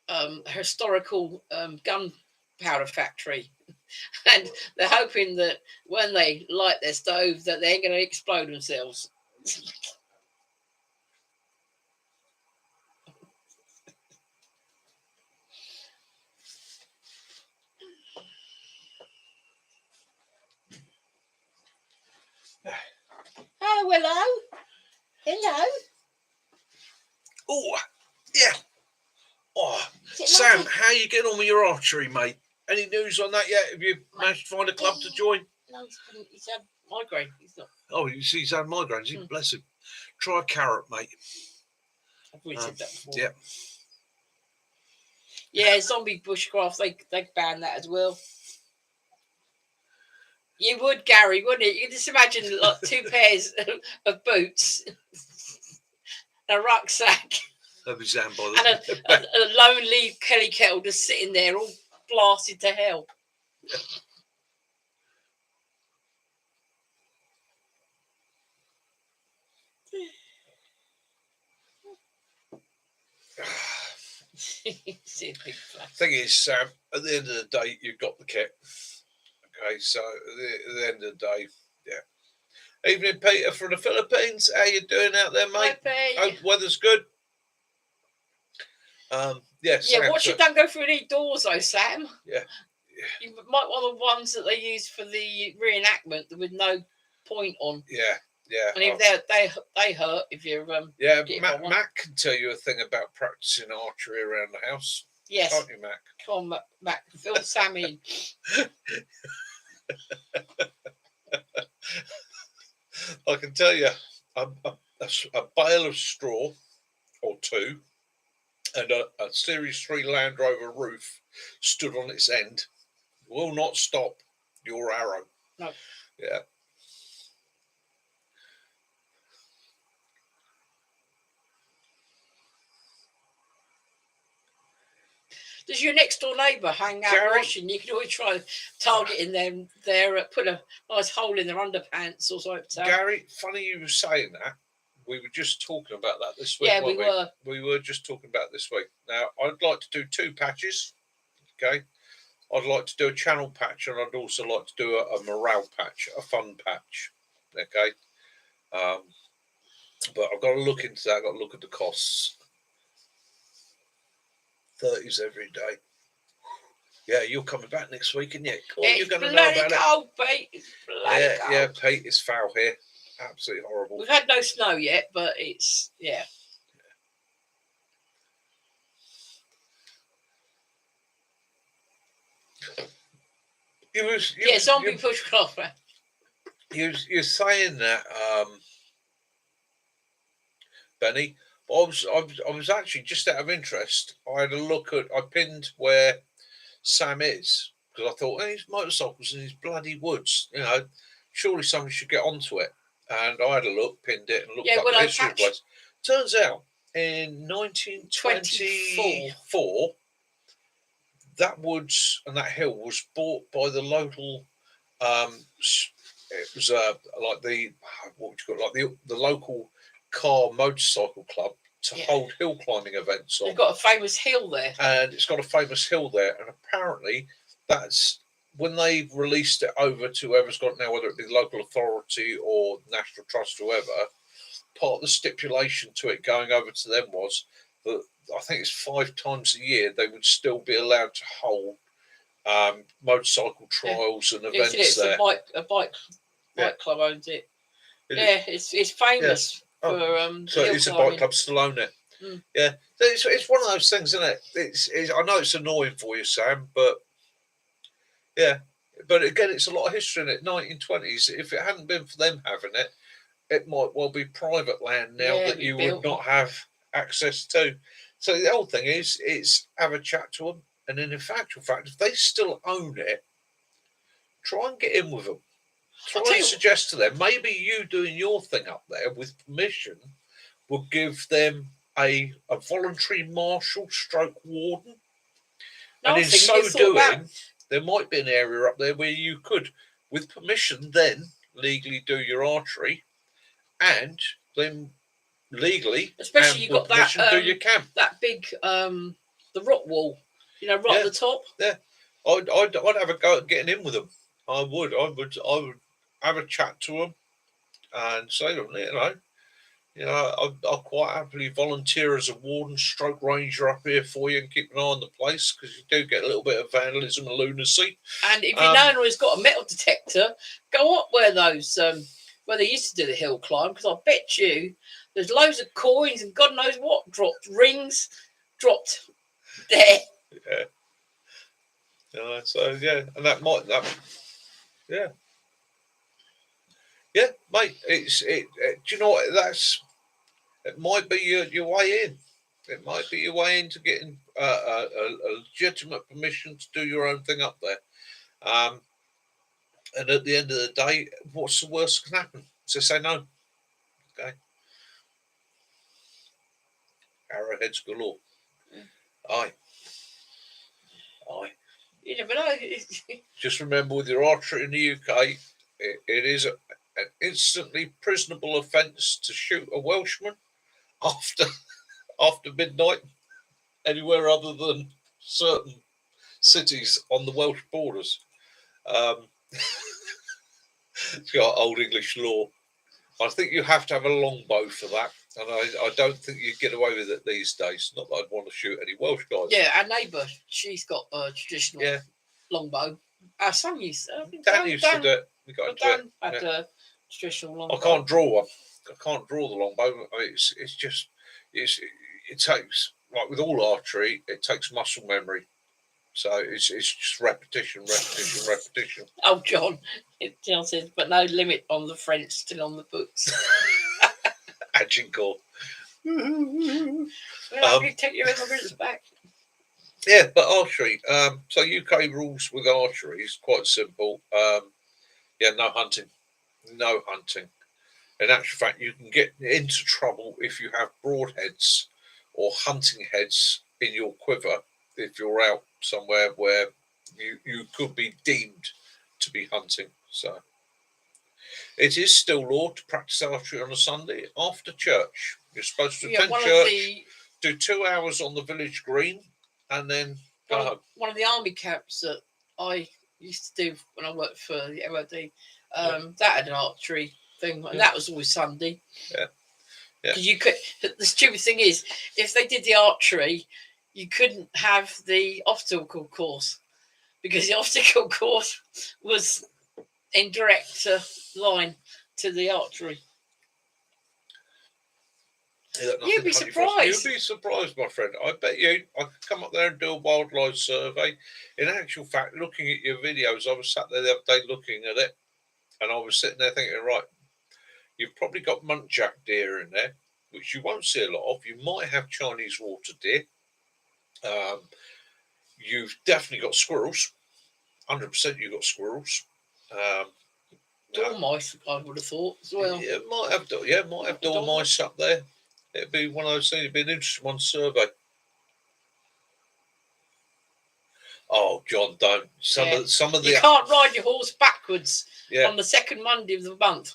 a historical gunpowder factory. And they're hoping that when they light their stove that they're going to explode themselves. Oh, hello. Hello. Oh, yeah. Oh, Sam, how are you getting on with your archery, mate? Any news on that yet? Have you managed to find a club to join? No, he's had migraine. He's not. Oh, you see, he's had migraines. Bless him. Try a carrot, mate. I've already said that before. Yeah. Yeah, zombie bushcraft, they ban that as well. You would, Gary, wouldn't it? You can just imagine like 2 pairs of boots, a rucksack, and a lonely Kelly kettle just sitting there all blasted to hell. Thing is, Sam, at the end of the day, you've got the kit. Okay, so at the end of the day, yeah. Evening, Peter from the Philippines. How you doing out there, mate? Hope weather's good. Yeah, Sam, watch it don't go through any doors, though, Sam. Yeah. You might want the ones that they use for the reenactment with no point on. Yeah. Yeah, and if they hurt if you're yeah. Matt can tell you a thing about practicing archery around the house. Yes, can't you, Mac? Come on, Mac. Fill Sam in. I can tell you a bale of straw or two and a Series 3 Land Rover roof stood on its end will not stop your arrow. No. Yeah. Does your next door neighbour hang out washing? You can always try targeting them there, put a nice hole in their underpants or something. Gary, funny you were saying that. We were just talking about that this week. Yeah, we were. We were just talking about this week. Now, I'd like to do 2 patches. Okay. I'd like to do a channel patch, and I'd also like to do a morale patch, a fun patch. Okay. But I've got to look into that. I've got to look at the costs. 30s every day. Yeah, you're coming back next week, aren't you? You're going to know about cold, Pete. It's bloody cold. Yeah, Pete, it's foul here. Absolutely horrible. We've had no snow yet, but it's zombie bushcraft. You're saying that, Benny. I was actually, just out of interest, I pinned where Sam is, because I thought, his motorcycle's in his bloody woods, surely somebody should get onto it. And I had a look, pinned it, and looked up the history of the place. Turns out, in 1924, that woods and that hill was bought by the local. It was like the what would you call it, like the local car motorcycle club to hold hill climbing events on. They've got a famous hill there, and it's got a famous hill there, and apparently that's when they released it over to whoever's got it now, whether it be the local authority or National Trust, whoever. Part of the stipulation to it going over to them was that I think it's 5 times a year they would still be allowed to hold motorcycle trials and events there. A bike club owns it. It's famous for so it's a bike club still own it. Yeah, it's one of those things, isn't it? It's I know it's annoying for you, Sam, but yeah, but again, it's a lot of history in it. 1920s. If it hadn't been for them having it, it might well be private land now that you would not have access to. So the whole thing is have a chat to them, and in actual fact, if they still own it, try and get in with them. Try and suggest to them maybe you doing your thing up there with permission will give them a voluntary marshal stroke warden. And in so doing, there might be an area up there where you could, with permission, then legally do your archery, and then legally, especially you got that do your camp. That big the rock wall, at the top. Yeah, I'd have a go at getting in with them. I would have a chat to them and say to them, I'll quite happily volunteer as a warden stroke ranger up here for you and keep an eye on the place, because you do get a little bit of vandalism and lunacy. And if you know anyone who's got a metal detector, go up where those where they used to do the hill climb, because I bet you there's loads of coins and God knows what dropped, rings dropped there. Yeah. And mate. Do you know what? It might be your way in. It might be your way into getting a legitimate permission to do your own thing up there. And at the end of the day, what's the worst that can happen? So say no. Okay. Arrowheads galore. Aye. You never know. Just remember, with your archery in the UK, it is an instantly prisonable offence to shoot a Welshman after midnight anywhere other than certain cities on the Welsh borders. It's got Old English law. I think you have to have a longbow for that, and I don't think you get away with it these days. Not that I'd want to shoot any Welsh guys. Yeah, our neighbour, she's got a traditional longbow. Our son used. Dan used to do it. We got Dan had a traditional longbow. I can't draw one. I can't draw the longbow. It takes, like with all archery, it takes muscle memory. So it's just repetition. Oh, John says, but no limit on the French, still on the books. Agincourt. Take your immigrants back. Yeah, but archery. So UK rules with archery is quite simple. No hunting. No hunting. In actual fact, you can get into trouble if you have broadheads or hunting heads in your quiver if you're out somewhere where you could be deemed to be hunting. So it is still law to practice archery on a Sunday after church. You're supposed to attend church, do 2 hours on the village green, and then go home. One of the army camps that I used to do when I worked for the MOD, that had an archery thing, and that was always Sunday. Yeah. Because you could. The stupid thing is, if they did the archery, you couldn't have the obstacle course, because the obstacle course was in direct line to the archery. You'd be surprised. You'd be surprised, my friend. I bet you I could come up there and do a wildlife survey. In actual fact, looking at your videos, I was sat there the other day looking at it, and I was sitting there thinking, right, you've probably got muntjac deer in there, which you won't see a lot of. You might have Chinese water deer. You've definitely got squirrels. 100% you've got squirrels. Dormice, I would have thought as well. Yeah, might have dormice up there. It'd be one of those things. It'd be an interesting one to survey. Oh, John, don't. Some of the you can't ride your horse backwards on the second Monday of the month.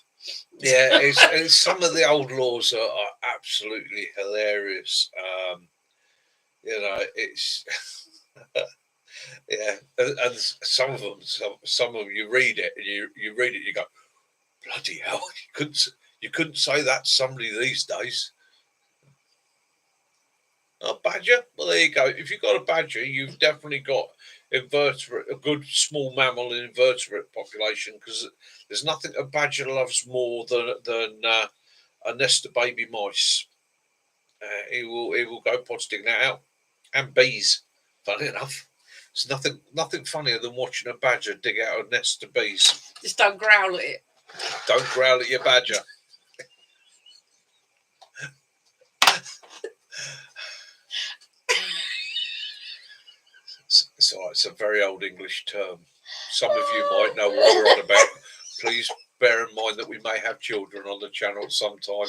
Yeah, it's some of the old laws are absolutely hilarious. It's yeah, and some of them, you read it and you read it, you go, bloody hell, you couldn't say that to somebody these days. A badger? Well, there you go. If you've got a badger, you've definitely got a good small mammal invertebrate population, because there's nothing a badger loves more than a nest of baby mice. He will go pot sticking that out, and bees. Funny enough, there's nothing funnier than watching a badger dig out a nest of bees. Just don't growl at it. Don't growl at your badger. It's a very old English term. Some of you might know what we're on about. Please bear in mind that we may have children on the channel at some time.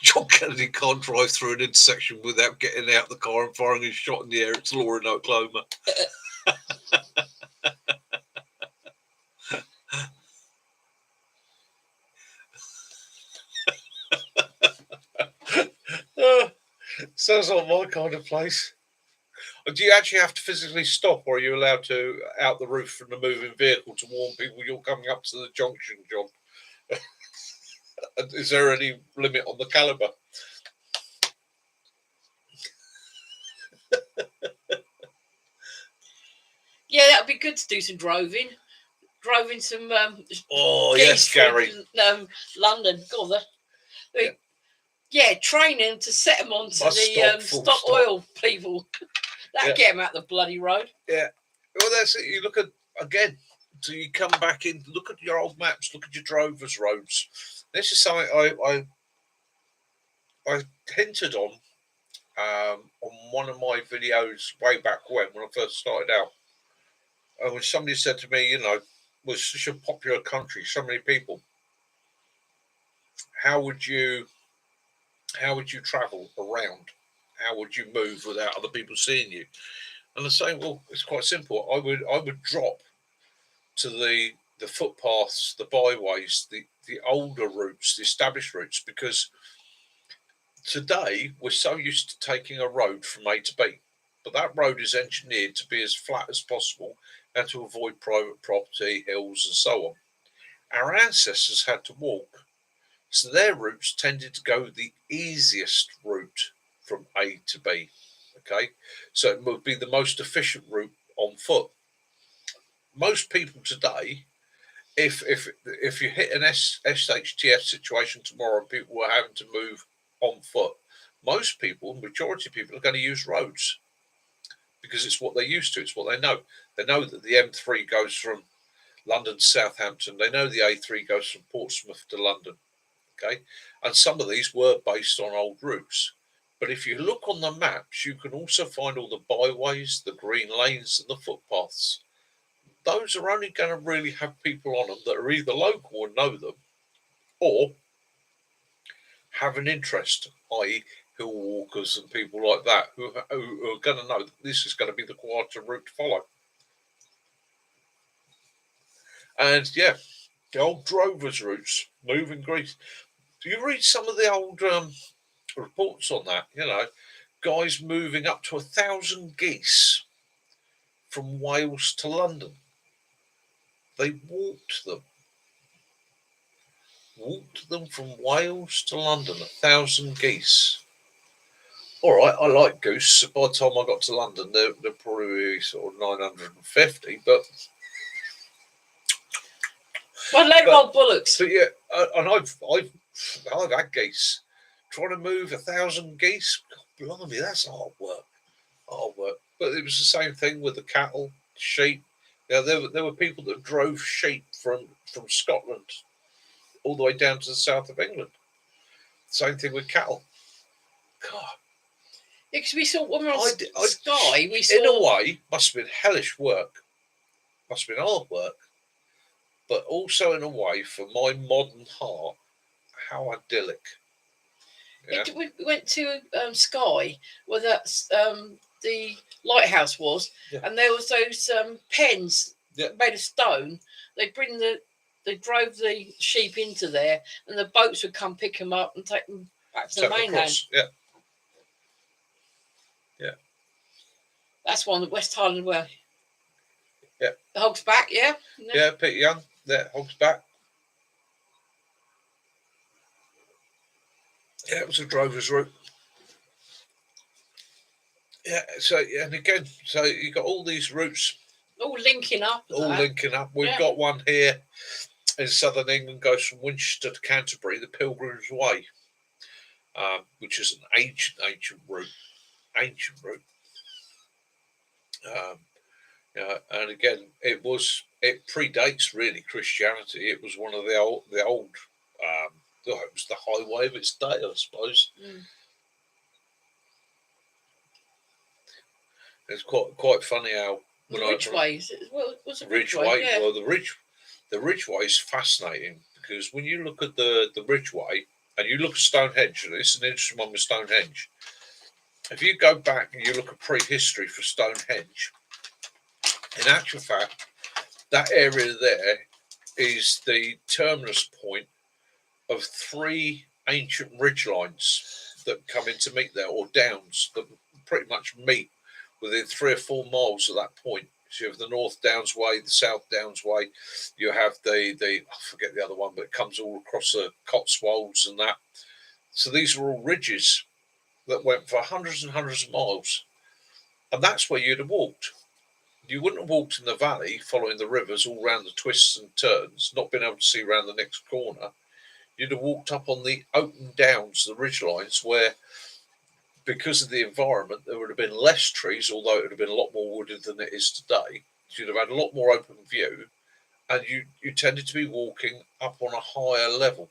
John Kennedy can't drive through an intersection without getting out of the car and firing a shot in the air. It's Laura in Oklahoma. Sounds like my kind of place. Do you actually have to physically stop, or are you allowed to out the roof from the moving vehicle to warn people you're coming up to the junction, John? Is there any limit on the calibre? Yeah, that would be good to do some droving. Droving some. Yes, Gary. From, London. God, training to set them onto the stop oil people. That'd get them out the bloody road. Yeah. Well, that's it. You look at, again, so you come back in, look at your old maps, look at your drovers' roads. This is something I hinted on one of my videos way back when I first started out. And when somebody said to me, was such a popular country, so many people, how would you travel around? How would you move without other people seeing you? And I'm saying, well, it's quite simple. I would drop to the footpaths, the byways, the older routes, the established routes, because today we're so used to taking a road from A to B, but that road is engineered to be as flat as possible and to avoid private property, hills, and so on. Our ancestors had to walk, so their routes tended to go the easiest route from A to B. Okay, so it would be the most efficient route on foot. Most people today, if you hit an SHTF situation tomorrow and people were having to move on foot, most people, majority of people, are going to use roads because it's what they're used to. It's what they know. They know that the M3 goes from London to Southampton. They know the A3 goes from Portsmouth to London. Okay, and some of these were based on old routes. But if you look on the maps, you can also find all the byways, the green lanes, and the footpaths. Those are only going to really have people on them that are either local and know them, or have an interest, i.e. hill walkers and people like that, who are going to know that this is going to be the quieter route to follow. And yeah, the old drovers' routes, moving Greece. Do you read some of the old reports on that? Guys moving up to 1,000 geese from Wales to London. They walked them from Wales to London, 1,000 geese. All right, I like goose. So by the time I got to London, they're probably sort of 950, but. Well, they want bullocks. But yeah, and I've had geese. Trying to move 1,000 geese, God, blimey, that's hard work. But it was the same thing with the cattle, sheep. There were people that drove sheep from Scotland all the way down to the south of England. Same thing with cattle. God. Yeah, because we saw when we were on Sky, we saw. In a way, must have been hellish work. Must have been hard work. But also in a way, for my modern heart, how idyllic. Yeah. We went to Skye, where that's the lighthouse was, and there was those pens made of stone. They drove the sheep into there, and the boats would come pick them up and take them back to the mainland. Yeah. Yeah. That's one, the West Highland Well. Yeah. The Hog's Back, yeah? Yeah, Peter Young, there, Hog's Back. Yeah, it was a drover's route. Yeah, so, and again, so you got all these routes. All linking up. We've got one here in southern England, goes from Winchester to Canterbury, the Pilgrim's Way, which is an ancient route. And again, it predates really Christianity. It was one of the old. It was the highway of its day, I suppose. It's quite funny how the Ridgeway. What's a Ridgeway? Yeah. Well, the Ridgeway is fascinating because when you look at the Ridgeway and you look at Stonehenge, and it's an interesting one with Stonehenge. If you go back and you look at prehistory for Stonehenge, in actual fact, that area there is the terminus point of 3 ancient ridge lines that come in to meet there, or downs that pretty much meet within 3 or 4 miles of that point. So you have the North Downs Way, the South Downs Way. You have the I forget the other one, but it comes all across the Cotswolds and that. So these are all ridges that went for hundreds and hundreds of miles, and that's where you'd have walked. You wouldn't have walked in the valley following the rivers all round the twists and turns, not being able to see around the next corner. You'd have walked up on the open downs, the ridge lines, where, because of the environment, there would have been less trees, although it would have been a lot more wooded than it is today. You'd have had a lot more open view, and you tended to be walking up on a higher level.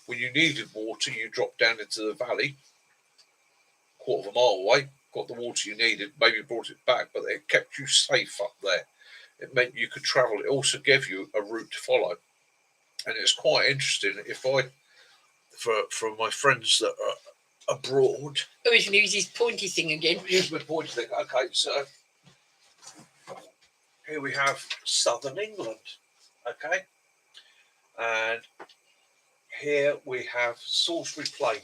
When you needed water, you dropped down into the valley, quarter of a mile away, got the water you needed, maybe brought it back, but it kept you safe up there. It meant you could travel. It also gave you a route to follow. And it's quite interesting for my friends that are abroad. Oh, he's going to use his pointy thing again. Use my pointy thing. Okay, so here we have southern England. Okay. And here we have Salisbury Plain,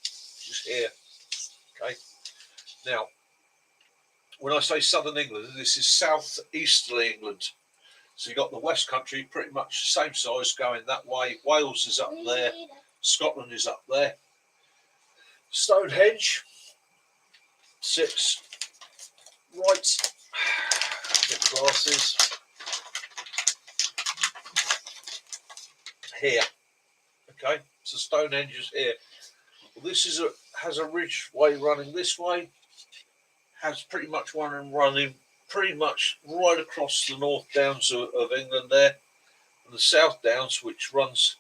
just here. Okay. Now, when I say southern England, this is southeasterly England. So you've got the West Country, pretty much the same size, going that way. Wales is up there. Scotland is up there. Stonehenge sits right. Get the glasses. Here. Okay, so Stonehenge is here. Well, this has a ridgeway running this way. Has pretty much one running pretty much right across the North Downs of England there, and the South Downs, which runs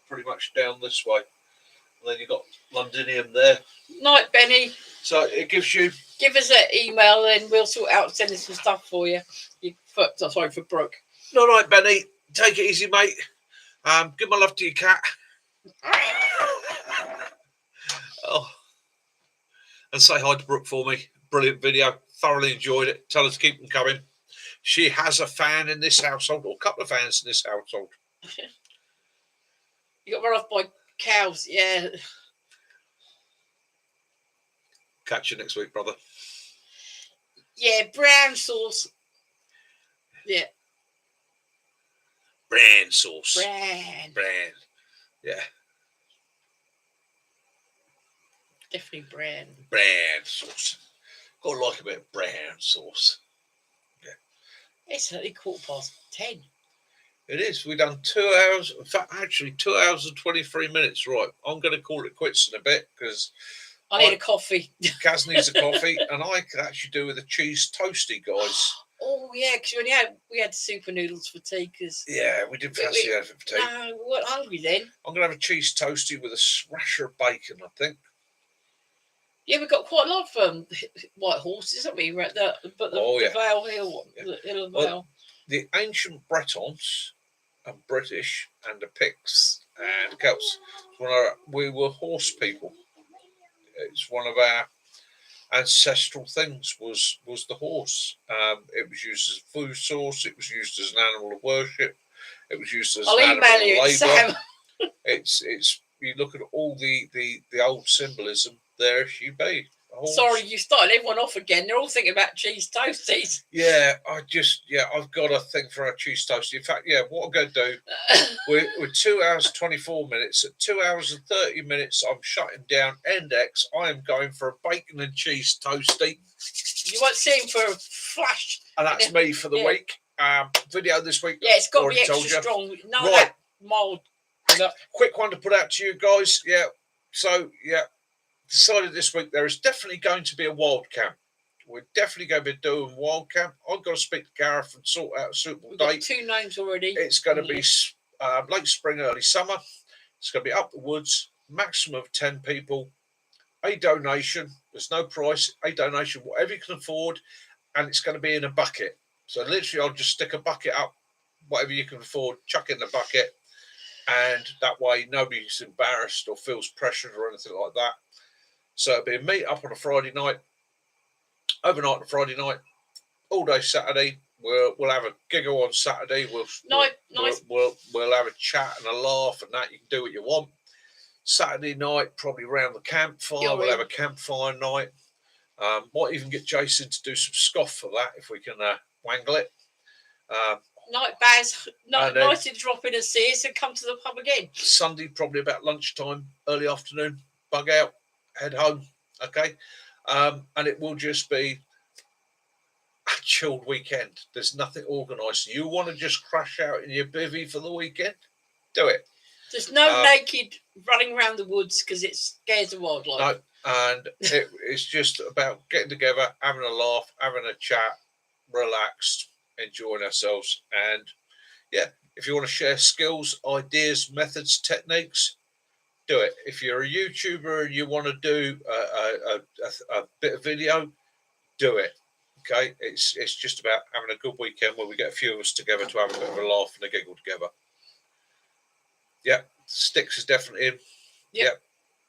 pretty much down this way. And then you've got Londinium there. Night, Benny. So it gives you... Give us an email and we'll sort out sending some stuff for you. Sorry, for Brooke. No, night, Benny. Take it easy, mate. Give my love to your cat. Oh. And say hi to Brooke for me. Brilliant video. Thoroughly enjoyed it. Tell her to keep them coming. She has a fan in this household, or a couple of fans in this household. You got run off by cows, yeah. Catch you next week, brother. Yeah, brown sauce. Yeah. Bran sauce. Bran. Yeah. Definitely bran. Bran sauce. Got to like a bit of bran sauce. Yeah. It's only 10:15. It is. We've done 2 hours. In fact, actually, 2 hours and 23 minutes. Right. I'm going to call it quits in a bit because I need a coffee. Kaz needs a coffee, and I could actually do with a cheese toasty, guys. Oh yeah, because we had super noodles for tea. Yeah, we didn't fancy anything for tea. No, we weren't hungry then. I'm going to have a cheese toasty with a rasher of bacon, I think. Yeah, we've got quite a lot of white horses, haven't we? The Vale Hill one, yeah. The Hill of Vale. Well, the ancient Bretons and British and the Picts and Celts, we were horse people. It's one of our ancestral things was the horse. It was used as a food source. It was used as an animal of worship. It was used as an animal of labour. Sam. It's you look at all the old symbolism. There she be. Sorry, you started everyone off again. They're all thinking about cheese toasties. Yeah, I've got a thing for our cheese toastie. In fact, what I'm going to do, we're 2 hours 24 minutes. At 2 hours and 30 minutes, I'm shutting down Endex. I am going for a bacon and cheese toastie. You won't see him for a flash. And that's me for the week. Video this week. Yeah, it's got to be extra strong. No, right. That mild. Quick one to put out to you guys. Yeah. So, decided this week there is definitely going to be a wild camp. We're definitely going to be doing wild camp. I've got to speak to Gareth and sort out a suitable date. We've got 2 names already. It's going to be late spring, early summer. It's going to be up the woods, maximum of 10 people, a donation. There's no price, a donation, whatever you can afford, and it's going to be in a bucket. So literally I'll just stick a bucket up, whatever you can afford, chuck in the bucket, and that way nobody's embarrassed or feels pressured or anything like that. So it'll be a meet up on a Friday night, overnight on a Friday night, all day Saturday. We'll have a giggle on Saturday. We'll have a chat and a laugh and that. You can do what you want. Saturday night, probably around the campfire. We'll have a campfire night. Might even get Jason to do some scoff for that if we can wangle it. Night Baz, nice to drop in and see us and come to the pub again. Sunday, probably about lunchtime, early afternoon, bug out, head home. Okay. And it will just be a chilled weekend. There's nothing organised. You want to just crash out in your bivvy for the weekend? Do it. There's no naked running around the woods because it scares the wildlife. No, and it's just about getting together, having a laugh, having a chat, relaxed, enjoying ourselves. And if you want to share skills, ideas, methods, techniques, do it. If you're a YouTuber and you want to do a bit of video, do it. Okay, it's just about having a good weekend where we get a few of us together to have a bit of a laugh and a giggle together. Sticks is definitely in.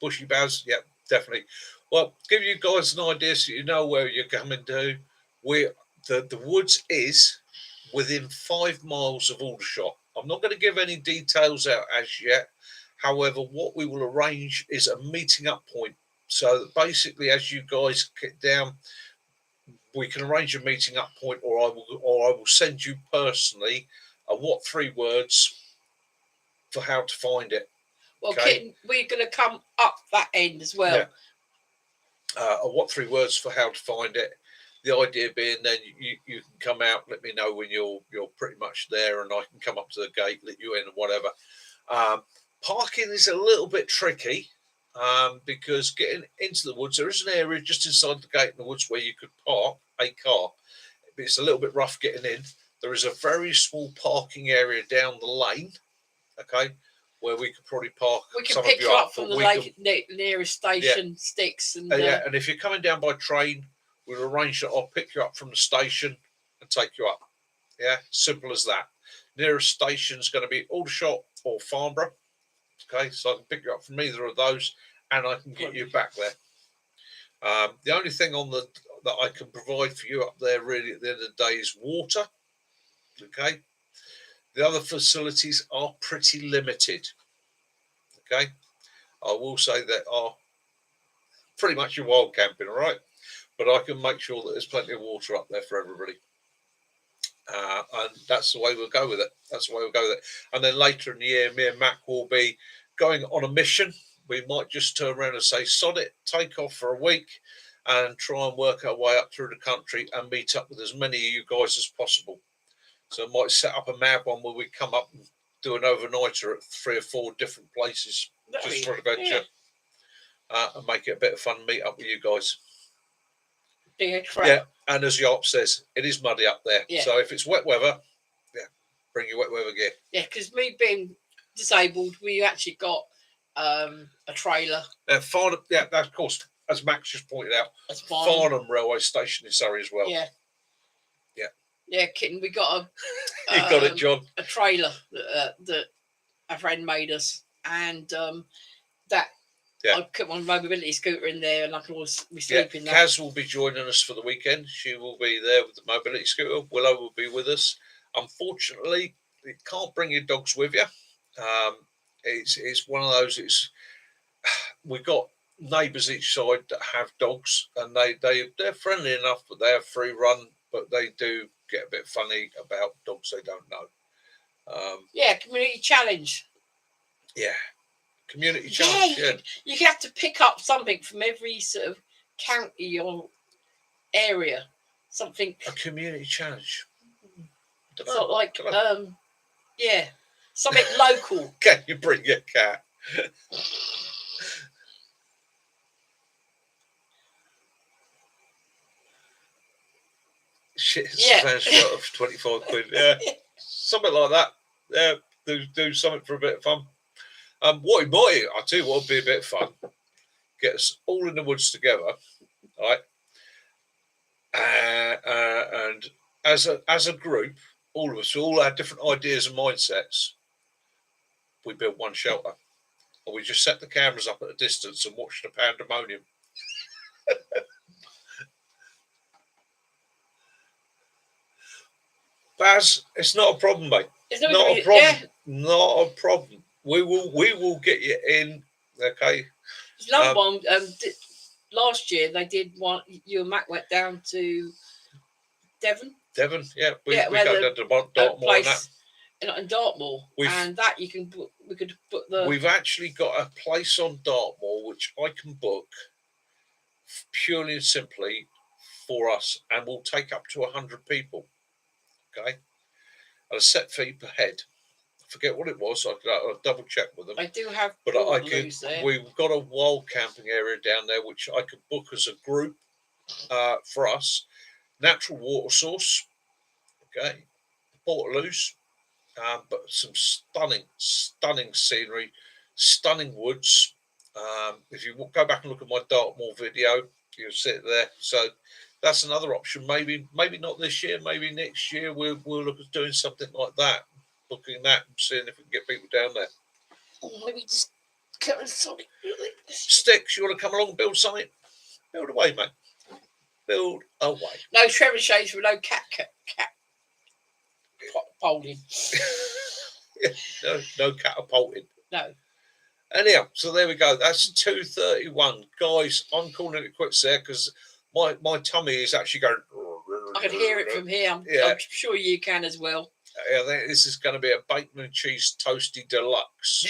Bushy Baz, definitely. Well, give you guys an idea so you know where you're coming to. The woods is within 5 miles of Aldershot. I'm not going to give any details out as yet. However, what we will arrange is a meeting up point. So basically, as you guys get down, we can arrange a meeting up point, or I will send you personally a what 3 words for how to find it. Well, okay? We're going to come up that end as well. A what 3 words for how to find it. The idea being then you can come out, let me know when you're pretty much there, and I can come up to the gate, let you in, and whatever. Parking is a little bit tricky because getting into the woods, there is an area just inside the gate in the woods where you could park a car. It's a little bit rough getting in. There is a very small parking area down the lane, okay, where we could probably park. We can pick you up from the nearest station, Sticks. And and if you're coming down by train, we'll arrange that I'll pick you up from the station and take you up. Yeah, simple as that. Nearest station is going to be Aldershot or Farnborough. Okay, so I can pick you up from either of those, and I can get you back there. The only thing that I can provide for you up there, really, at the end of the day, is water. Okay, the other facilities are pretty limited. Okay, I will say that are pretty much your wild camping, all right. But I can make sure that there's plenty of water up there for everybody. And that's the way we'll go with it. And then later in the year, me and Mac will be going on a mission. We might just turn around and say, sod it, take off for a week and try and work our way up through the country and meet up with as many of you guys as possible. So I might set up a mad one where we come up and do an overnighter at 3 or 4 different places just for an adventure. And make it a bit of fun, meet up with you guys. And as Yarp says, it is muddy up there. So if it's wet weather, bring your wet weather gear. Because me being disabled, we actually got a trailer. Farnham, of course, as Max just pointed out, Farnham railway station in Surrey as well. Kitten, we got you got it, John. A trailer that a friend made us, and that Yeah. I'll put my mobility scooter in there and I can always be sleeping there. Kaz will be joining us for the weekend. She will be there with the mobility scooter. Willow will be with us. Unfortunately, you can't bring your dogs with you. It's one of those. We've got neighbours each side that have dogs, and they're friendly enough, but they have free run. But they do get a bit funny about dogs they don't know. Community challenge. Yeah, community challenge. Yeah, you have to pick up something from every sort of county or area. Something. A community challenge. Sort of like something local. Can you bring your cat? Shit, Savannah's shot of 25 quid. Yeah, something like that. Yeah, do something for a bit of fun. What it might, I'll tell you what would be a bit of fun. Get us all in the woods together, right? And as a group, all of us, all our different ideas and mindsets, we built one shelter. And we just set the cameras up at a distance and watched the pandemonium. Baz, it's not a problem, mate. It's not a problem. Yeah. Not a problem. We will get you in. Okay. Last year they did one. You and Mac went down to Devon. Devon, yeah. We go down to Dartmoor and that. In Dartmoor, and that you can book. We could book the. We've actually got a place on Dartmoor which I can book purely and simply for us, and we'll take up to 100 people. Okay, at a set fee per head. I forget what it was. I'll double check with them. I do have, but we've got a wild camping area down there which I could book as a group for us. Natural water source. Okay, Portaloos. But some stunning scenery, stunning woods. If you go back and look at my Dartmoor video, you'll see it there. So that's another option. Maybe not this year. Maybe next year we'll look at doing something like that, booking that, and seeing if we can get people down there. Maybe just come something. Sticks, you want to come along and build something? Build away, mate. Build away. No trebuchets with no cat folding. no catapulting. No. Anyhow, so there we go. That's 2:31, guys. I'm calling it quits there because my tummy is actually going. I can hear it from here. I'm sure you can as well. I think this is going to be a bacon and cheese toasty deluxe.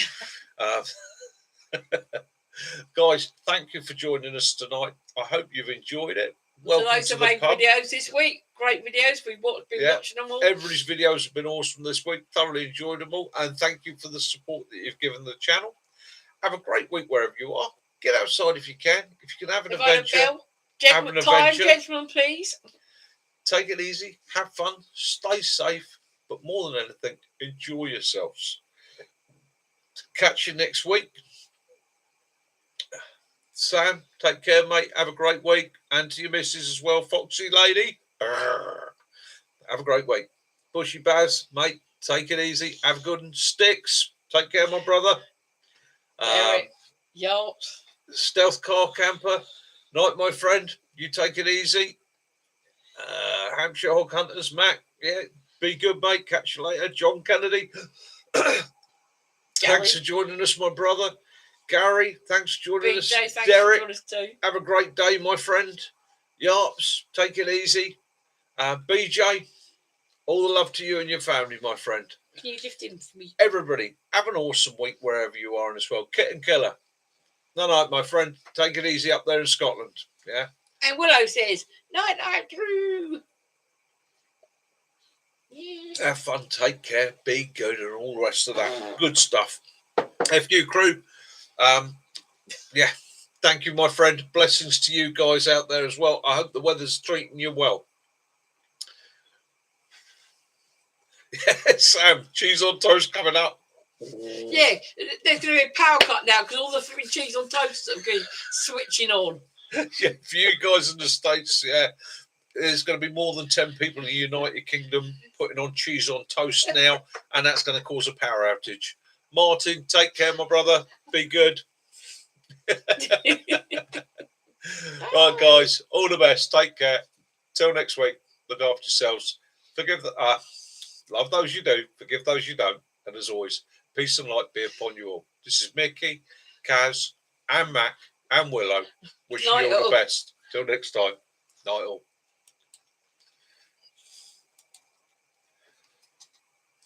Guys, thank you for joining us tonight. I hope you've enjoyed it. Welcome to the pub. Videos this week. Great videos. We've been watching them all. Everybody's videos have been awesome this week. Thoroughly enjoyed them all. And thank you for the support that you've given the channel. Have a great week wherever you are. Get outside if you can. If you can have an adventure. Gentlemen, please. Take it easy. Have fun. Stay safe. But more than anything, enjoy yourselves. Catch you next week. Sam, take care, mate. Have a great week. And to your missus as well, Foxy lady. Have a great week. Bushy Baz, mate, take it easy. Have a good one. Sticks, take care, my brother. Yacht. Stealth car camper. Night, my friend. You take it easy. Hampshire Hog Hunters, Mac. Yeah, be good, mate. Catch you later. John Kennedy. Thanks for joining us, my brother. Gary, thanks for joining us. Derek, have a great day, my friend. Yarps, take it easy. BJ, all the love to you and your family, my friend. Can you lift him for me? Everybody, have an awesome week wherever you are as well. Kit and Killer. Night, my friend. Take it easy up there in Scotland. Yeah. And Willow says, night, Drew. Yeah. Have fun, take care, be good, and all the rest of that good stuff. FU crew. Thank you, my friend. Blessings to you guys out there as well. I hope the weather's treating you well. Yeah, Sam, cheese on toast coming up. Yeah, there's going to be a power cut now because all the three cheese on toast are going switching on. Yeah, for you guys in the States, there's going to be more than 10 people in the United Kingdom putting on cheese on toast now, and that's going to cause a power outage. Martin, take care, my brother. Be good. Right, guys, all the best. Take care. Till next week. Look after yourselves. Love those you do. Forgive those you don't. And as always, peace and light be upon you all. This is Mickey, Kaz, and Mac, and Willow. Wishing you all the best. Till next time. Night all.